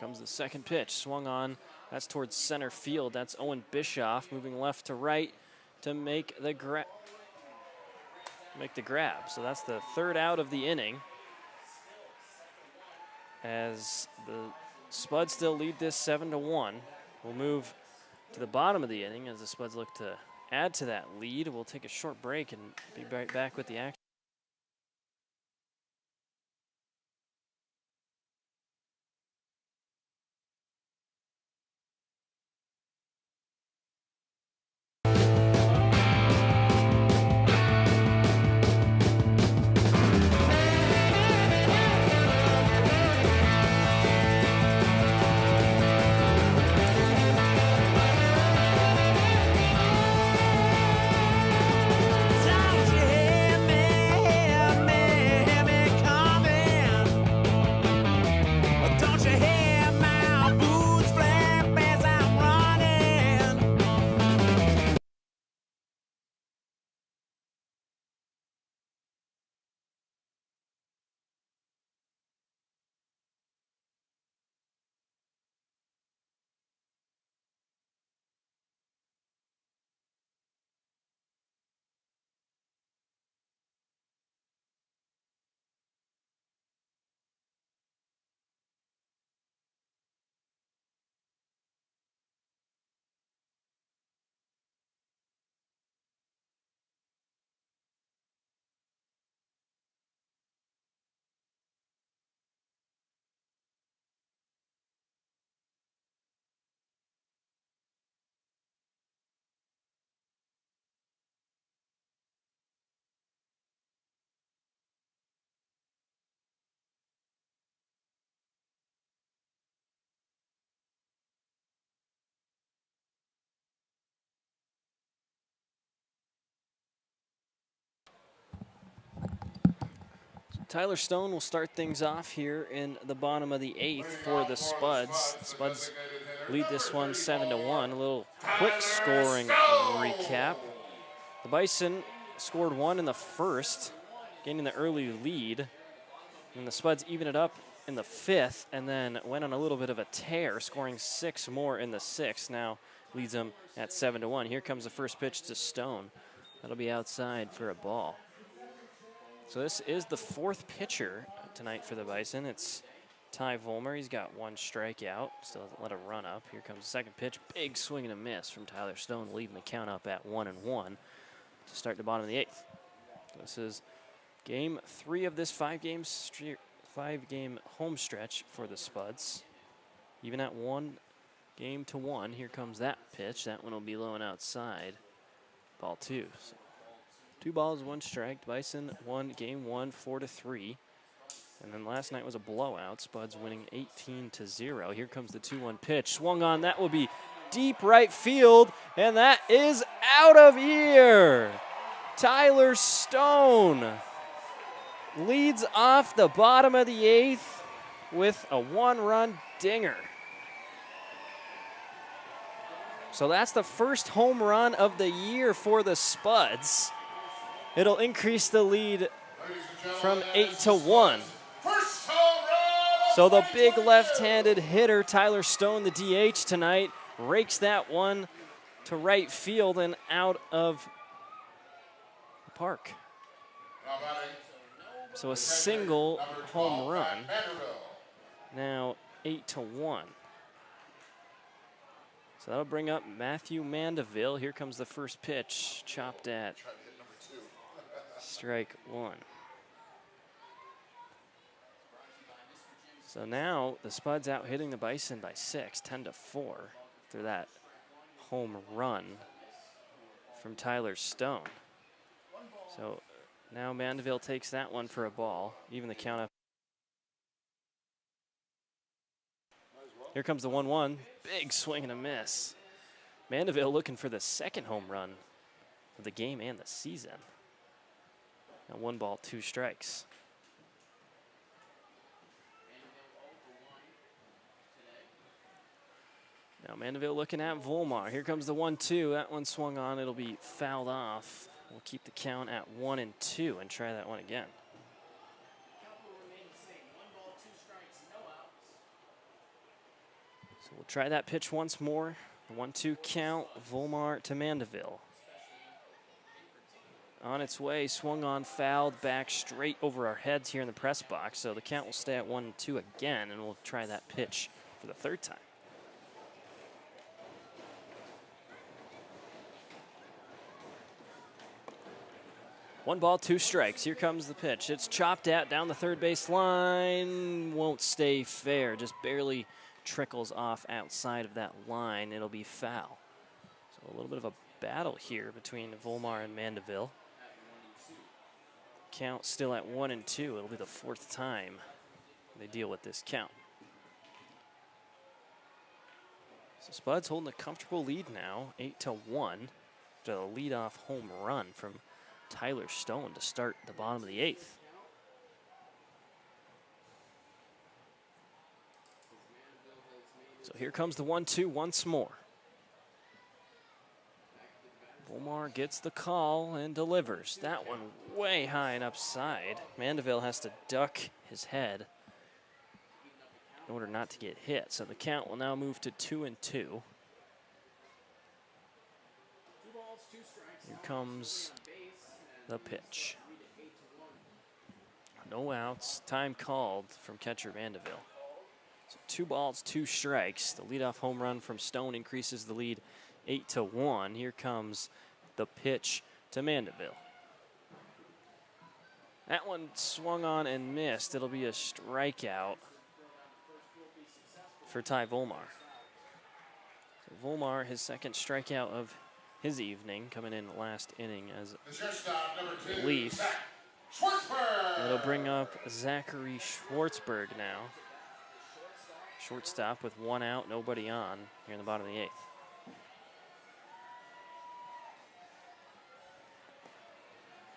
Comes the second pitch. Swung on. That's towards center field. That's Owen Bischoff moving left to right to make the grab. So that's the 3rd out of the inning, as the Spuds still lead this 7-1. We'll move to the bottom of the inning as the Spuds look to add to that lead. We'll take a short break and be right back with the action. Tyler Stone will start things off here in the bottom of the 8th for the Spuds. The Spuds lead this one 7-1. A little quick scoring recap. The Bison scored 1 in the first, gaining the early lead. And the Spuds even it up in the 5th and then went on a little bit of a tear, scoring 6 more in the 6th. Now leads them at 7-1. Here comes the first pitch to Stone. That'll be outside for a ball. So this is the 4th pitcher tonight for the Bison. It's Ty Volmer. He's got 1 strikeout. Still hasn't let a run up. Here comes the second pitch. Big swing and a miss from Tyler Stone, leaving the count up at 1-1 to start the bottom of the 8th. This is game 3 of this 5-game home stretch for the Spuds. Even at 1-1. Here comes that pitch. That one will be low and outside. Ball 2. So 2 balls, 1 strike. Bison won game 1, 4-3. And then last night was a blowout. Spuds winning 18-0. Here comes the 2-1 pitch. Swung on. That will be deep right field. And that is out of here. Tyler Stone leads off the bottom of the 8th with a 1-run dinger. So that's the first home run of the year for the Spuds. It'll increase the lead from 8-1. So the big left-handed hitter, Tyler Stone, the DH tonight, rakes that one to right field and out of the park. So a single home run. Now 8-1. So that'll bring up Matthew Mandeville. Here comes the first pitch, chopped at strike 1. So now the Spuds out hitting the Bison by 6, 10-4, after that home run from Tyler Stone. So now Mandeville takes that one for a ball, even the count up. Here comes the 1-1, big swing and a miss. Mandeville looking for the 2nd home run of the game and the season. Now 1 ball, 2 strikes. Now Mandeville looking at Volmar. Here comes the 1-2. That one swung on. It'll be fouled off. We'll keep the count at 1-2 and try that one again. So we'll try that pitch once more. The 1-2 count. Volmar to Mandeville. On its way, swung on, fouled back straight over our heads here in the press box. So the count will stay at 1-2 again, and we'll try that pitch for the 3rd time. One ball, 2 strikes. Here comes the pitch. It's chopped at down the 3rd base line. Won't stay fair. Just barely trickles off outside of that line. It'll be foul. So a little bit of a battle here between Volmar and Mandeville. Count still at 1-2. It'll be the 4th time they deal with this count. So Spuds holding a comfortable lead now, 8-1, after a leadoff home run from Tyler Stone to start the bottom of the 8th. So here comes the 1-2 once more. Volmar gets the call and delivers. That one way high and upside. Mandeville has to duck his head in order not to get hit. So the count will now move to 2-2. Here comes the pitch. No outs. Time called from catcher Mandeville. So 2 balls, 2 strikes. The leadoff home run from Stone increases the lead 8-1. Here comes the pitch to Mandeville. That one swung on and missed. It'll be a strikeout for Ty Volmar. So Volmar, his 2nd strikeout of his evening, coming in last inning as relief. It'll bring up Zachary Schwartzberg now. Shortstop with 1 out, nobody on here in the bottom of the 8th.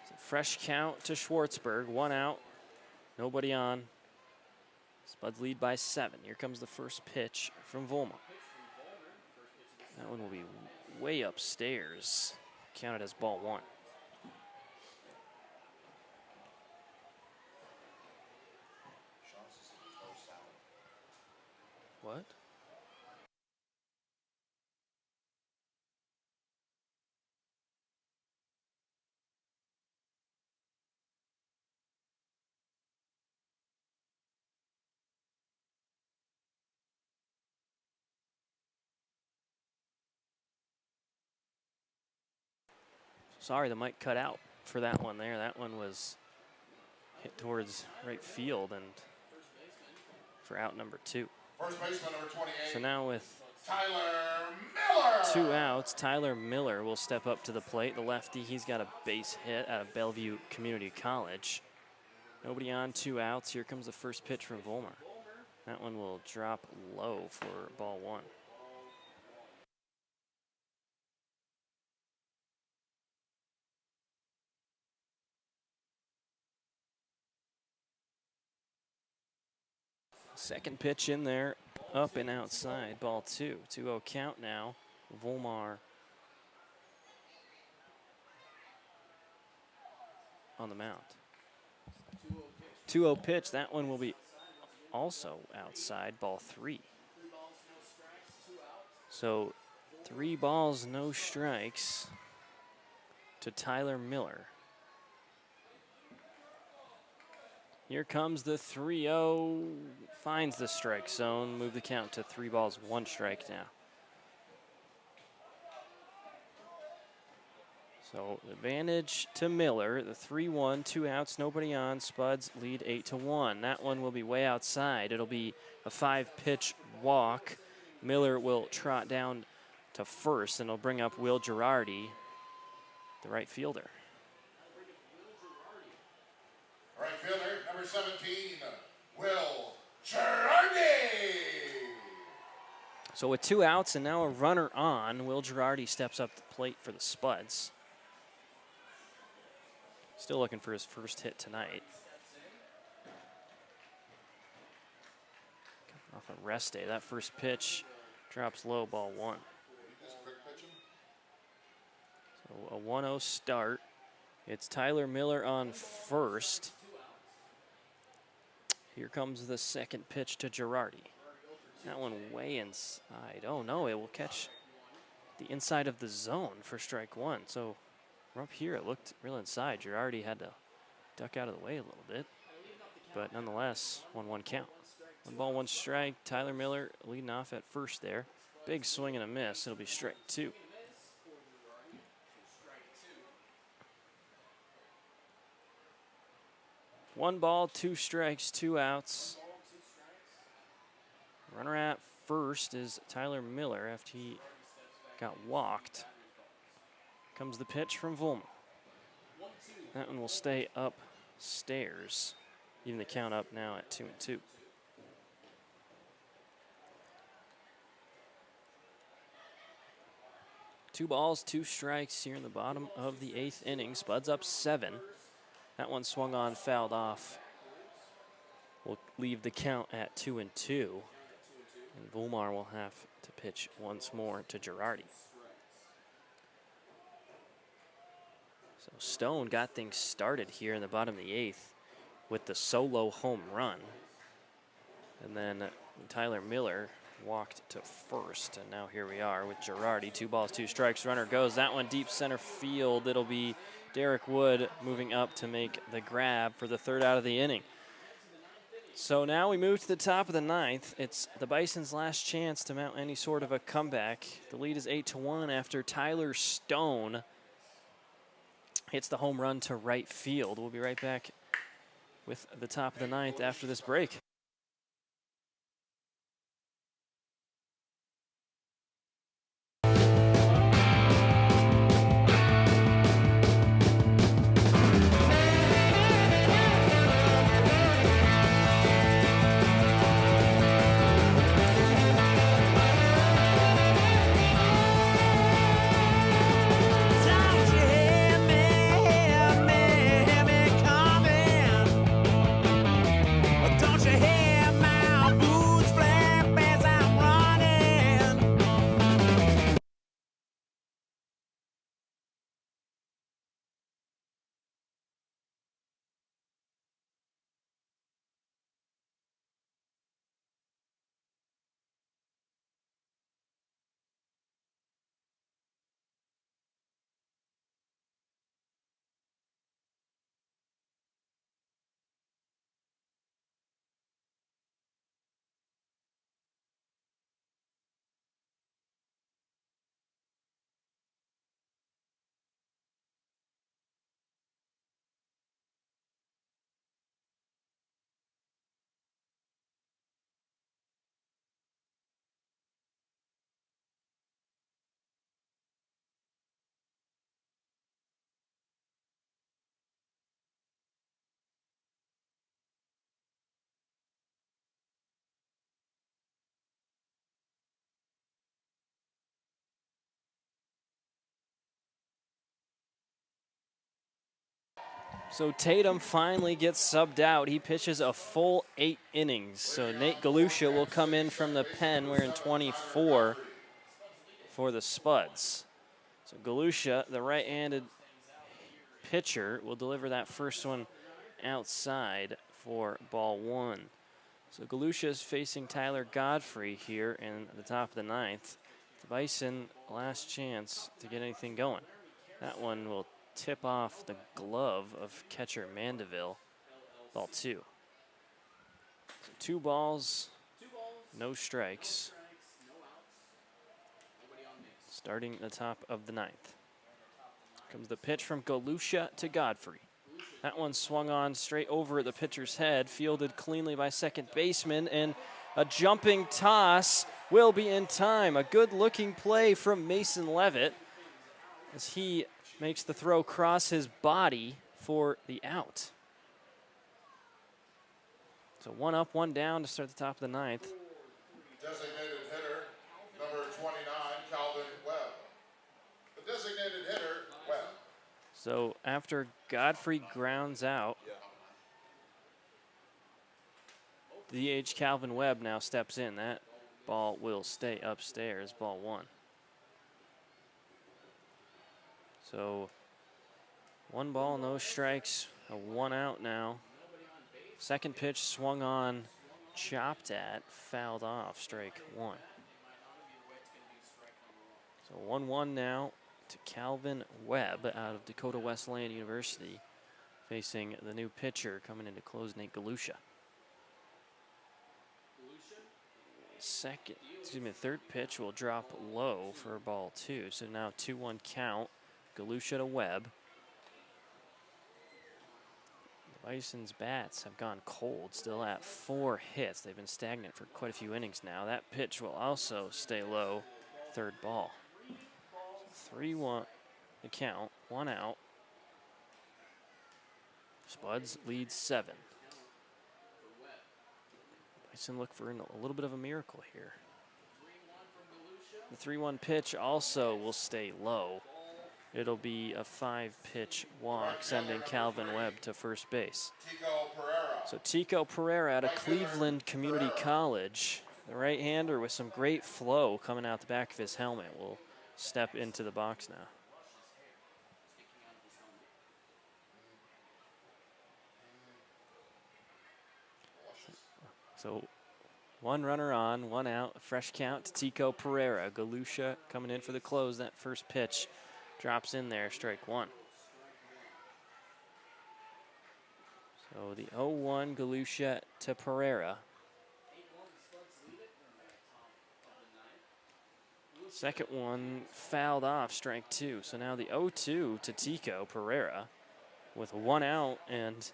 So fresh count to Schwartzberg, 1 out. Nobody on. Spuds lead by 7. Here comes the first pitch from Volma. That one will be way upstairs. Counted as ball 1. What? Sorry, the mic cut out for that one there. That one was hit towards right field and for out number 2. First baseman, number 28. So now with Tyler Miller. 2 outs, Tyler Miller will step up to the plate. The lefty, he's got a base hit out of Bellevue Community College. Nobody on, 2 outs. Here comes the first pitch from Volmer. That one will drop low for ball 1. Second pitch in there, up and outside, ball 2. 2-0 count now. Volmar on the mound. 2-0 pitch, that one will be also outside, ball 3. So 3 balls, no strikes to Tyler Miller. Here comes the 3-0, finds the strike zone, move the count to 3 balls, 1 strike now. So advantage to Miller, the 3-1, 2 outs, nobody on. Spuds lead 8-1. That one will be way outside. It'll be a 5-pitch walk. Miller will trot down to first, and it'll bring up Will Girardi, the right fielder. Right fielder, number 17, Will Girardi. So with 2 outs and now a runner on, Will Girardi steps up the plate for the Spuds. Still looking for his first hit tonight. Coming off a rest day. That first pitch drops low, ball 1. So a 1-0 start. It's Tyler Miller on first. Here comes the second pitch to Girardi. That one way inside. Oh no, it will catch the inside of the zone for strike 1. So from up here, it looked real inside. Girardi had to duck out of the way a little bit. But nonetheless, 1-1 count. 1 ball, 1 strike. Tyler Miller leading off at first there. Big swing and a miss. It'll be strike 2. One ball, 2 strikes, 2 outs. Runner at first is Tyler Miller after he got walked. Comes the pitch from Volmer. That one will stay upstairs. Even the count up now at 2-2. Two balls, 2 strikes here in the bottom of the 8th inning. Spuds up 7. That one swung on, fouled off. We'll leave the count at 2-2. And Volmar will have to pitch once more to Girardi. So Stone got things started here in the bottom of the 8th with the solo home run. And then Tyler Miller walked to first. And now here we are with Girardi. 2 balls, 2 strikes. Runner goes. That one deep center field. It'll be Derek Wood moving up to make the grab for the 3rd out of the inning. So now we move to the top of the 9th. It's the Bison's last chance to mount any sort of a comeback. The lead is 8-1 after Tyler Stone hits the home run to right field. We'll be right back with the top of the 9th after this break. So Tatum finally gets subbed out. He pitches a full 8 innings. So Nate Galusha will come in from the pen wearing 24 for the Spuds. So Galusha, the right-handed pitcher, will deliver that first one outside for ball 1. So Galusha is facing Tyler Godfrey here in the top of the 9th. The Bison, last chance to get anything going. That one will tip off the glove of catcher Mandeville. Ball 2. So 2 balls, no strikes. Starting the top of the 9th. Comes the pitch from Galusha to Godfrey. That one swung on straight over the pitcher's head, fielded cleanly by second baseman, and a jumping toss will be in time. A good-looking play from Mason Levitt as he makes the throw cross his body for the out. So 1 up, 1 down to start the top of the 9th. Designated hitter, number 29, Calvin Webb. The designated hitter, Webb. So after Godfrey grounds out, the DH Calvin Webb now steps in. That ball will stay upstairs, ball 1. So 1 ball, no strikes, a 1 out now. Second pitch swung on, chopped at, fouled off, strike 1. So 1-1 now to Calvin Webb out of Dakota Wesleyan University, facing the new pitcher coming in to close, Nate Galusha. Third pitch will drop low for ball 2. So now 2-1 count. Galusha to Webb. The Bison's bats have gone cold, still at 4 hits. They've been stagnant for quite a few innings now. That pitch will also stay low. Third ball. 3-1 the count, 1 out. Spuds leads 7. Bison look for a little bit of a miracle here. The 3-1 pitch also will stay low. It'll be a 5-pitch walk, sending Calvin Webb to first base. So Tico Pereira out of Cleveland Community College, the right-hander with some great flow coming out the back of his helmet, will step into the box now. So 1 runner on, 1 out, a fresh count to Tico Pereira. Galusha coming in for the close. That first pitch drops in there, strike 1. So the 0-1 Galusha to Pereira. Second one fouled off, strike 2. So now the 0-2 to Tico Pereira with 1 out and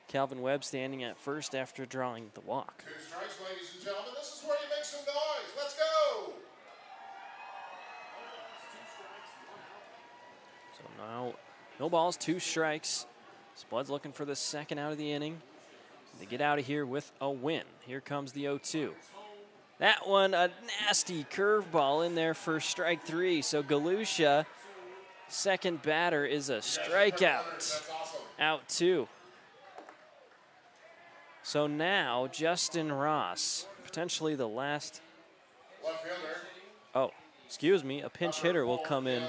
Calvin Webb standing at first after drawing the walk. 2 strikes, ladies and gentlemen. This is where you make some noise. Let's go! So now no balls, 2 strikes. Spuds looking for the second out of the inning to get out of here with a win. Here comes the 0-2. That one, a nasty curveball in there for strike 3. So Galusha, second batter, is a strikeout. That's awesome. Out 2. So now Justin Ross, potentially the last. Left fielder. Oh, excuse me, a pinch hitter will come in.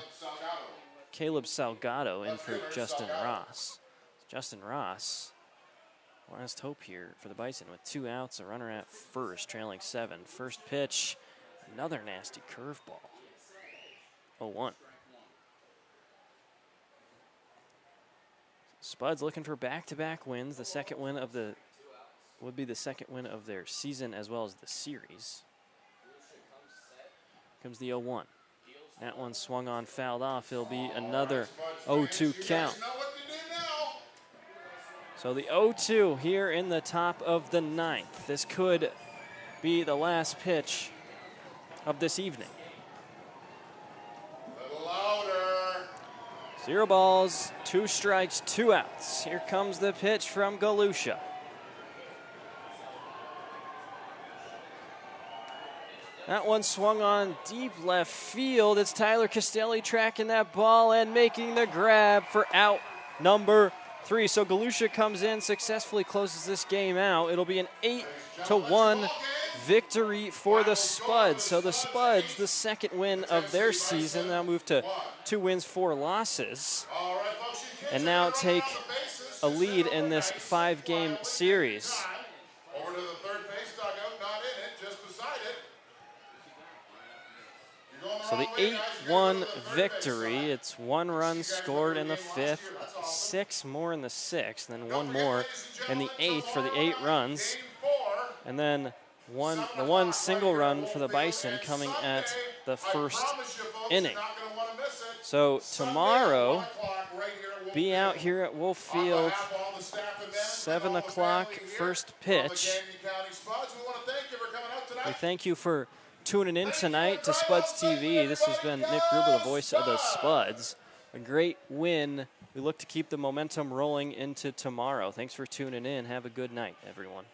Caleb Salgado in for Justin Ross. Justin Ross, last hope here for the Bison with 2 outs, a runner at first, trailing 7. First pitch, another nasty curveball. 0-1. Spuds looking for back-to-back wins. The second win of the would be the second win of their season as well as the series. Comes the 0-1. That one swung on, fouled off. It'll be another 0-2 count. So the 0-2 here in the top of the 9th. This could be the last pitch of this evening. 0 balls, 2 strikes, 2 outs. Here comes the pitch from Galusha. That one swung on deep left field. It's Tyler Castelli tracking that ball and making the grab for out number 3. So Galusha comes in, successfully closes this game out. It'll be an 8-1 victory for the Spuds. So the Spuds, the second win of their season, now move to 2 wins, 4 losses, and now take a lead in this 5-game series. Over to the third base dugout, not in it, just beside it. So the 8-1 victory, it's 1 run scored in the 5th, 6 more in the 6th, then 1 more in the 8th for the 8 runs, and then the one single run for the Bison coming at the first inning. So tomorrow, be out here at Wolf Field, 7 o'clock first pitch. We thank you for tuning in tonight to Spuds TV. This has been Nick Gruber, the voice of the Spuds. A great win. We look to keep the momentum rolling into tomorrow. Thanks for tuning in. Have a good night, everyone.